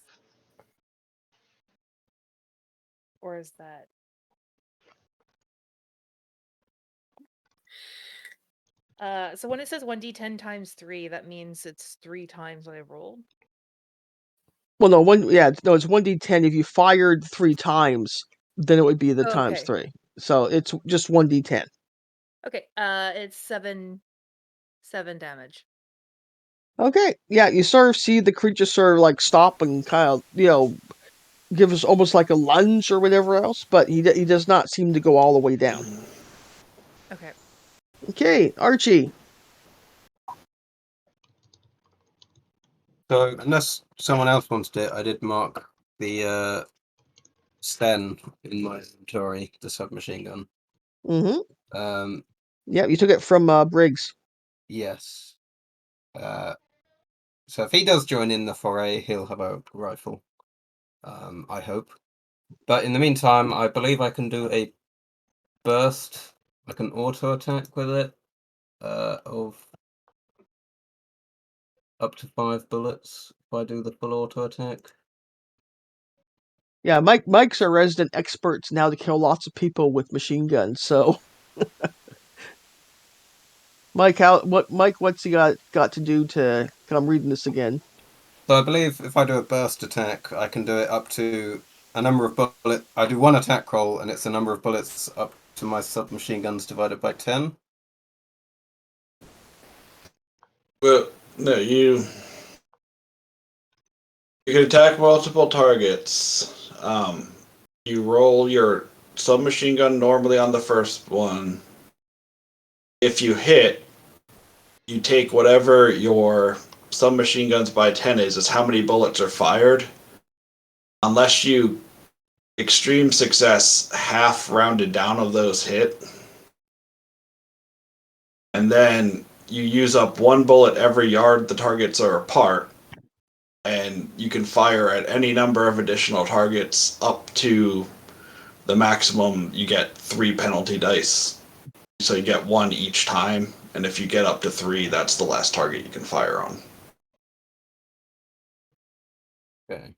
Or is that? So when it says 1d10 times 3, that means it's 3 times what I rolled. Well, no, it's 1d10. If you fired 3 times, then it would be the times Okay. 3. So it's just 1d10. Okay, it's 7 damage. Okay, yeah, you sort of see the creature sort of like stop and kind of give us almost like a lunge or whatever else, but he does not seem to go all the way down. Okay. Okay, Archie. So unless someone else wants it, I did mark the Sten in my inventory, the submachine gun. Mm-hmm. Yeah, you took it from Briggs. Yes. So if he does join in the foray, he'll have a rifle. I hope. But in the meantime, I believe I can do a burst, like an auto attack with it, of up to 5 bullets if I do the full auto attack. Yeah, Mike's a resident expert now to kill lots of people with machine guns. So, Mike, what's he got to do to? Cause I'm reading this again. So I believe if I do a burst attack, I can do it up to a number of bullets. I do one attack roll, and it's a number of bullets up to my submachine guns divided by 10. Well, no, you can attack multiple targets. You roll your submachine gun normally on the first one. If you hit, you take whatever your submachine guns by 10 is how many bullets are fired. Unless you extreme success, half rounded down of those hit. And then you use up 1 bullet every yard the targets are apart. And you can fire at any number of additional targets up to the maximum. You get 3 penalty dice. So you get 1 each time. And if you get up to 3, that's the last target you can fire on. Okay.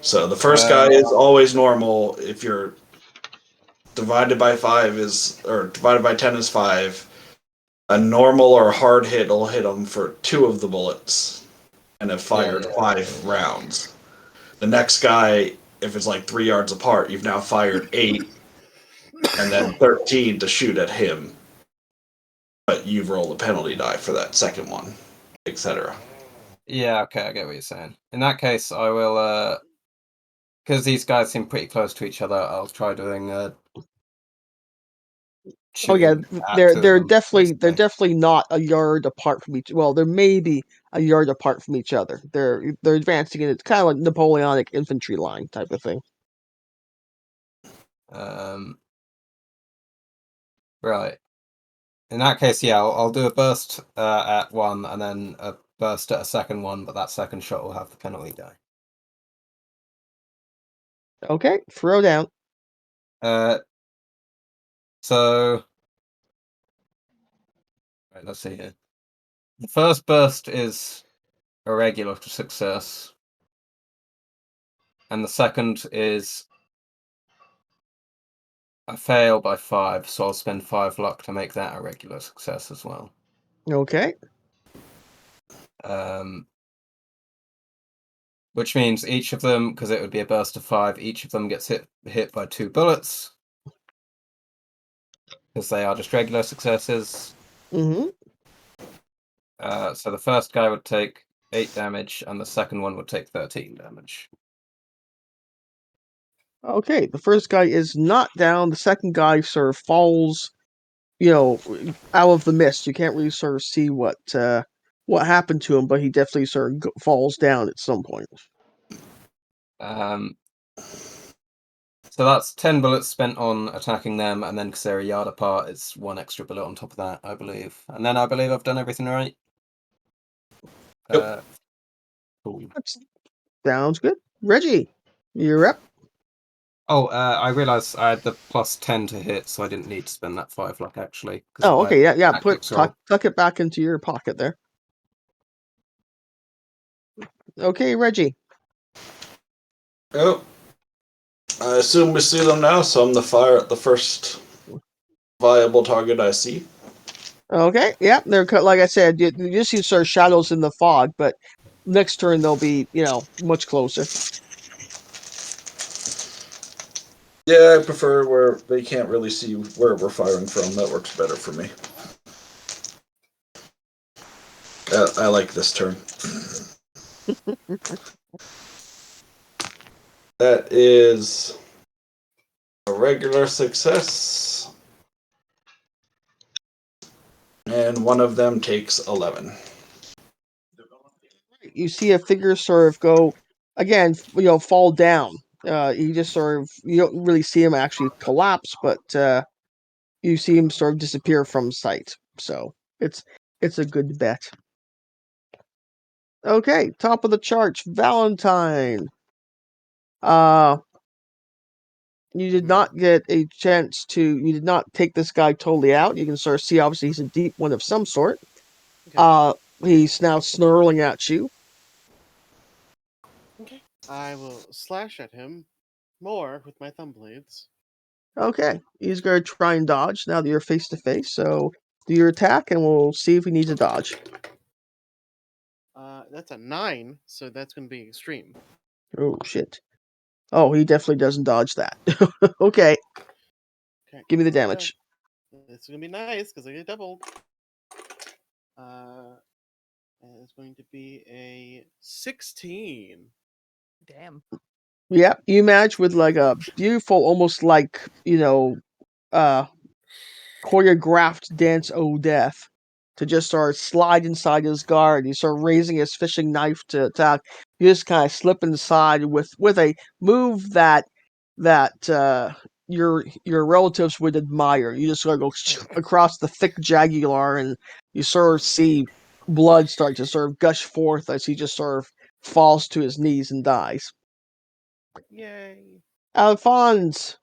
So the first guy is always normal. If you're divided by 10 is 5. A normal or hard hit will hit them for 2 of the bullets and have fired 5 rounds. The next guy, if it's like 3 yards apart, you've now fired 8 and then 13 to shoot at him. But you've rolled a penalty die for that second one, etc. Yeah, okay, I get what you're saying. In that case, I will, because these guys seem pretty close to each other, I'll try doing Oh yeah, they're they're definitely not a yard apart from each. Well, they're maybe a yard apart from each other. They're advancing in it's kind of like Napoleonic infantry line type of thing. Right. In that case, yeah, I'll do a burst at one and then a burst at a second one, but that second shot will have the penalty die. Okay, throw down. So right, let's see here. The first burst is a regular success, and the second is a fail by 5, so I'll spend 5 luck to make that a regular success as well. Okay. which means each of them, because it would be a burst of 5, each of them gets hit by 2 bullets, because they are just regular successes. Mm-hmm. So the first guy would take 8 damage, and the second one would take 13 damage. Okay, the first guy is not down. The second guy sort of falls, out of the mist. You can't really sort of see what happened to him, but he definitely sort of falls down at some point. So that's 10 bullets spent on attacking them, and then because they're a yard apart, it's 1 extra bullet on top of that, I believe. And then I believe I've done everything right. Yep. Cool. Sounds good. Reggie, you're up. Oh, I realised I had the plus 10 to hit, so I didn't need to spend that 5 luck, actually. Oh, okay, yeah. Tactics roll. Tuck it back into your pocket there. Okay, Reggie. Oh, I assume we see them now, so I'm the fire at the first viable target I see. Okay, yeah, they're like I said. You just see sort of shadows in the fog, but next turn they'll be, much closer. Yeah, I prefer where they can't really see where we're firing from. That works better for me. I like this turn. That is a regular success. And one of them takes 11. You see a figure sort of go again, fall down. You just sort of, you don't really see him actually collapse, but you see him sort of disappear from sight. So it's a good bet. Okay, top of the charts, Valentine. You did not get a chance to. You did not take this guy totally out. You can sort of see, obviously, he's a deep one of some sort. Okay. He's now snarling at you. Okay. I will slash at him more with my thumb blades. Okay, he's going to try and dodge now that you're face to face. So do your attack, and we'll see if he needs a dodge. That's a 9, so that's going to be extreme. Oh shit! Oh, he definitely doesn't dodge that. Okay, Okay. give me the damage. It's going to be nice because I get doubled. And it's going to be a 16. Damn. Yeah, you match with like a beautiful, almost like uh choreographed dance o death to just sort of slide inside his guard. He's sort of raising his fishing knife to attack. You just kind of slip inside with a move that your relatives would admire. You just sort of go across the thick jagular, and you sort of see blood start to sort of gush forth as he just sort of falls to his knees and dies. Yay. Alphonse.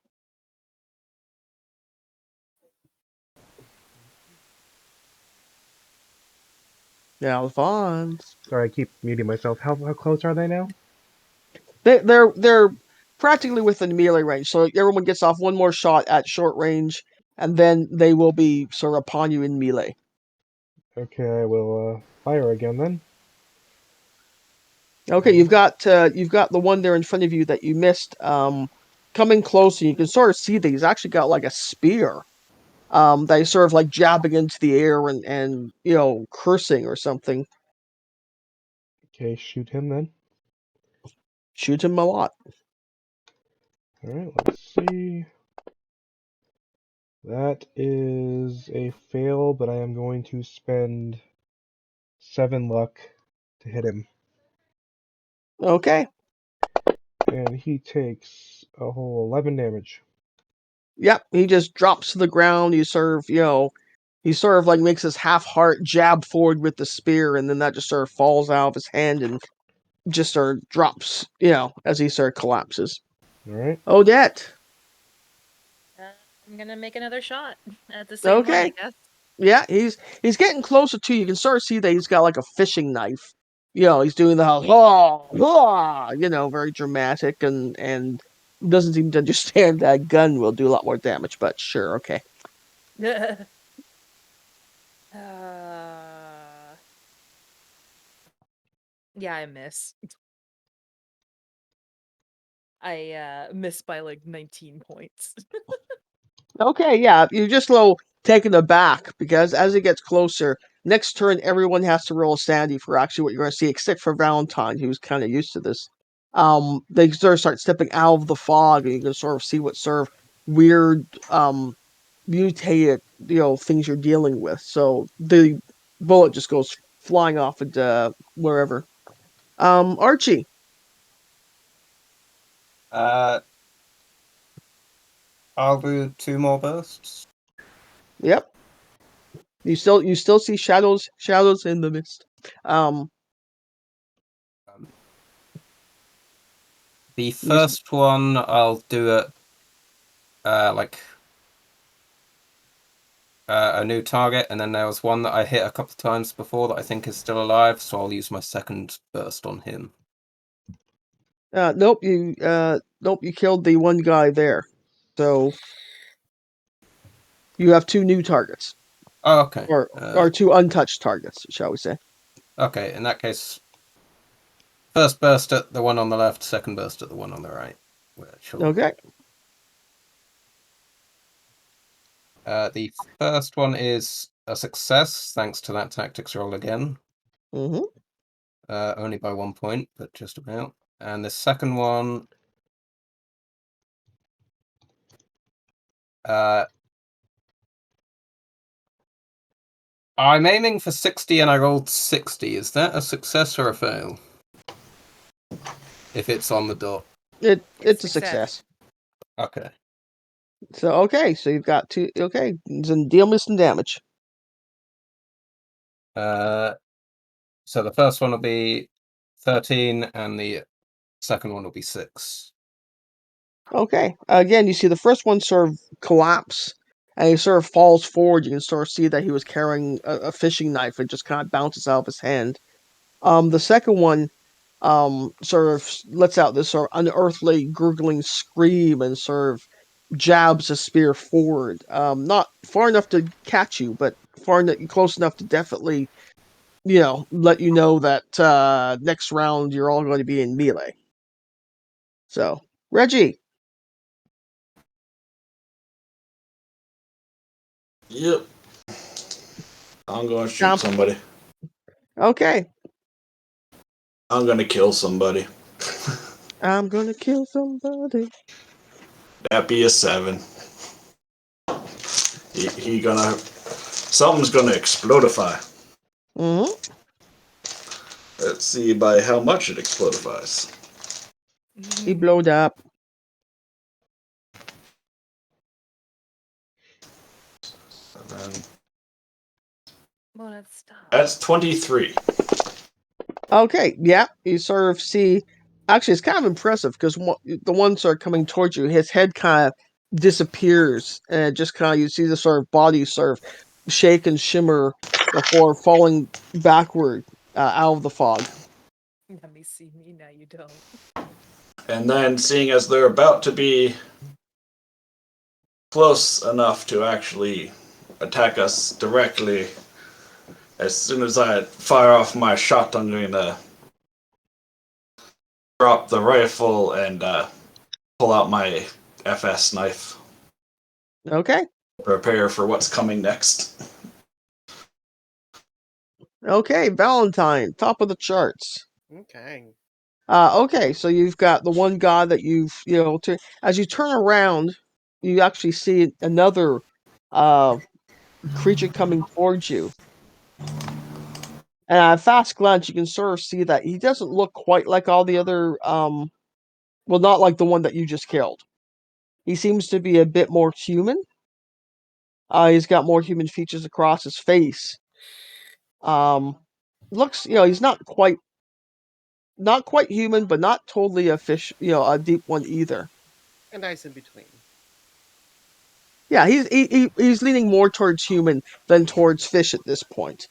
Alphonse. Sorry, I keep muting myself. How close are they now? They're practically within melee range, so everyone gets off one more shot at short range, and then they will be sort of upon you in melee. Okay, I will fire again then. Okay, you've got the one there in front of you that you missed. Coming close, and you can sort of see that he's actually got like a spear. That he's sort of like jabbing into the air and cursing or something. Okay, shoot him then. Shoot him a lot. Alright, let's see. That is a fail, but I am going to spend 7 luck to hit him. Okay. And he takes a whole 11 damage. Yep, he just drops to the ground. He sort of like makes his half heart jab forward with the spear, and then that just sort of falls out of his hand and just sort of drops, as he sort of collapses. Alright. Odette. I'm gonna make another shot at the same one, I Okay. guess. Yeah, he's getting closer to you. You can sort of see that he's got like a fishing knife. He's doing the very dramatic and doesn't seem to understand that gun will do a lot more damage, but sure, okay. Yeah, I miss. I missed by like 19 points. Okay, yeah, you're just a little taken aback because as it gets closer, next turn everyone has to roll a sandy for actually what you're going to see, except for Valentine, who's kind of used to this. They sort of start stepping out of the fog, and you can sort of see what sort of weird, mutated, things you're dealing with. So the bullet just goes flying off into wherever. Archie. I'll do 2 more bursts. Yep. You still see shadows in the mist. The first one I'll do it like a new target, and then there was one that I hit a couple of times before that I think is still alive, so I'll use my second burst on him. Nope, you killed the one guy there. So you have 2 new targets. Oh, okay. Or 2 untouched targets, shall we say. Okay, in that case, first burst at the one on the left, second burst at the one on the right. Okay. The first one is a success, thanks to that tactics roll again. Mm-hmm. Only by 1 point, but just about. And the second one, I'm aiming for 60 and I rolled 60. Is that a success or a fail? If it's on the dot. It's a success. Okay. So you've got 2. Okay, then deal me some damage. So the first one will be 13, and the second one will be 6. Okay. Again, you see the first one sort of collapse, and he sort of falls forward. You can sort of see that he was carrying a fishing knife. It just kind of bounces out of his hand. The second one, sort of lets out this sort of unearthly gurgling scream and sort of jabs a spear forward. Not far enough to catch you, but close enough to definitely, let you know that next round you're all going to be in melee. So, Reggie. Yep. I'm going to shoot somebody. Okay. I'm going to kill somebody. I'm gonna kill somebody. That be a 7. He gonna... Something's gonna explodify. Mm-hmm. Let's see by how much it explodifies. He blowed up. Well, let's stop. That's 23. Okay, yeah, you sort of see. Actually, it's kind of impressive because the ones that are coming towards you, his head kind of disappears, and just kind of you see the sort of body sort of shake and shimmer before falling backward out of the fog. Let me see me, now you don't. And then, seeing as they're about to be close enough to actually attack us directly, as soon as I fire off my shot, I'm going to drop the rifle and pull out my FS knife. Okay. Prepare for what's coming next. Okay, Valentine, top of the charts. Okay. Okay, so you've got the one guy that as you turn around, you actually see another creature coming towards you. And at a fast glance, you can sort of see that he doesn't look quite like all the other, well, not like the one that you just killed. He seems to be a bit more human. He's got more human features across his face. Looks, he's not quite human, but not totally a fish, a deep one either. A nice in between. Yeah, he's leaning more towards human than towards fish at this point.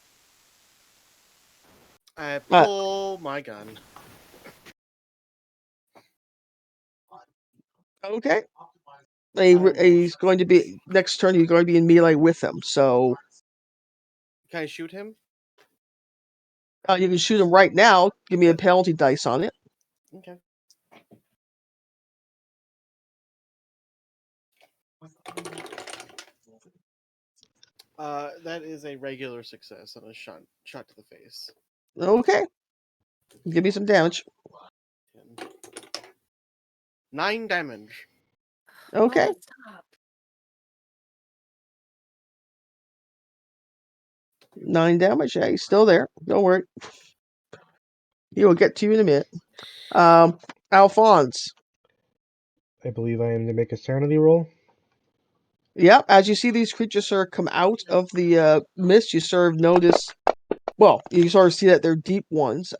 I pull my gun. Okay. He's going to be next turn. You're going to be in melee with him, so Can I shoot him? you can shoot him right now. Give me a penalty dice on it. Okay. That is a regular success on a shot to the face. Okay. Give me some damage. 10. 9 damage. Okay. Oh, stop. 9 damage. Yeah, he's still there. Don't worry. He will get to you in a minute. Alphonse. I believe I am to make a sanity roll. Yep, as you see these creatures sort of come out of the mist, you sort of notice, well, you sort of see that they're deep ones.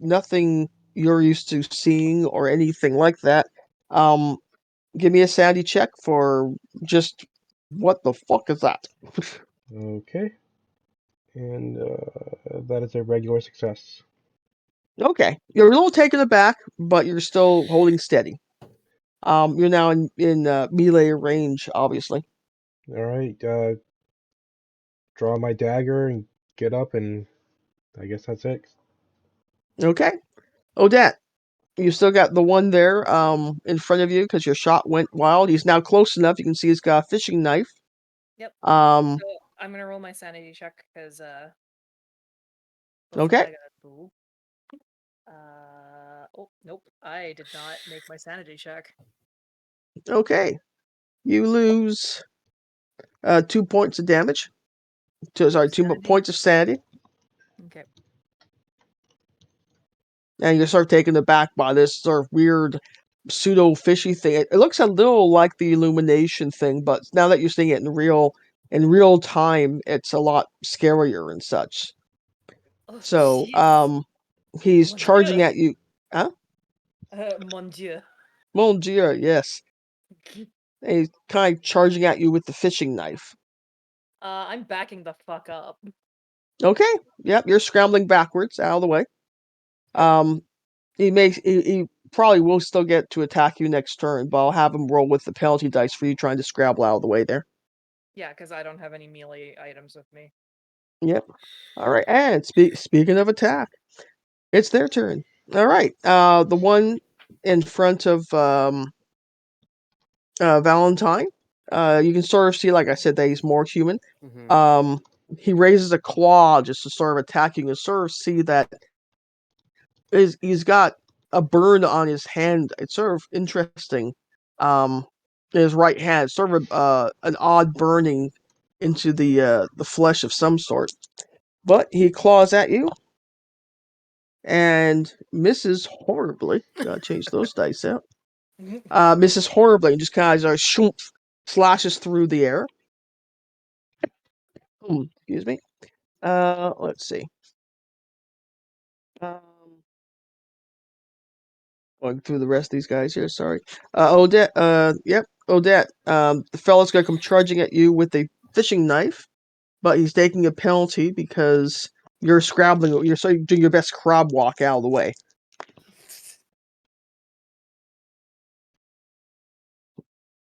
Nothing you're used to seeing or anything like that. Give me a sanity check for just what the fuck is that? Okay. And that is a regular success. Okay, you're a little taken aback, but you're still holding steady. You're now in melee range, obviously. Alright, draw my dagger and get up, and I guess that's it. Okay, Odette. You still got the one there in front of you because your shot went wild. He's now close enough. You can see he's got a fishing knife. Yep. Um, So I'm gonna roll my sanity check because that's okay. what I gotta do. Oh nope, I did not make my sanity check. Okay. You lose 2 points of damage. Sorry, 2 Sanity? points of sanity. Okay. And you're sort of taken aback by this sort of weird pseudo fishy thing. It looks a little like the illumination thing, but now that you're seeing it in real time, it's a lot scarier and such. Oh So, jeez. he's Mon charging Dieu. at you. Huh? Mon Dieu. Mon Dieu, yes. And he's kind of charging at you with the fishing knife. I'm backing the fuck up. Okay. Yep, you're scrambling backwards out of the way. Yep. He probably will still get to attack you next turn, but I'll have him roll with the penalty dice for you trying to scrabble out of the way there. Yeah, because I don't have any melee items with me. Yep. All right. And speaking of attack, it's their turn. All right. The one in front of Valentine. You can sort of see, like I said, that he's more human. Mm-hmm. He raises a claw just to sort of attack you, and sort of see that he's got a burn on his hand. It's sort of interesting. In his right hand, sort of an odd burning into the flesh of some sort. But he claws at you and misses horribly. Gotta change those dice out. Misses horribly and just kind of slashes through the air. Excuse me. Let's see. Um, Going through the rest of these guys here. Sorry. Odette. Yep. Odette. The fellow's gonna come charging at you with a fishing knife, but he's taking a penalty because you're scrabbling. You're doing your best crab walk out of the way.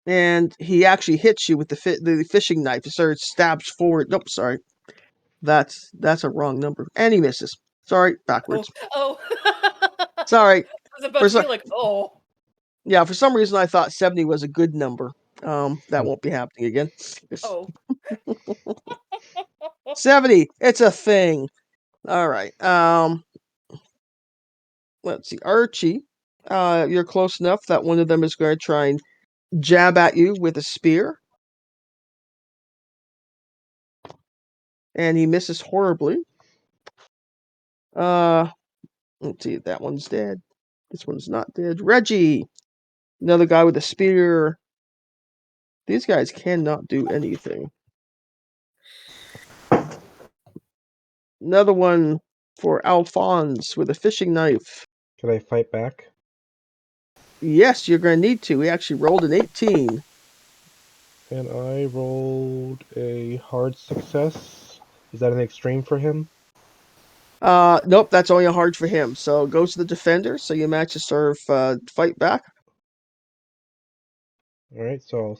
And he actually hits you with the fishing knife. He sort of stabs forward. Nope, sorry. That's a wrong number. And he misses. Sorry, backwards. Oh. Sorry. I was about to be like, oh. Yeah, for some reason I thought 70 was a good number. That won't be happening again. Oh. 70. It's a thing. All right. Let's see. Archie. You're close enough that one of them is going to try and jab at you with a spear. And he misses horribly. Let's see. That one's dead. This one's not dead. Reggie. Another guy with a spear. These guys cannot do anything. Another one for Alphonse with a fishing knife. Can I fight back? Yes, you're going to need to. He actually rolled an 18. And I rolled a hard success. Is that an extreme for him? Nope, that's only a hard for him. So it goes to the defender. So you match to sort of fight back. Alright, so I'll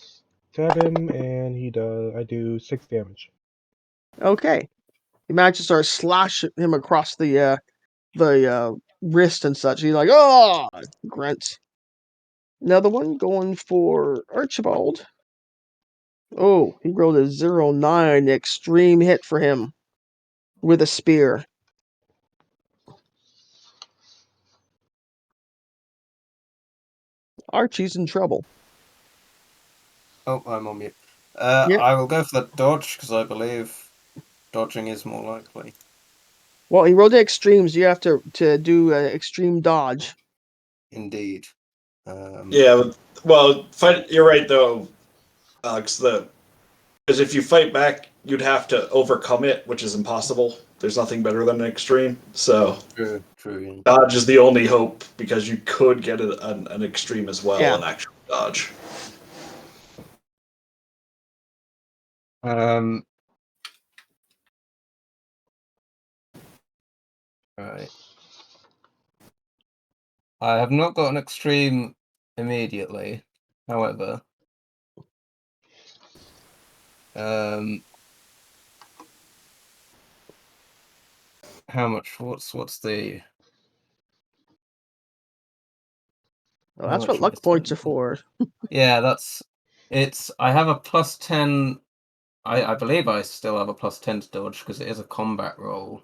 stab him, and I do 6 damage. Okay. You manage to sort of slash him across the wrist and such. He's like, oh, grunts. Another one going for Archibald. Oh, he rolled a 0-9, extreme hit for him with a spear. Archie's in trouble. Oh, I'm on mute. Yep. I will go for that dodge because I believe dodging is more likely. Well, he rolled the extremes. You have to do an extreme dodge. Indeed. Yeah, well, you're right though, Alex. Because if you fight back, you'd have to overcome it, which is impossible. There's nothing better than an extreme. So True. Yeah. dodge is the only hope because you could get an extreme as well, Yeah. an actual dodge. Right. I have not got an extreme immediately. However, how much? What's the? Well, How that's what much am I luck points are spending? for. Yeah, I have a +10. I believe I still have a +10 to dodge because it is a combat roll.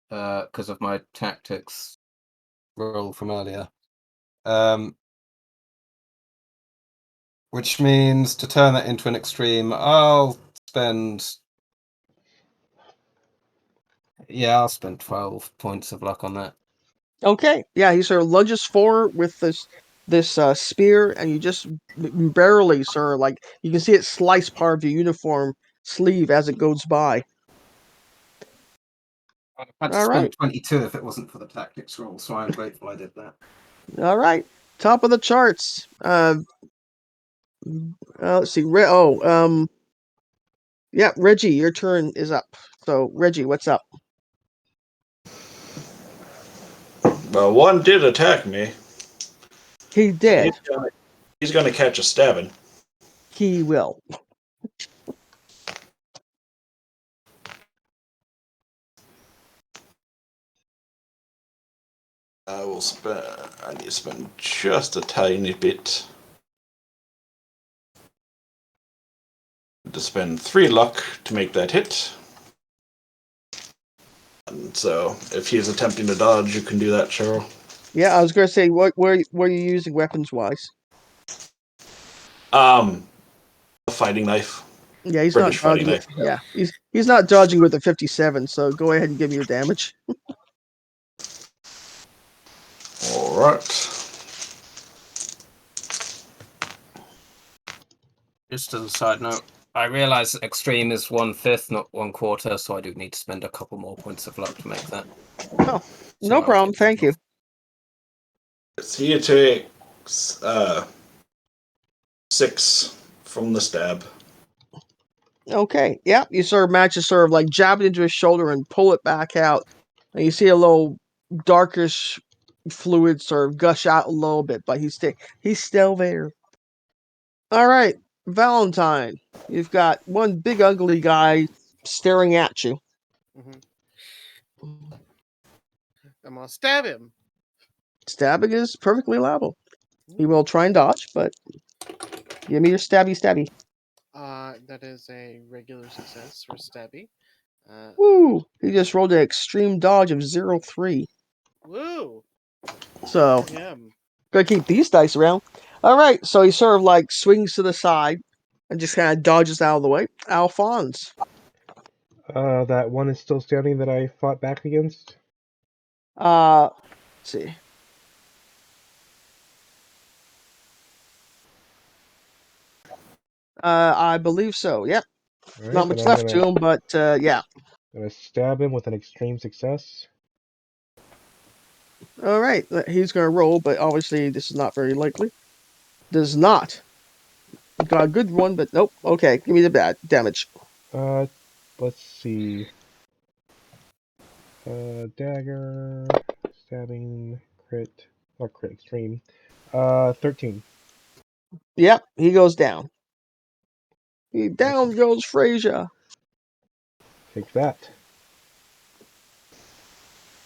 Because of my tactics roll from earlier. Which means to turn that into an extreme, I'll spend 12 points of luck on that. Okay, yeah, he sort of lunges forward with this spear, and you just barely, sir, like you can see it slice part of your uniform sleeve as it goes by. I'd have had to All spend right, 22 if it wasn't for the tactics roll, so I'm grateful I did that. all right, top of the charts. Let's see. Yeah, Reggie, your turn is up. So, Reggie, what's up? Well, one did attack me. He did. He's gonna catch a stabbing. He will. I will spend. I need to spend just a tiny bit to spend 3 luck to make that hit. And so, if he's attempting to dodge, you can do that, Cheryl. Yeah, I was gonna say, what were you using weapons wise? A fighting knife. Yeah, he's British not fighting dodging. knife. Yeah, he's not dodging with a 57. So go ahead and give me your damage. All right. Just as a side note, I realise extreme is 1/5, not 1/4, so I do need to spend a couple more points of luck to make that. Oh, So no problem. Thank you. He takes 6 from the stab. Okay, yeah, you sort of manage to sort of like jab it into his shoulder and pull it back out, and you see a little darkish fluid sort of gush out a little bit, but he's still there. All right, Valentine, you've got one big ugly guy staring at you. Mm-hmm. I'm gonna stab him. Stabbing is perfectly allowable. He will try and dodge, but give me your stabby. That is a regular success for stabby. Woo! He just rolled an extreme dodge of 0-3. Woo! So, Yeah. gotta keep these dice around. All right, so he sort of like swings to the side and just kind of dodges out of the way. Alphonse. That one is still standing that I fought back against. Let's see. I believe so. Yep. All right, Not then much I'm left to him, but yeah. gonna stab him with an extreme success. All right, he's gonna roll, but obviously this is not very likely. Does not. Got a good one, but nope. Okay, give me the bad damage. Let's see. Dagger, stabbing, crit, or crit extreme. 13. Yep, he goes down. Down Awesome. goes Frasier. Take that.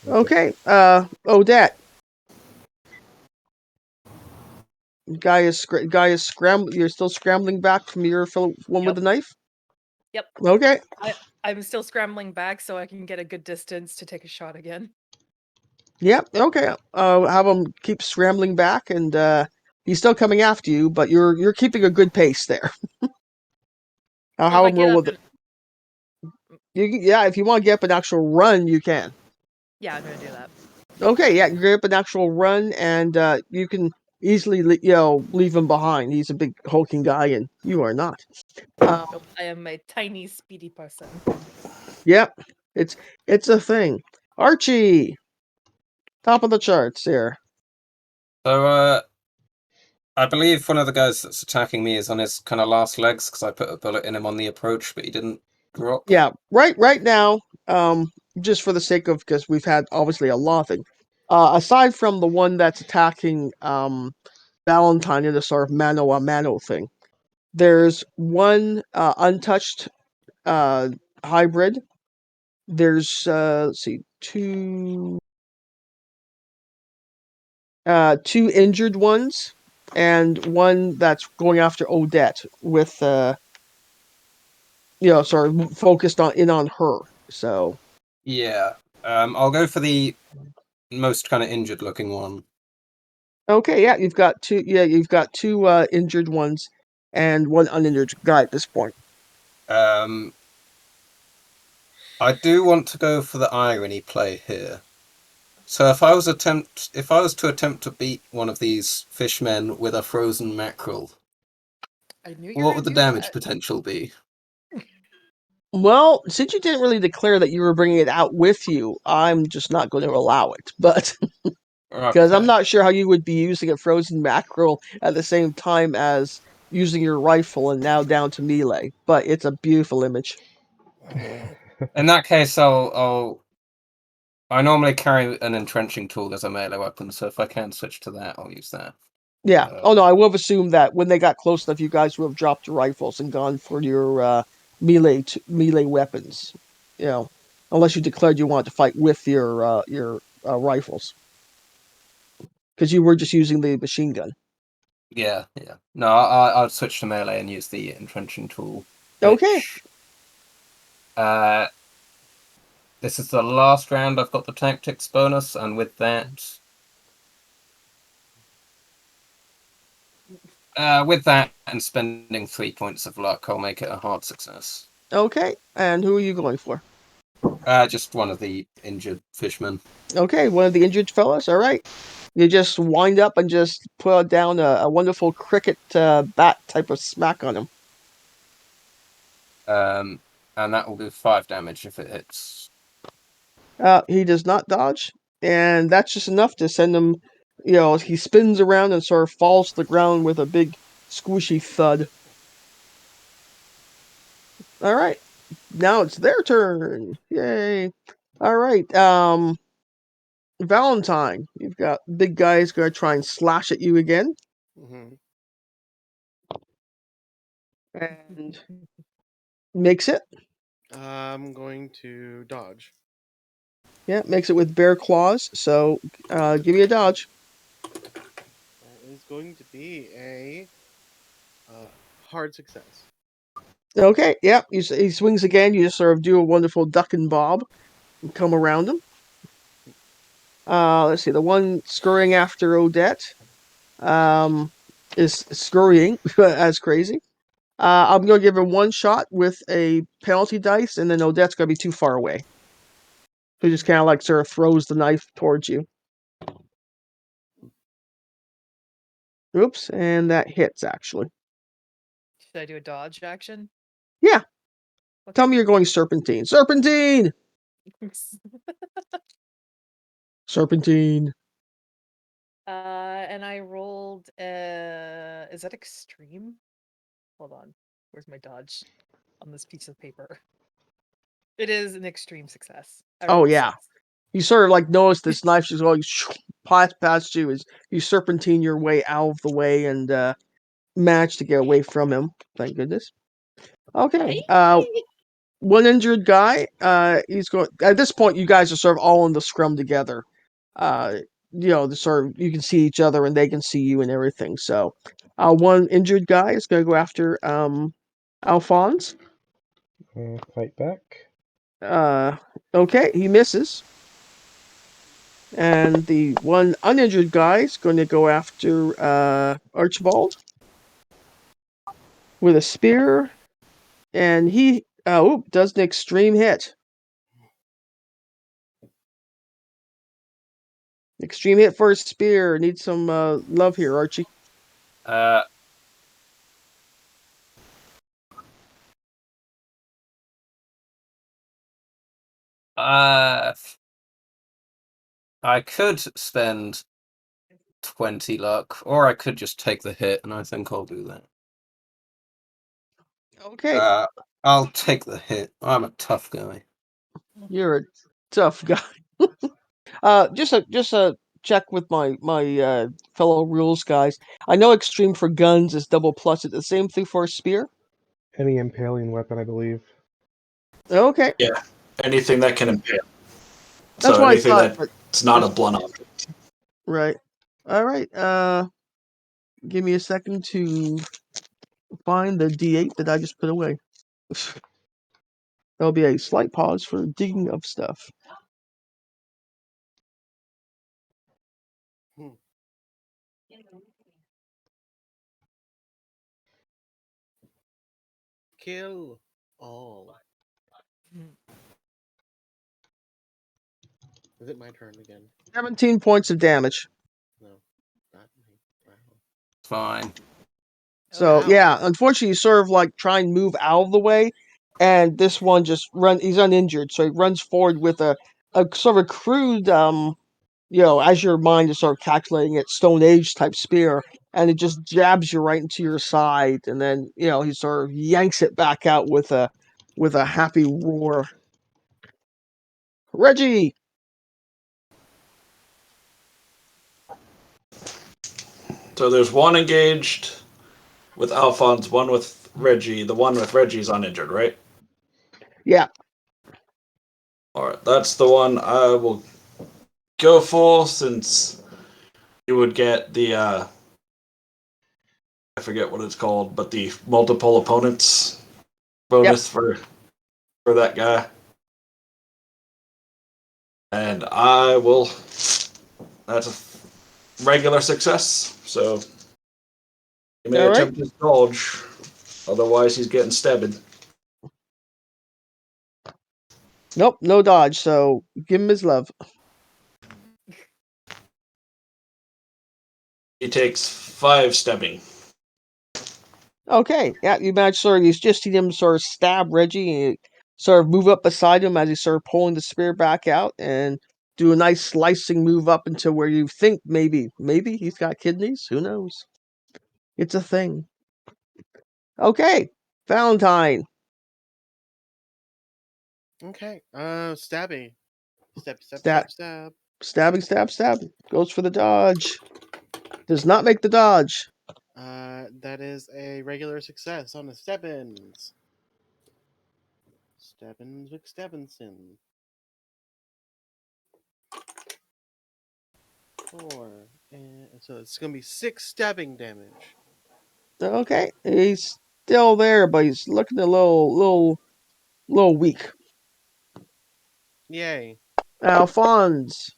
That's it. Okay, Odette. Guy is scrambling. You're still scrambling back from your one with Yep. the knife. Yep. Okay. I'm still scrambling back so I can get a good distance to take a shot again. Yep. Okay. Have him keep scrambling back, and he's still coming after you, but you're keeping a good pace there. I'll Well, have if I him get roll up with it. Yeah, if you want to get up an actual run, you can. Yeah, I'm gonna do that. Okay, yeah, get up an actual run, and you can easily leave him behind. He's a big hulking guy, and you are not. Nope, I am a tiny, speedy person. Yep, it's a thing. Archie, top of the charts here. So, I believe one of the guys that's attacking me is on his kind of last legs because I put a bullet in him on the approach, but he didn't drop. Yeah, right now, just for the sake of, because we've had obviously a lot of things. Aside from the one that's attacking Valentine in the sort of mano a mano thing, there's one untouched hybrid. There's let's see, two injured ones, and one that's going after Odette with sort of focused on her. So Yeah. I'll go for the most kind of injured looking one. okay, yeah, you've got two. Yeah, you've got two injured ones and one uninjured guy at this point. I do want to go for the irony play here. So if I was to attempt to beat one of these fishmen with a frozen mackerel, I knew you what were would the gonna do damage that. potential be? Well, since you didn't really declare that you were bringing it out with you, I'm just not going to allow it. But because I'm Okay. not sure how you would be using a frozen mackerel at the same time as using your rifle and now down to melee. But it's a beautiful image. In that case, I normally carry an entrenching tool as a melee weapon, so if I can switch to that, I'll use that. Yeah. Oh no, I will have assumed that when they got close enough, you guys would have dropped your rifles and gone for your melee weapons. You know, unless you declared you wanted to fight with your rifles, because you were just using the machine gun. Yeah. No, I'll switch to melee and use the entrenching tool. Okay. Which, this is the last round I've got the tactics bonus, and with that, and spending 3 points of luck, I'll make it a hard success. Okay. And who are you going for? Just one of the injured fishmen. Okay, one of the injured fellas. All right. You just wind up and just put down a wonderful cricket bat type of smack on him. And that will do 5 damage if it hits. He does not dodge, and that's just enough to send him. He spins around and sort of falls to the ground with a big squishy thud. All right, now it's their turn. Yay! All right, Valentine, you've got big guys gonna try and slash at you again, Mm-hmm. and makes it. I'm going to dodge. Yeah, makes it with bare claws. So, give me a dodge. That is going to be a hard success. Okay, yeah, he swings again. You just sort of do a wonderful duck and bob and come around him. Let's see, the one scurrying after Odette is scurrying as crazy. I'm going to give him one shot with a penalty dice, and then Odette's going to be too far away. So he just kind of like sort of throws the knife towards you. Oops, and that hits, actually. Should I do a dodge action? Yeah. Okay. Tell me you're going serpentine. Serpentine! Serpentine. And I rolled. Is that extreme? Hold on. Where's my dodge on this piece of paper? It is an extreme success. Oh, yeah. 6. You sort of like notice this knife just going past you as you serpentine your way out of the way and manage to get away from him. Thank goodness. Okay. One injured guy. He's going. At this point, you guys are sort of all in the scrum together. the sort of, you can see each other and they can see you and everything. So, one injured guy is going to go after Alphonse. Fight back. Okay, he misses. And the one uninjured guy is going to go after Archibald with a spear, and he does an extreme hit. Extreme hit for a spear. Need some love here, Archie. I could spend 20 luck, or I could just take the hit, and I think I'll do that. Okay, I'll take the hit. I'm a tough guy. you're a tough guy. Just a check with my fellow rules guys. I know extreme for guns is double plus. Is it the same thing for a spear? Any impaling weapon, I believe. Okay, Yeah, anything that can impale. that's So what I anything thought. But that's not a just blunt object. right. All right. Give me a second to find the D8 that I just put away. There'll be a slight pause for digging of stuff. Hmm. Kill all. Is it my turn again? 17 points of damage. No, not me. Wow. Fine. So Wow. yeah, unfortunately, you sort of like try and move out of the way, and this one just he's uninjured, so he runs forward with a sort of a crude as your mind is sort of calculating it, Stone Age type spear, and it just jabs you right into your side, and then he sort of yanks it back out with a happy roar. Reggie. So there's one engaged with Alphonse, one with Reggie. The one with Reggie's uninjured, right? Yeah. All right, that's the one I will go for, since you would get the I forget what it's called, but the multiple opponents bonus for that guy. And I will. That's a regular success. So he may All right. attempt his dodge. Otherwise, he's getting stabbed. Nope, no dodge. So give him his love. He takes 5 stabbing. Okay, yeah, you managed sort of, you just see him sort of stab Reggie and sort of move up beside him as he's sort of pulling the spear back out and do a nice slicing move up into where you think maybe he's got kidneys. Who knows? It's a thing. Okay, Valentine. Okay. Stabbing. Stab, stab, Stab, stab, stab. stab. Goes for the dodge. Does not make the dodge. That is a regular success on the Stebbins. Stebbins McStebbinson. 4. And so it's gonna be 6 stabbing damage. Okay, he's still there, but he's looking a little weak. Yay. Alphonse.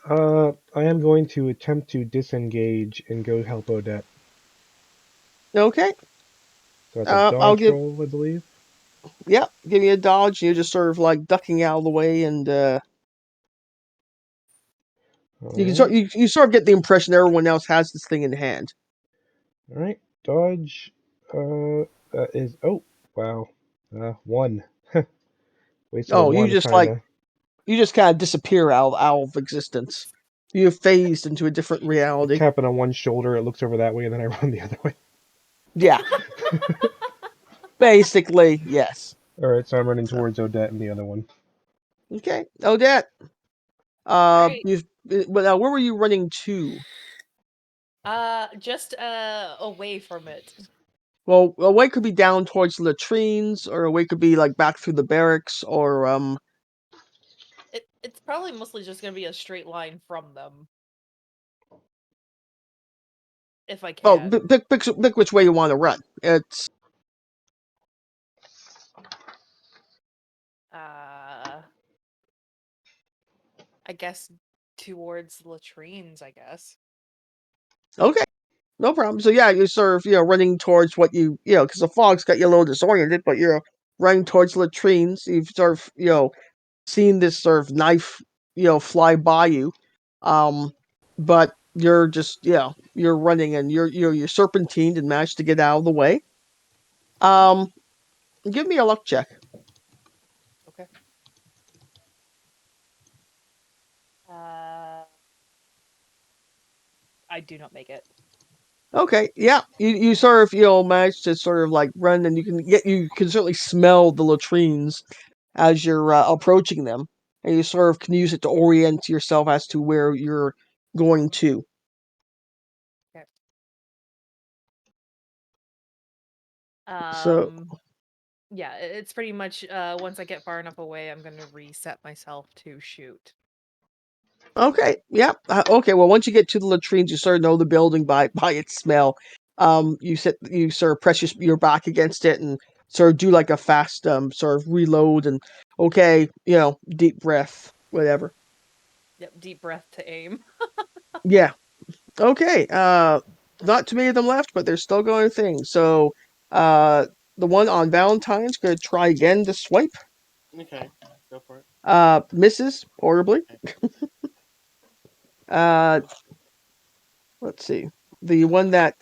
I am going to attempt to disengage and go help Odette. Okay. So that's a I'll dodge give. roll, I believe. Yep, give me a dodge. You're just sort of like ducking out of the way, and you can Alright. you sort of get the impression everyone else has this thing in hand. Alright. Dodge. That is. Oh, wow. 1. Wasted a Oh, 1 trying to. you just kind of disappear out of existence. You're phased into a different I reality. tap it on one shoulder, it looks over that way, and then I run the other way. Yeah, basically, yes. Alright, so I'm running So, towards Odette and the other one. okay, Odette. Alright. But where were you running to? Just away from it. Well, a way could be down towards the latrines, or a way could be like back through the barracks, or It's probably mostly just gonna be a straight line from them. If I Well, can. pick which way you want to run. It's I guess towards latrines, I guess. okay. No problem. So yeah, you sort of running towards what because the fog's got you a little disoriented, but you're running towards latrines. You've sort of seen this sort of knife fly by you, but you're just you're running and you're serpentined and managed to get out of the way. Um, give me a luck check. Okay. I do not make it. Okay, yeah, you sort of manage to sort of like run, and you can certainly smell the latrines as you're approaching them, and you sort of can use it to orient yourself as to where you're going to. Okay. So Yeah, it's pretty much once I get far enough away, I'm gonna reset myself to shoot. okay, yeah, okay. Well, once you get to the latrines, you sort of know the building by its smell. You sort of press your back against it and sort of do like a fast sort of reload and okay, deep breath, whatever. Yep, deep breath to aim. Yeah. Okay. Not too many of them left, but they're still going things. So, the one on Valentine's gonna try again to swipe. Okay, go for it. Misses horribly. Uh, let's see. The one that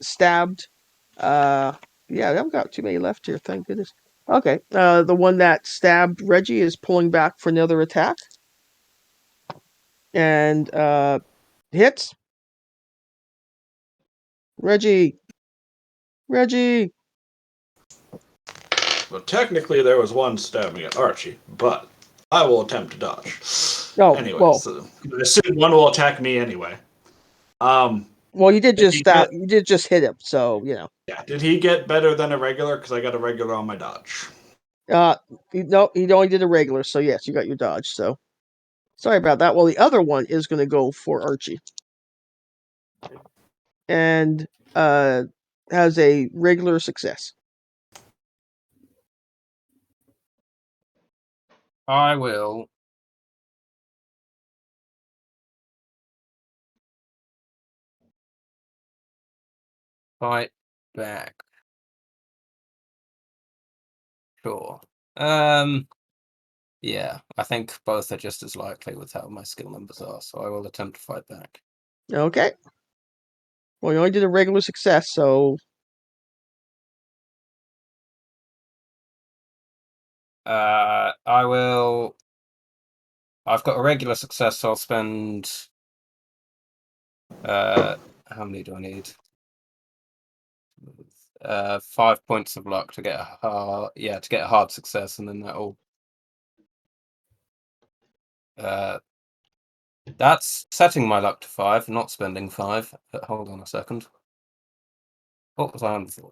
stabbed. Yeah, we haven't got too many left here. Thank goodness. Okay. The one that stabbed Reggie is pulling back for another attack, and hits Reggie. Reggie. Well, technically, there was one stabbing at Archie, but I will attempt to dodge. Oh Anyway, well. so I assume one will attack me anyway. Well, you did Did just he get, you did just hit him, so yeah, did he get better than a regular? Because I got a regular on my dodge. No, he only did a regular, so yes, you got your dodge. So sorry about that. Well, the other one is going to go for Archie, and has a regular success. I will fight back. Sure. Yeah, I think both are just as likely with how my skill numbers are, so I will attempt to fight back. Okay. Well, you only did a regular success, so I will. I've got a regular success, so I'll spend. How many do I need? 5 points of luck to get a hard success, and then that'll. That's setting my luck to 5, not spending 5. But hold on a second. What was I on before?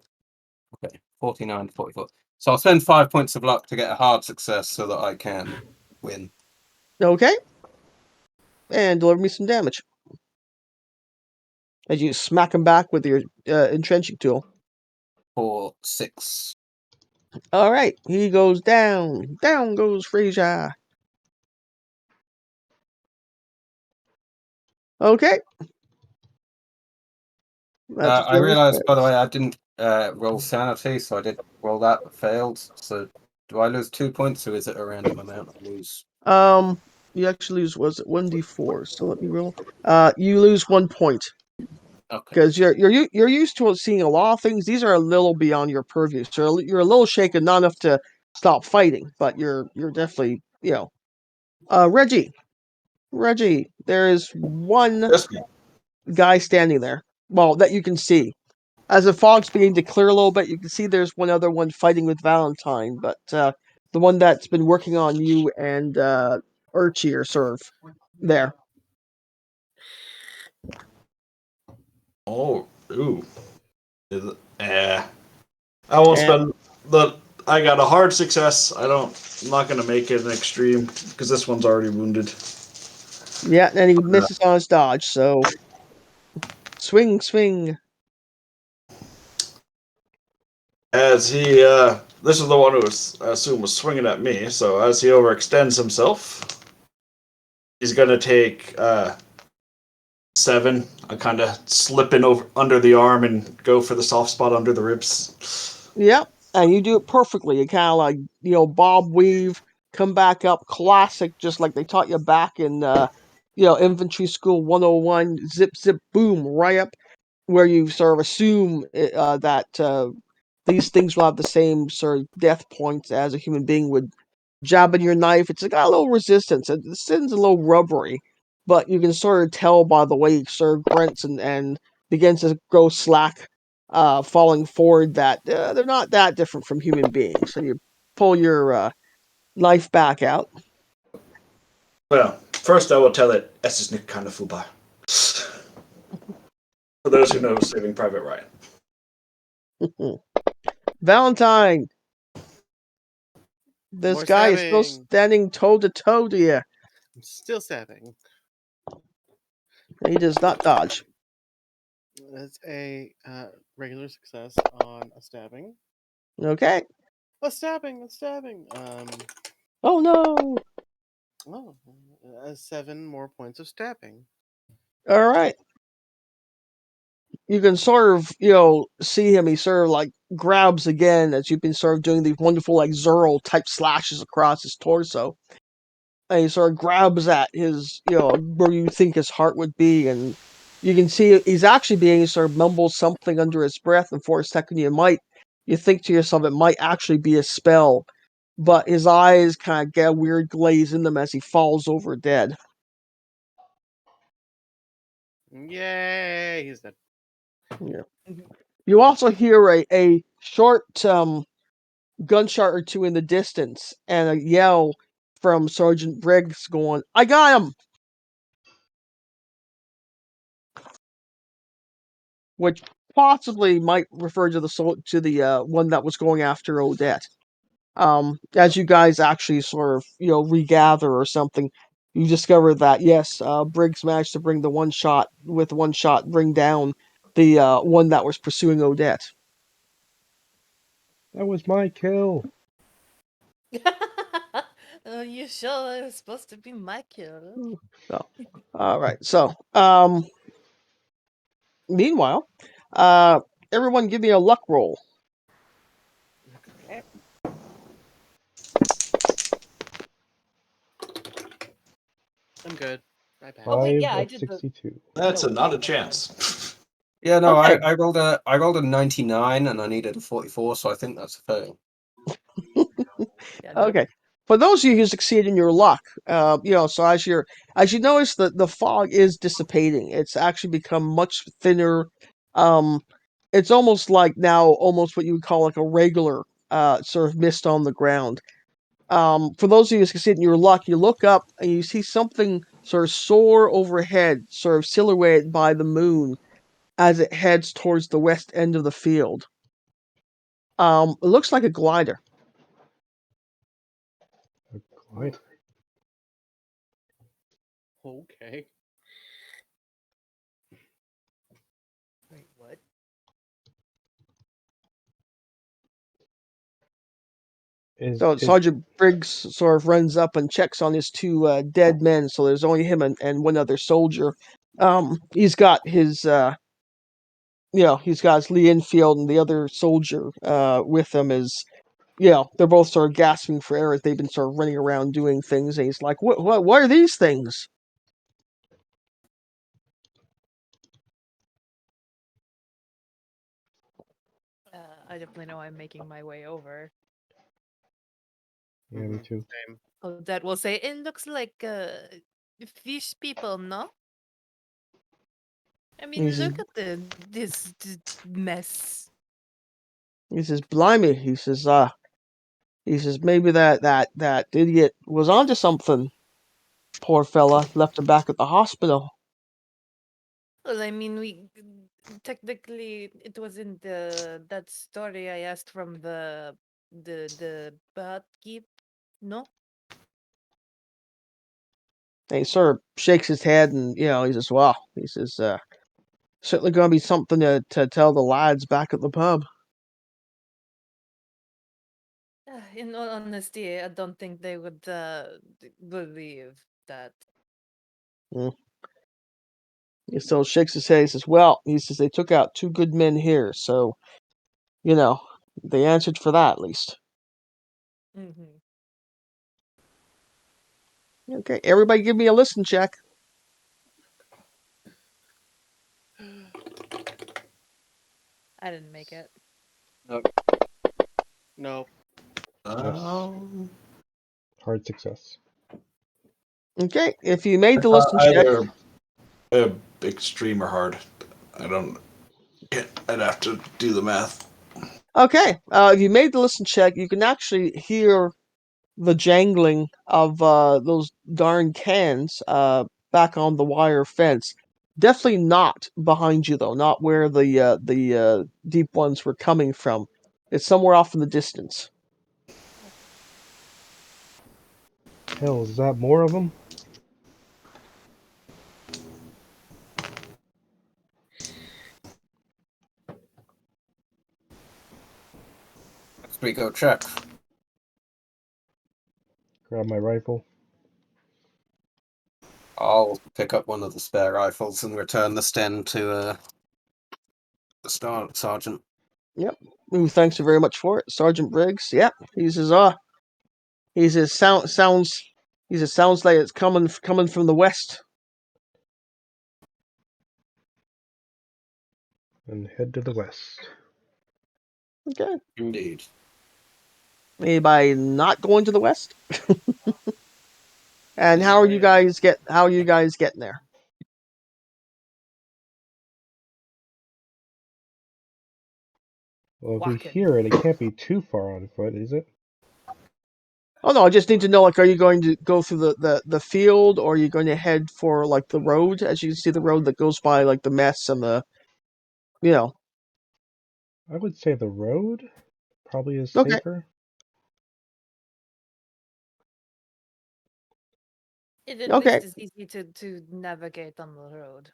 Okay, 49, 44. So I'll spend 5 points of luck to get a hard success so that I can win. okay. And deliver me some damage as you smack him back with your entrenching tool. For 6. All right, he goes down. Down goes Frazier. Okay. That's I realized, by the way, I didn't roll sanity, so I did roll that, but failed. So do I lose 2 points, or is it a random amount I lose? You actually lose, was it 1d4? So let me roll. You lose 1 point Okay. because you're used to seeing a lot of things. These are a little beyond your purview, so you're a little shaken, not enough to stop fighting, but you're definitely Reggie, there is one Yes, guy standing there. Well, that you can see. As the fog's beginning to clear a little bit, you can see there's one other one fighting with Valentine, but the one that's been working on you and Archie are sort of there. Oh, ooh. I won't And spend the. I got a hard success. I'm not going to make it an extreme because this one's already wounded. Yeah, and he misses on his dodge, so swing, swing. As he, this is the one who was, I assume, was swinging at me. So as he overextends himself, he's going to take 7. I kind of slip in over under the arm and go for the soft spot under the ribs. Yep, and you do it perfectly. You kind of like, bob weave, come back up, classic, just like they taught you back in, infantry school 101, zip, zip, boom, right up where you sort of assume that these things will have the same sort of death points as a human being would. Jabbing your knife, it's got a little resistance. It seems a little rubbery, but you can sort of tell by the way he sort of grunts and begins to go slack, falling forward, that they're not that different from human beings. So you pull your knife back out. Well, first I will tell it, es ist nicht keine Fuba. For those who know Saving Private Ryan. Valentine, this More guy is still stabbing. standing toe to toe to you. I'm still stabbing. He does not dodge. That's a regular success on a stabbing. Okay. A stabbing, a stabbing. Oh no. Oh, 7 more points of stabbing. All right. You can sort of, see him. He sort of like grabs again as you've been sort of doing these wonderful like Zerl type slashes across his torso. And he sort of grabs at his, where you think his heart would be, and you can see he's actually being sort of mumbles something under his breath, and for a second you think to yourself it might actually be a spell, but his eyes kind of get a weird glaze in them as he falls over dead. Yay, he's dead. Yeah. You also hear a short gunshot or two in the distance, and a yell from Sergeant Briggs going, "I got him!" Which possibly might refer to the one that was going after Odette. As you guys actually sort of regather or something, you discover that yes, Briggs managed to bring one shot bring down the one that was pursuing Odette. That was my kill. You sure it was supposed to be my kill? So, all right. So, meanwhile, everyone, give me a luck roll. Okay. I'm good. I passed. Oh, wait, 5 yeah, I of did the- 62. That's No, not a never mind. chance. Yeah, no, Okay. I rolled a 99 and I needed a 44, so I think that's a fail. Yeah, nope. Okay. For those of you who succeed in your luck, so as you notice, the fog is dissipating. It's actually become much thinner. It's almost like now almost what you would call like a regular sort of mist on the ground. For those of you who succeed in your luck, you look up and you see something sort of soar overhead, sort of silhouetted by the moon as it heads towards the west end of the field. It looks like a glider. A glider. Okay. Wait, what? So Sergeant Briggs sort of runs up and checks on his two dead men. So there's only him and one other soldier. He's got his, he's got his Lee Enfield, and the other soldier with him is, they're both sort of gasping for air as they've been sort of running around doing things. And he's like, what are these things? I definitely know I'm making my way over. Yeah, me too. Same. Oh, that will say it looks like fish people, no? I mean, He's look at this mess. He says, "Blimey," he says, maybe that idiot was onto something. Poor fella, left him back at the hospital. Well, I mean, we technically it was in that story I asked from the the barkeep? No. And he sort of shakes his head, and he says, "Well," he says, "certainly going to be something to tell the lads back at the pub." In all honesty, I don't think they would believe that. He still shakes his head. He says, "Well," he says, "they took out 2 good men here, so they answered for that at least." Mm-hmm. Okay, everybody, give me a listen check. I didn't make it. No. Hard success. Okay, if you made the listen check, Either extreme or hard. I don't. I'd have to do the math. okay, if you made the listen check, you can actually hear the jangling of those darn cans back on the wire fence. Definitely not behind you though, not where the deep ones were coming from. It's somewhere off in the distance. Hell, is that more of them? Let's we go check. Grab my rifle. I'll pick up one of the spare rifles and return the sten to the sergeant. Yep. Ooh, thanks very much for it, Sergeant Briggs. Yep. He says sounds like it's coming from the west. And head to the west. Okay. Indeed. Anybody not going to the west? And Is how it are you raining? guys getting there? Well, if we Walking. hear it, it can't be too far on foot, is it? Oh no, I just need to know, like, are you going to go through the field, or are you going to head for like the road? As you can see, the road that goes by like the mess and the. I would say the road probably is Okay. safer. It at Okay. least is easy to navigate on the road.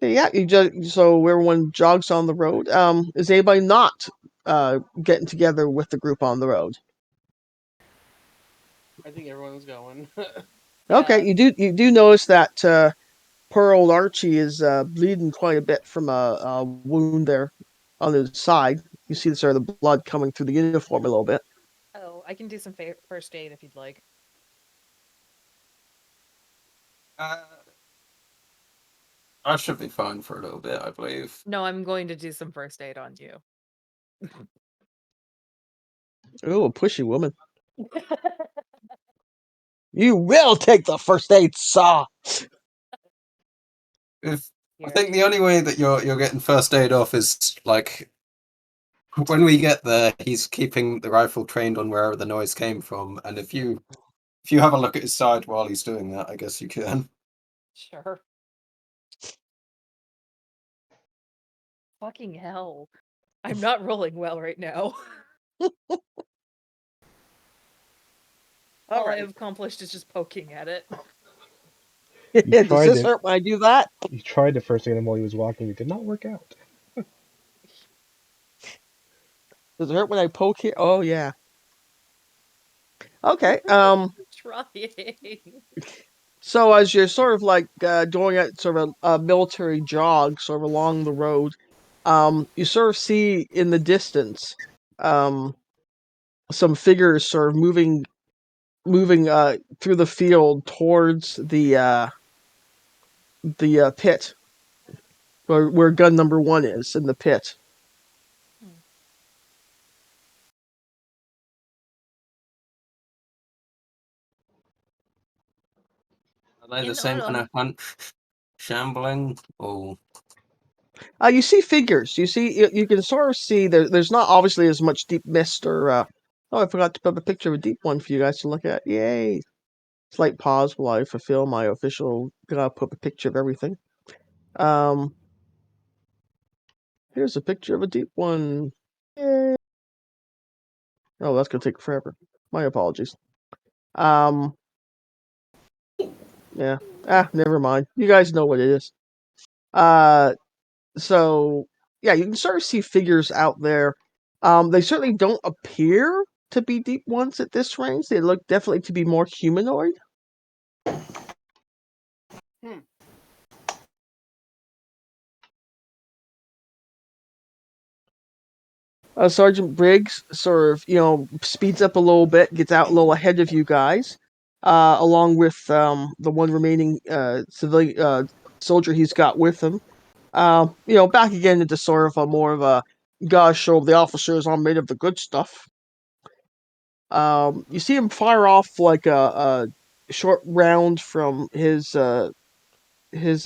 Yeah, so everyone jogs on the road. Is anybody not getting together with the group on the road? I think everyone's going. Okay, Yeah. you do notice that poor old Archie is bleeding quite a bit from a wound there on his side. You see sort of the blood coming through the uniform a little bit. Oh, I can do some first aid if you'd like. I should be fine for a little bit, I believe. No, I'm going to do some first aid on you. Oh, a pushy woman. You will take the first aid, saw. I think the only way that you're getting first aid off is like when we get there, he's keeping the rifle trained on wherever the noise came from, and if you have a look at his side while he's doing that, I guess you can. Sure. Fucking hell. I'm not rolling well right now. All I have accomplished is just poking at it. Does this hurt when I do that? You tried to first aid him while he was walking. It did not work out. Does it hurt when I poke it? Oh yeah. Okay. Trying. So as you're sort of like going at sort of a military jog, sort of along the road, you sort of see in the distance, some figures sort of moving through the field towards the pit, where gun number 1 is in the pit. Are they the same kind of hunched, shambling, or? You see figures. You can sort of see there's not obviously as much deep mist or. Oh, I forgot to put a picture of a deep one for you guys to look at. Yay! Slight pause while I fulfill my official. Gotta put a picture of everything. Um, here's a picture of a deep one. Yay! Oh, that's gonna take forever. My apologies. Yeah. Never mind. You guys know what it is. So yeah, you can sort of see figures out there. They certainly don't appear to be deep ones at this range. They look definitely to be more humanoid. Sergeant Briggs sort of, speeds up a little bit, gets out a little ahead of you guys, along with the one remaining civilian soldier he's got with him. Back again into sort of a more of a gosh, show the officers are made of the good stuff. You see him fire off like a short round from his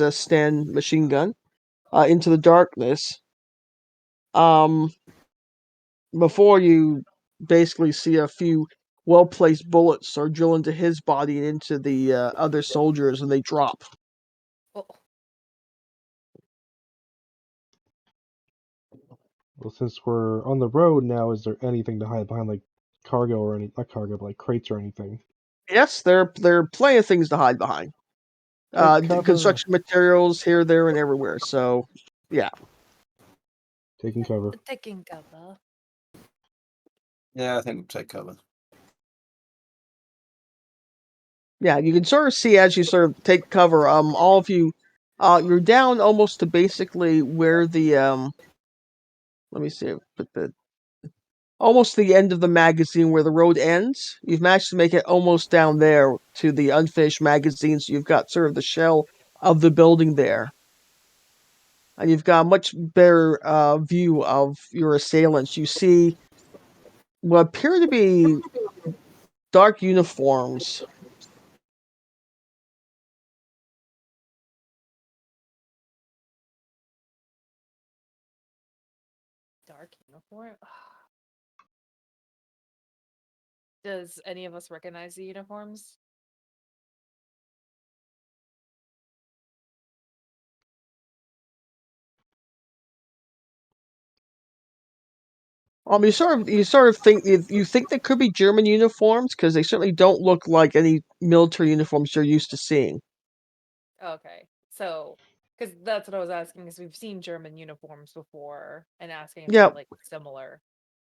Sten machine gun into the darkness. Before you basically see a few well-placed bullets are drill into his body and into the other soldiers, and they drop. Oh, Well, since we're on the road now, is there anything to hide behind, like cargo or not cargo, but like crates or anything? Yes, there are plenty of things to hide behind. Take The cover. construction materials here, there, and everywhere. So, yeah. Taking cover. taking cover. Yeah, I think we'll take cover. Yeah, you can sort of see as you sort of take cover, all of you, you're down almost to basically where the, let me see, put the, almost the end of the magazine where the road ends. You've managed to make it almost down there to the unfinished magazine, so you've got sort of the shell of the building there. And you've got a much better view of your assailants. You see what appear to be dark uniforms. Dark uniform. Does any of us recognize the uniforms? You sort of think you think they could be German uniforms because they certainly don't look like any military uniforms you're used to seeing. Okay, so because that's what I was asking, because we've seen German uniforms before, and asking if Yeah, they're like similar.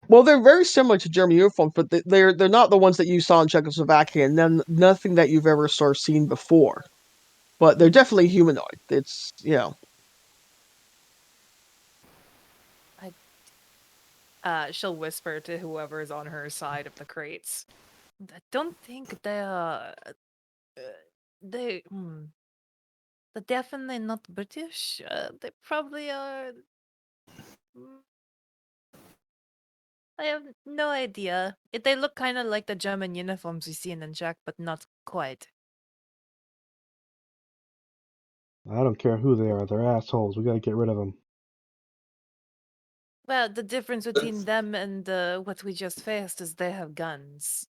well, they're very similar to German uniforms, but they're not the ones that you saw in Czechoslovakia, and then nothing that you've ever sort of seen before. But they're definitely humanoid. It's. She'll whisper to whoever's on her side of the crates. I don't think they are. They. They're definitely not British. They probably are. mm, I have no idea. They look kind of like the German uniforms we see in Czech, but not quite. I don't care who they are. They're assholes. We gotta get rid of them. Well, the difference between them and what we just faced is they have guns.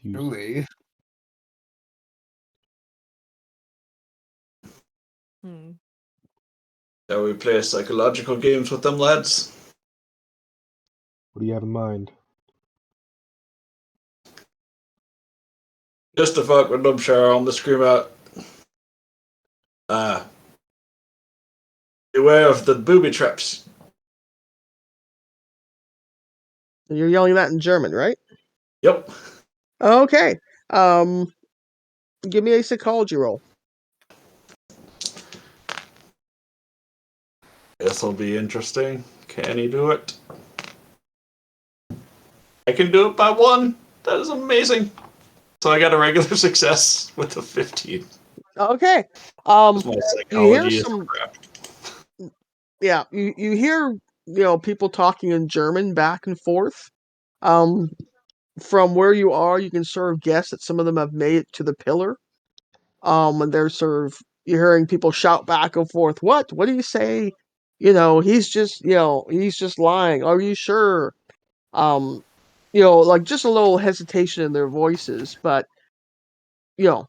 Do we? Hmm. Shall we play psychological games with them lads? What do you have in mind? Just to fuck with them, sure, I'm gonna scream out. Beware of the booby traps. You're yelling that in German, right? Yep. Okay. Um, Give me a psychology roll. This'll be interesting. Can he do it? I can do it by one. That is amazing. So I got a regular success with a 15. Okay. My You hear psychology is some. crap. Yeah, you hear people talking in German back and forth. Um, from where you are, you can sort of guess that some of them have made it to the pillar. And they're sort of you're hearing people shout back and forth. What? What do you say? He's just lying. Are you sure? Like just a little hesitation in their voices, but you're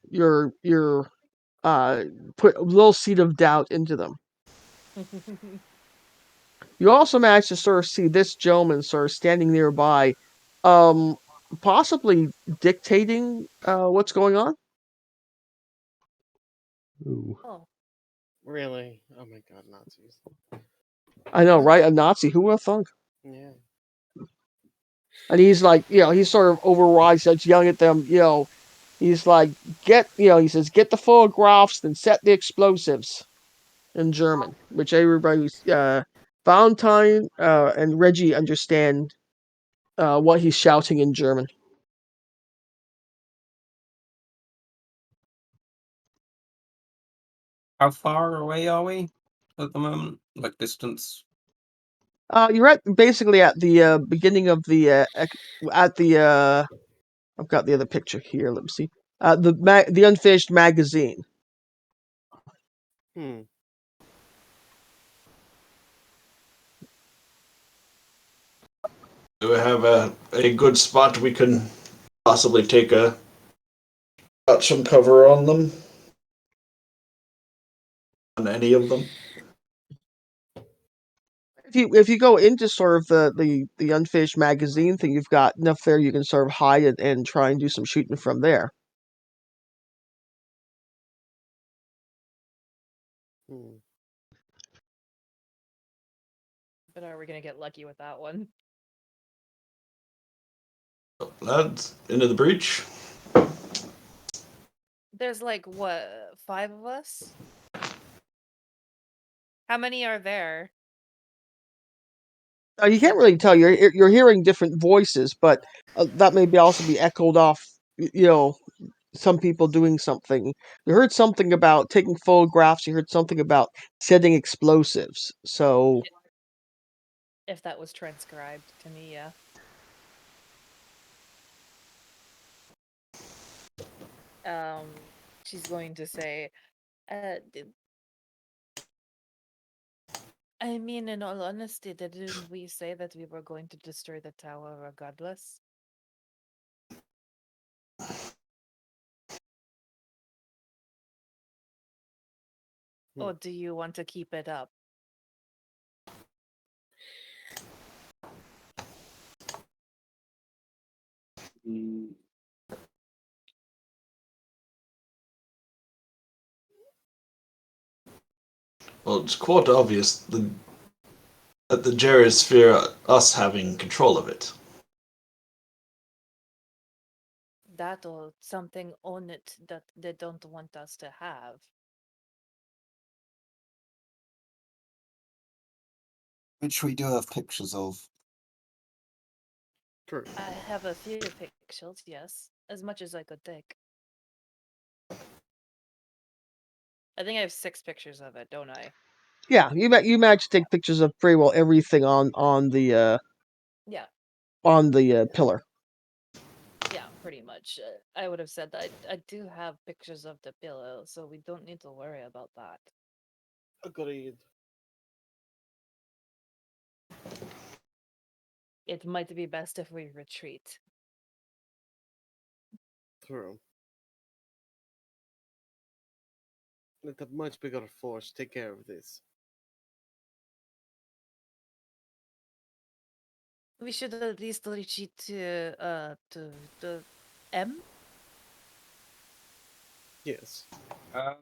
put a little seed of doubt into them. You also manage to sort of see this gentleman sort of standing nearby, possibly dictating what's going on. Ooh. Oh, Really? Oh my god, Nazis. I know, right? A Nazi. Who would have thunk? Yeah. And he's like, he's sort of overrides, starts yelling at them, he's like, he says, get the photographs, then set the explosives in German, which everybody's, Valentine and Reggie understand what he's shouting in German. How far away are we at the moment? Like distance? You're basically at the beginning of the, I've got the other picture here, let me see. The unfinished magazine. Hmm. Do we have a good spot we can possibly take got some cover on them? On any of them? If you go into sort of the unfinished magazine thing, you've got enough there you can sort of hide and try and do some shooting from there. Hmm. but are we gonna get lucky with that one? Lads, into the breach. There's like what, 5 of us? How many are there? You can't really tell. You're hearing different voices, but that may also be echoed off. Some people doing something. You heard something about taking photographs. You heard something about setting explosives. So If that was transcribed to me, yeah. She's going to say, I mean, in all honesty, didn't we say that we were going to destroy the tower regardless? Or do you want to keep it up? Well, it's quite obvious that the Jerry's fear us having control of it. That or something on it that they don't want us to have. Which we do have pictures of. True. I have a few pictures, yes. As much as I could take. I think I have 6 pictures of it, don't I? yeah, you managed to take pictures of pretty well everything on the Yeah, pillar. yeah, pretty much. I would have said that I do have pictures of the pillow, so we don't need to worry about that. Agreed. It might be best if we retreat. True. Let a much bigger force take care of this. We should at least retreat to the M. Yes. I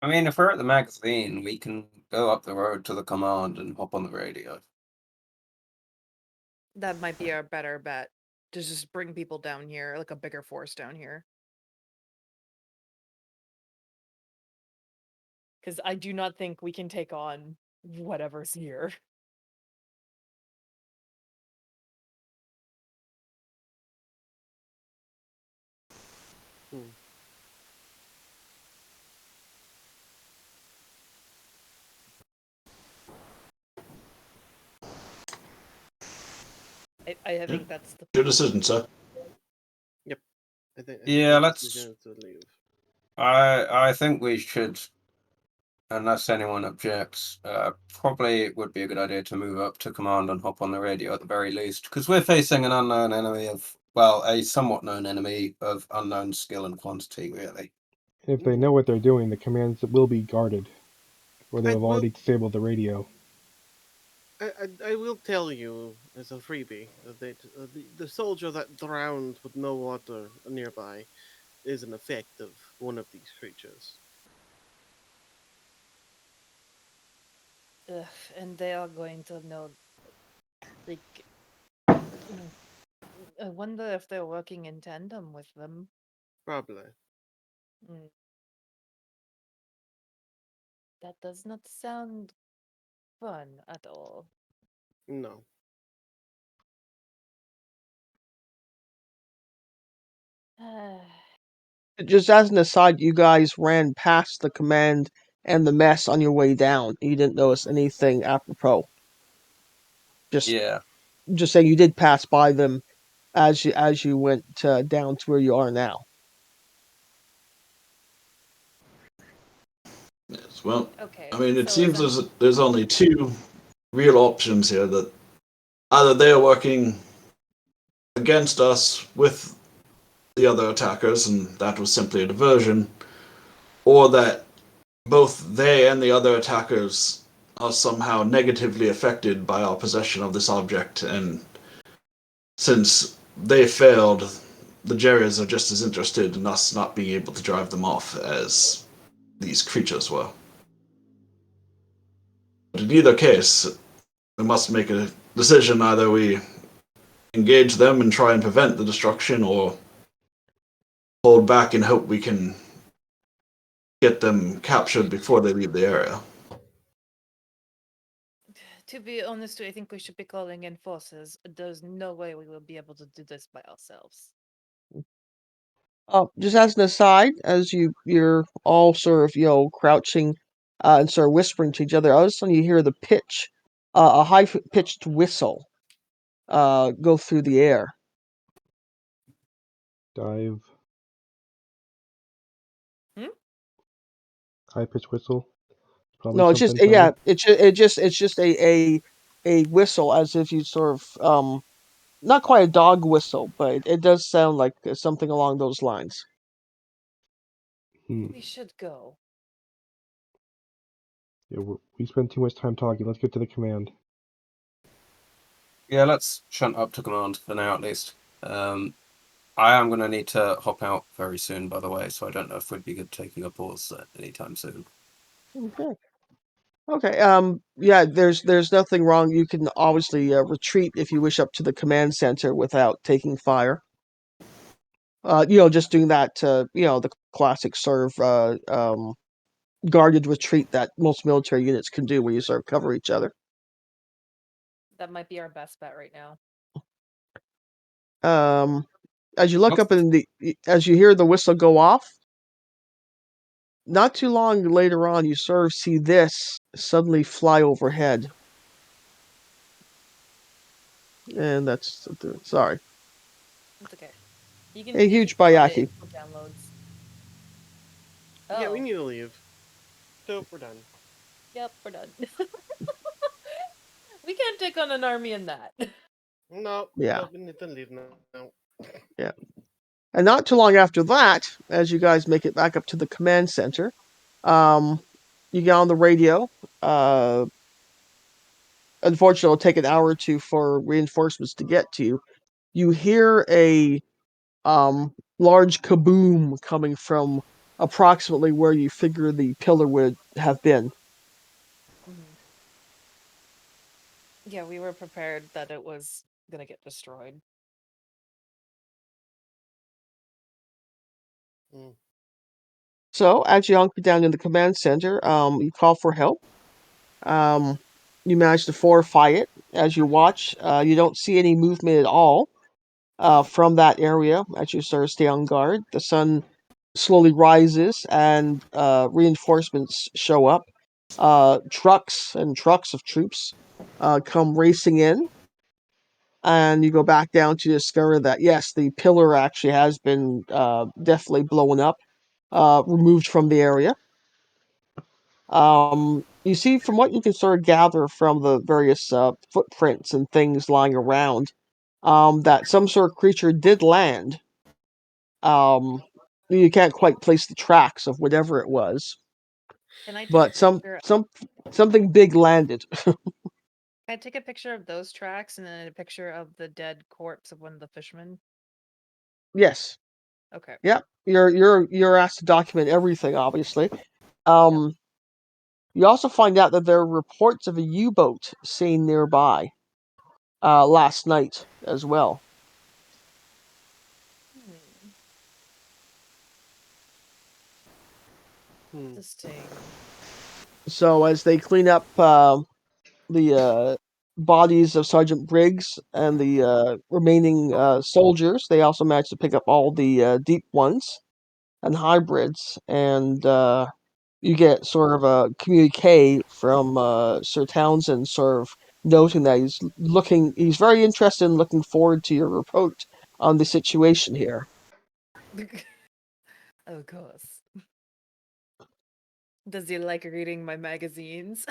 mean, if we're at the magazine, we can go up the road to the command and hop on the radio. That might be our better bet. To just bring people down here, like a bigger force down here. Because I do not think we can take on whatever's here. Hmm. I think that's the Your decision, sir. I think Yeah, the let's. decision is to leave. I think we should, unless anyone objects, probably it would be a good idea to move up to command and hop on the radio at the very least, because we're facing an unknown enemy a somewhat known enemy of unknown skill and quantity, really. If they know what they're doing, the commands will be guarded, or they I have will. already disabled the radio. I will tell you as a freebie that the soldier that drowned with no water nearby is an effect of one of these creatures. Ugh, and they are going to know. Like, mm, I wonder if they're working in tandem with them. Probably. Mm. That does not sound fun at all. No. Just as an aside, you guys ran past the command and the mess on your way down. You didn't notice anything apropos. Just Yeah. just saying you did pass by them as you went down to where you are now. Yes, well, Okay, I mean, it so seems there's only two real options here that either they are working against us with the other attackers, and that was simply a diversion, or that both they and the other attackers are somehow negatively affected by our possession of this object, and since they failed, the Jerrys are just as interested in us not being able to drive them off as these creatures were. But in either case, we must make a decision. Either we engage them and try and prevent the destruction, or hold back and hope we can get them captured before they leave the area. to be honest, I think we should be calling in forces. There's no way we will be able to do this by ourselves. Just as an aside, as you're all sort of crouching and sort of whispering to each other, all of a sudden you hear the pitch, a high pitched whistle, go through the air. Dive. Hmm? High pitch whistle. Probably No, it's just something funny. it's just a whistle, as if you sort of not quite a dog whistle, but it does sound like something along those lines. Hmm. We should go. Yeah, we spent too much time talking. Let's get to the command. Yeah, let's shunt up to command for now at least. I am going to need to hop out very soon, by the way, so I don't know if we'd be good taking a pause anytime soon. Okay. Okay. Yeah. There's nothing wrong. You can obviously retreat if you wish up to the command center without taking fire. Just doing that. The classic sort of guarded retreat that most military units can do, where you sort of cover each other. That might be our best bet right now. As you look up as you hear the whistle go off, not too long later on, you sort of see this suddenly fly overhead, and that's sorry, It's okay. a You can huge click on the bayaki. info downloads. Yeah, we Oh, need to leave. So we're done. yep, we're done. We can't take on an army in that. No, Yeah, no, we need to leave now. yeah. And not too long after that, as you guys make it back up to the command center, um, you get on the radio. Uh, Unfortunately, it'll take an hour or two for reinforcements to get to you. You hear a large kaboom coming from approximately where you figure the pillar would have been. Mhm. Yeah, we were prepared that it was gonna get destroyed. Mm. So, as you hunker down in the command center, you call for help. Um, you manage to fortify it. As you watch, you don't see any movement at all from that area as you sort of stay on guard. The sun slowly rises and reinforcements show up. Trucks and trucks of troops come racing in, and you go back down to discover that yes, the pillar actually has been definitely blown up, removed from the area. You see, from what you can sort of gather from the various footprints and things lying around, that some sort of creature did land. Um, you can't quite place the tracks of whatever it was, Can I take a but picture? something big landed. Can I take a picture of those tracks and then a picture of the dead corpse of one of the fishermen? Yes. Okay. Yep. You're asked to document everything, obviously. You also find out that there are reports of a U-boat seen nearby last night as well. Interesting. So as they clean up the bodies of Sergeant Briggs and the remaining soldiers, they also managed to pick up all the deep ones and hybrids, and you get sort of a communique from Sir Townsend, sort of noting that he's very interested in looking forward to your report on the situation here. Of course. Does he like reading my magazines?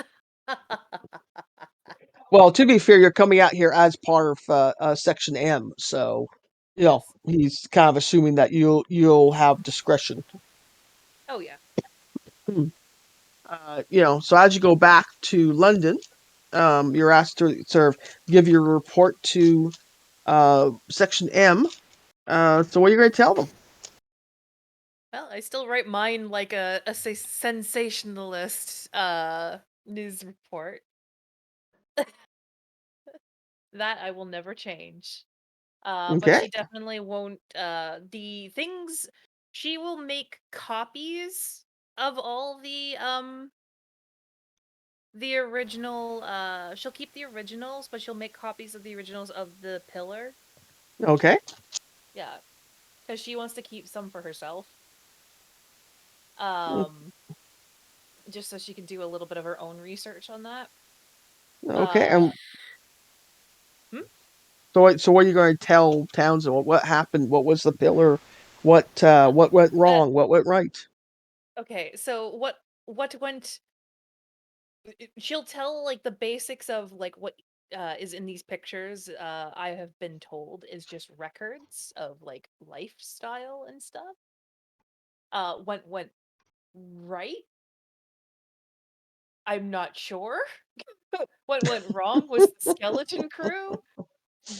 Well, to be fair, you're coming out here as part of Section M, so you know Yes. he's kind of assuming that you'll have discretion. Oh yeah. So as you go back to London, you're asked to sort of give your report to Section M. So what are you going to tell them? Well, I still write mine like a sensationalist news report. That I will never change. But Okay. she definitely won't the things she will make copies of all the original she'll keep the originals, but she'll make copies of the originals of the pillar. Okay. Yeah. Cuz she wants to keep some for herself. Mm, Just so she can do a little bit of her own research on that. Okay. Uh And hmm? so what are you going to tell Townsend? What happened? What was the pillar? What went wrong? What went right? Okay, so what went she'll tell like the basics of like what is in these pictures. I have been told is just records of like lifestyle and stuff. What went right? I'm not sure. What went wrong was the skeleton crew,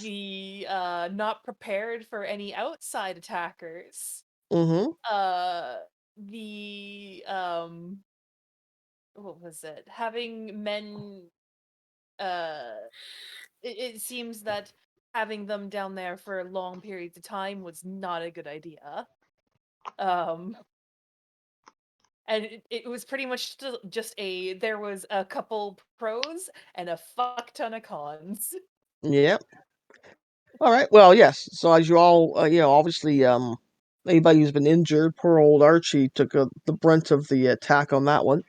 the not prepared for any outside attackers. Mm-hmm. Uh the what was it? Having men uh it seems that having them down there for long periods of time was not a good idea. Um, and it was pretty much still just there was a couple pros and a fuck ton of cons. Yep. All right. Well, yes. So as you all, obviously, anybody who's been injured, poor old Archie took the brunt of the attack on that one.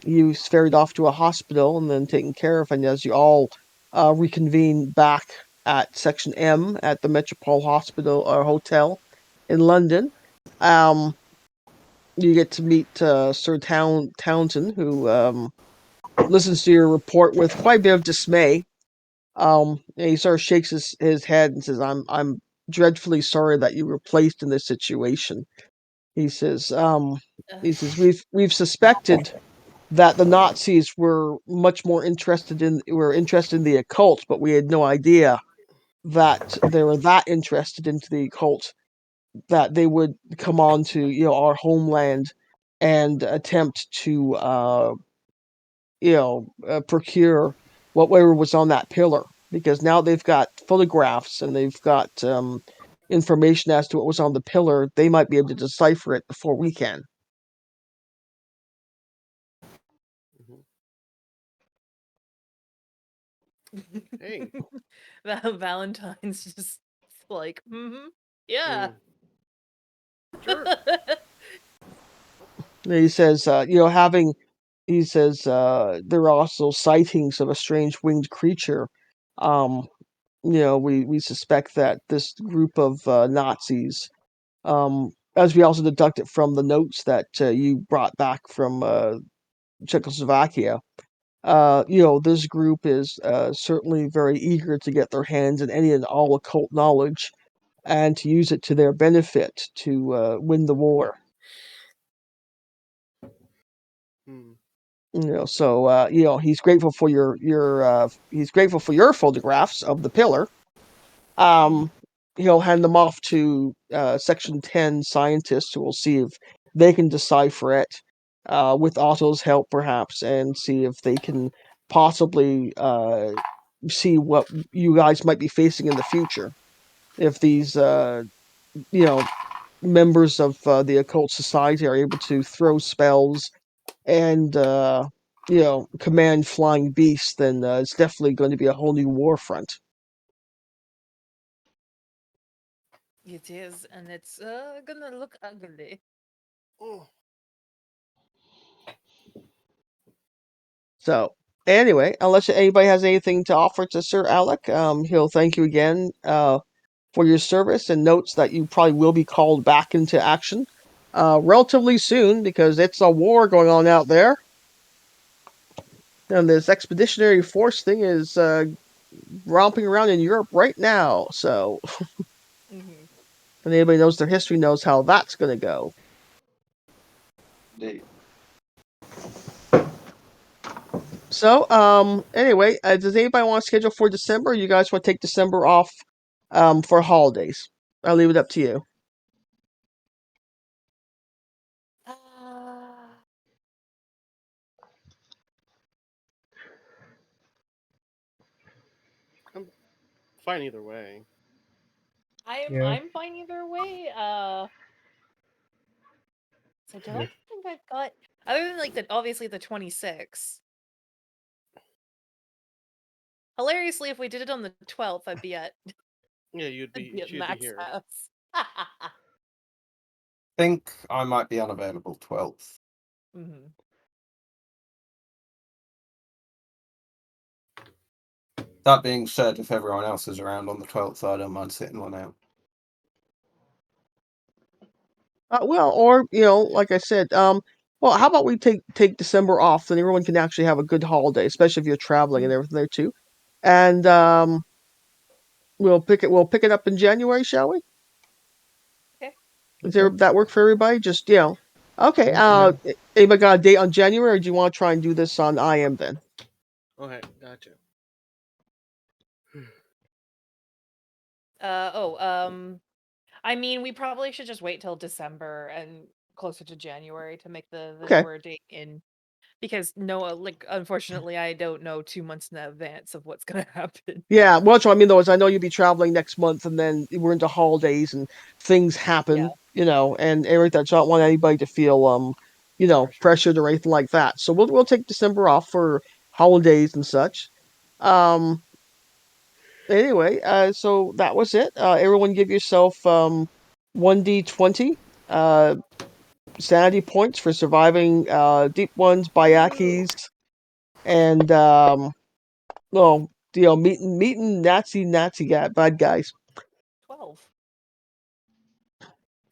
He was ferried off to a hospital and then taken care of. And as you all reconvene back at Section M at the Metropole Hospital or Hotel in London, um, you get to meet Sir Townsend, who listens to your report with quite a bit of dismay. And he sort of shakes his head and says, I'm dreadfully sorry that you were placed in this situation. He says, we've suspected that the Nazis were interested in the occult, but we had no idea that they were that interested into the occult that they would come on to our homeland and attempt to procure whatever was on that pillar, because now they've got photographs and they've got information as to what was on the pillar. They might be able to decipher it before we can. Hey. Valentine's just like, yeah. Sure. And he says, there are also sightings of a strange winged creature. Um, we suspect that this group of Nazis, as we also deducted from the notes that you brought back from Czechoslovakia, this group is certainly very eager to get their hands on any and all occult knowledge and to use it to their benefit to win the war. Hmm. So he's grateful for he's grateful for your photographs of the pillar. He'll hand them off to Section 10 scientists who will see if they can decipher it with Otto's help, perhaps, and see if they can possibly see what you guys might be facing in the future. If these, members of the occult society are able to throw spells and, command flying beasts, then it's definitely going to be a whole new war front. It is, and it's gonna look ugly. Oh, So, anyway, unless anybody has anything to offer to Sir Alec, he'll thank you again for your service and notes that you probably will be called back into action relatively soon because it's a war going on out there. And this expeditionary force thing is romping around in Europe right now. So, Mm-hmm. if anybody knows their history knows how that's going to go. Indeed. So, anyway, does anybody want to schedule for December? Or you guys want to take December off for holidays? I'll leave it up to you. fine either way. Yeah. I'm fine either way. So I don't think I've got other than like obviously the 26th. Hilariously, if we did it on the 12th, I'd be at Yeah, she'd be Max here. house. Think I might be unavailable 12th. Mm-hmm. That being said, if everyone else is around on the 12th, I don't mind sitting one out. Well, or like I said, well, how about we take December off, then everyone can actually have a good holiday, especially if you're traveling and everything there too. And we'll pick it up in January, shall we? Okay. Does that work for everybody? Just okay. Yeah. Anybody got a date on January, or do you want to try and do this on IM then? Okay, gotcha. I mean, we probably should just wait till December and closer to January to make the Okay. newer date in because unfortunately I don't know 2 months in advance of what's gonna happen. Yeah, well, that's what I mean, though, is I know you'll be traveling next month, and then we're into holidays, and things happen, and everything. So I don't want anybody to feel, pressured or anything like that. So we'll take December off for holidays and such. Anyway, so that was it. Everyone give yourself 1d20 sanity points for surviving deep ones, Bayakis, and meeting Nazi bad guys. 12.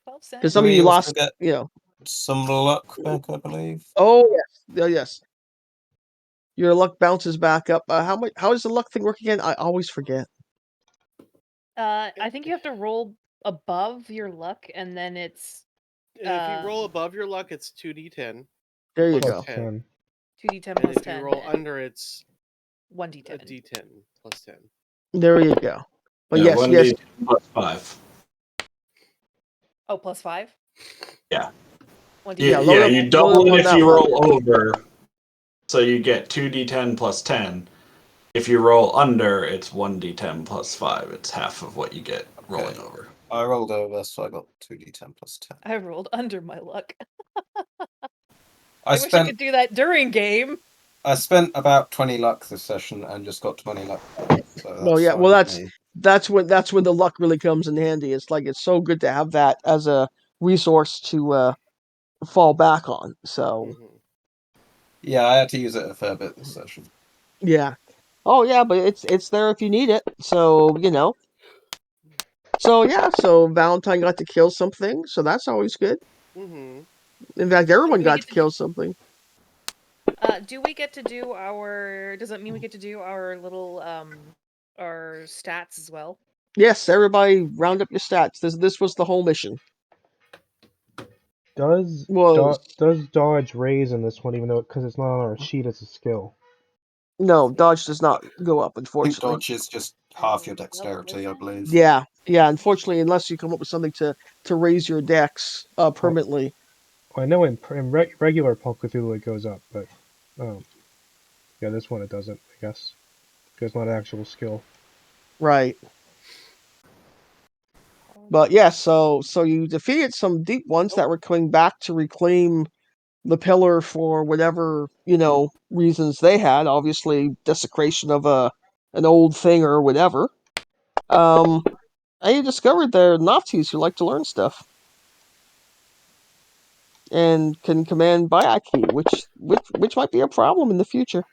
12 Because sanity. some of We you also lost, get some luck back, I believe. Oh yes. Your luck bounces back up. How does the luck thing work again? I always forget. I think you have to roll above your luck, and then it's If you roll above your luck, it's 2d10. There you plus go. 10. 2d10 And plus if 10. you roll under, it's 1d10. a d10 plus 10. There you go. But Yeah, yes. 1d10 plus 5. Oh, plus 5? Yeah. 1d10. Yeah, load up- you load double up it on if that you one. roll over. So you get 2d10 plus 10. If you roll under, it's 1d10 plus 5. It's half of what you get rolling over. I rolled over, so I got 2d10 plus 10. I rolled under my luck. I wish I could do that during game. I spent about 20 luck this session and just got 20 luck. So Well, yeah. fine Well, with me. that's when the luck really comes in handy. It's so good to have that as a resource to fall back on. So Yeah, I had to use it a fair bit this session. yeah. Oh yeah, but it's there if you need it. So So yeah, so Valentine got to kill something, so that's always good. Mm-hmm. In fact, everyone we got get to to kill something. Do we get to do our? Does that mean we get to do our little our stats as well? Yes, everybody round up your stats. This was the whole mission. Does dodge raise in this one, even though because it's not on our sheet, it's a skill. No, dodge does not go up, I think unfortunately. dodge is just half your dexterity, I believe. Yeah, unfortunately, unless you come up with something to raise your dex permanently. I know in regular Pulp Cthulhu it goes up, but yeah, this one it doesn't, I guess, because it's not an actual skill. Right. But yeah, so you defeated some deep ones that were coming back to reclaim the pillar for whatever, reasons they had, obviously desecration of an old thing or whatever. And you discovered they're Nazis who like to learn stuff. And can command Bayaki, which might be a problem in the future.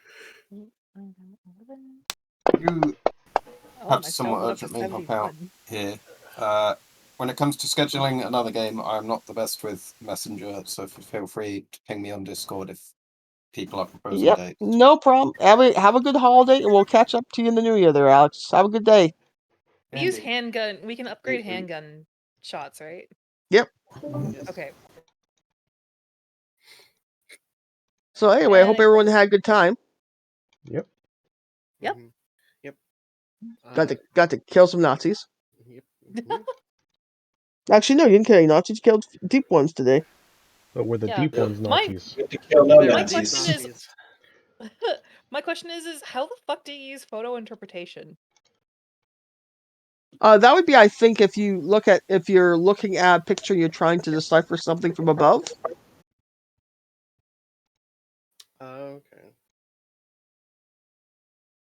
You Oh, have my to spell somewhat went up to urgently hop out 71. here. When it comes to scheduling another game, I'm not the best with Messenger, so feel free to ping me on Discord if people are proposing Yep, dates. no problem. Have a good holiday, and we'll catch up to you in the new year there, Alex. Have a good day. We use handgun. We can upgrade Mhm. handgun shots, right? Yep. Okay. So anyway, I hope everyone had a good time. Yep. Yep. Mhm. Yep. Got to kill some Nazis. Yep. Mhm. Actually, no, you didn't kill any Nazis. You killed deep ones today. But were the Yeah. deep ones My- Nazis? Good to kill no They were My deep Nazis. question is- Nazis. My question is how the fuck do you use photo interpretation? That would be, I think, if you're looking at a picture, you're trying to decipher something from above. Okay.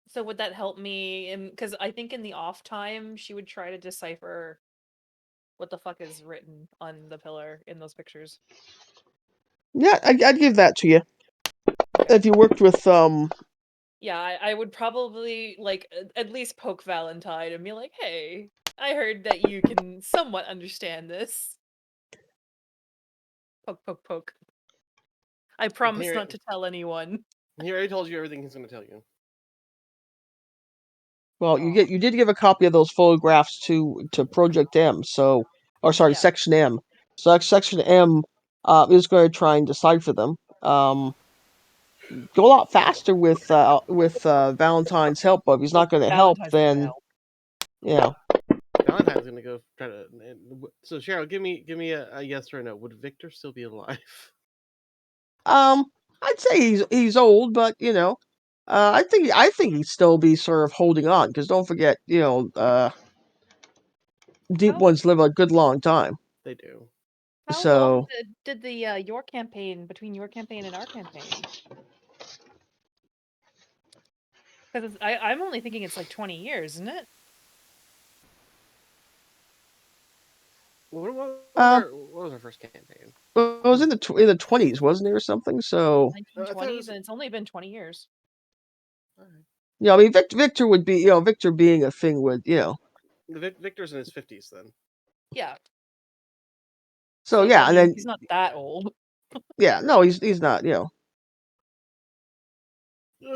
So would that help me? Because I think in the off time, she would try to decipher what the fuck is written on the pillar in those pictures. Yeah, I'd give that to you. If you worked with Yeah, I would probably at least poke Valentine and be like, "Hey, I heard that you can somewhat understand this." Poke, poke, poke. I promise Here- not to tell anyone. He already told you everything he's going to tell you. well, you did give a copy of those photographs to Project M, Yeah. Section M. So Section M is going to try and decipher them. Go a lot faster with Valentine's help, but if he's not going to help, Valentine's then gonna help. yeah. Valentine's going to go try to. So Cheryl, give me a yes or a no. Would Victor still be alive? I'd say he's old, but I think he'd still be sort of holding on because don't forget, deep ones live a good long time. They do. How So long did the your campaign between your campaign and our campaign? Because I'm only thinking it's like 20 years, isn't it? What was our first campaign? it was in the 20s, wasn't it, or something? So 1920s, and it's only been 20 years. All right. I mean, Victor would be, Victor being a thing would, Victor's in his 50s then. Yeah. So that yeah, and means then he's not that old. yeah, no, he's not, Of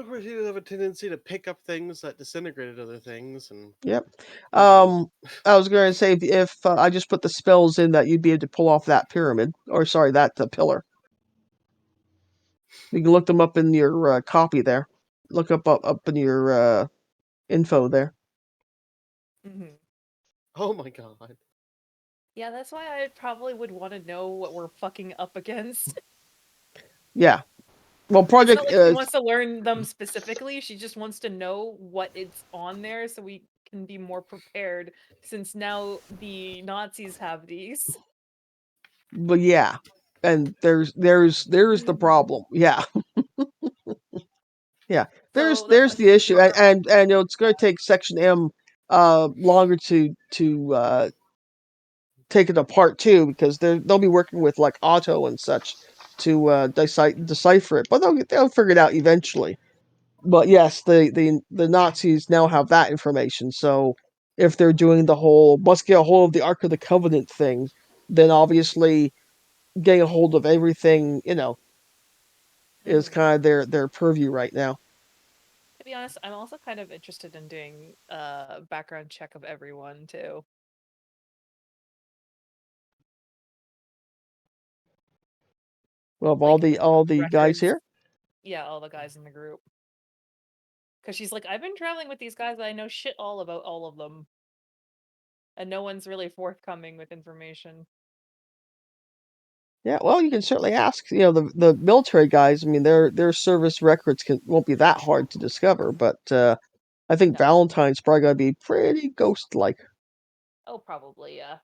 course, he does have a tendency to pick up things that disintegrated other things, and Yep. things are- I was going to say if I just put the spells in that you'd be able to pull off that pyramid, or sorry, that pillar. You can look them up in your copy there. Look up in your info there. Mm-hmm. Oh my god. Yeah, that's why I probably would want to know what we're fucking up against. Yeah. Well, It's Project not like she wants to learn them specifically. She just wants to know what it's on there so we can be more prepared. Since now the Nazis have these. but yeah, and there's the problem. Yeah. Yeah. There's So that's the issue, and it's going to take Section M longer to take it apart too, because they'll be working with like Otto and such to decipher it, but they'll figure it out eventually. But yes, the Nazis now have that information, so if they're doing the whole must get a hold of the Ark of the Covenant thing, then obviously getting a hold of everything, is kind of their purview right now. To be honest, I'm also kind of interested in doing a background check of everyone too. Of like, all the guys records. here? Yeah, all the guys in the group. Because she's like, I've been traveling with these guys, but I know shit all about all of them. And no one's really forthcoming with information. Yeah, well, you can certainly ask. You know, the military guys. I mean, their service records won't be that hard to discover. But I think No. Valentine's probably gonna be pretty ghost-like. Oh, probably, yeah.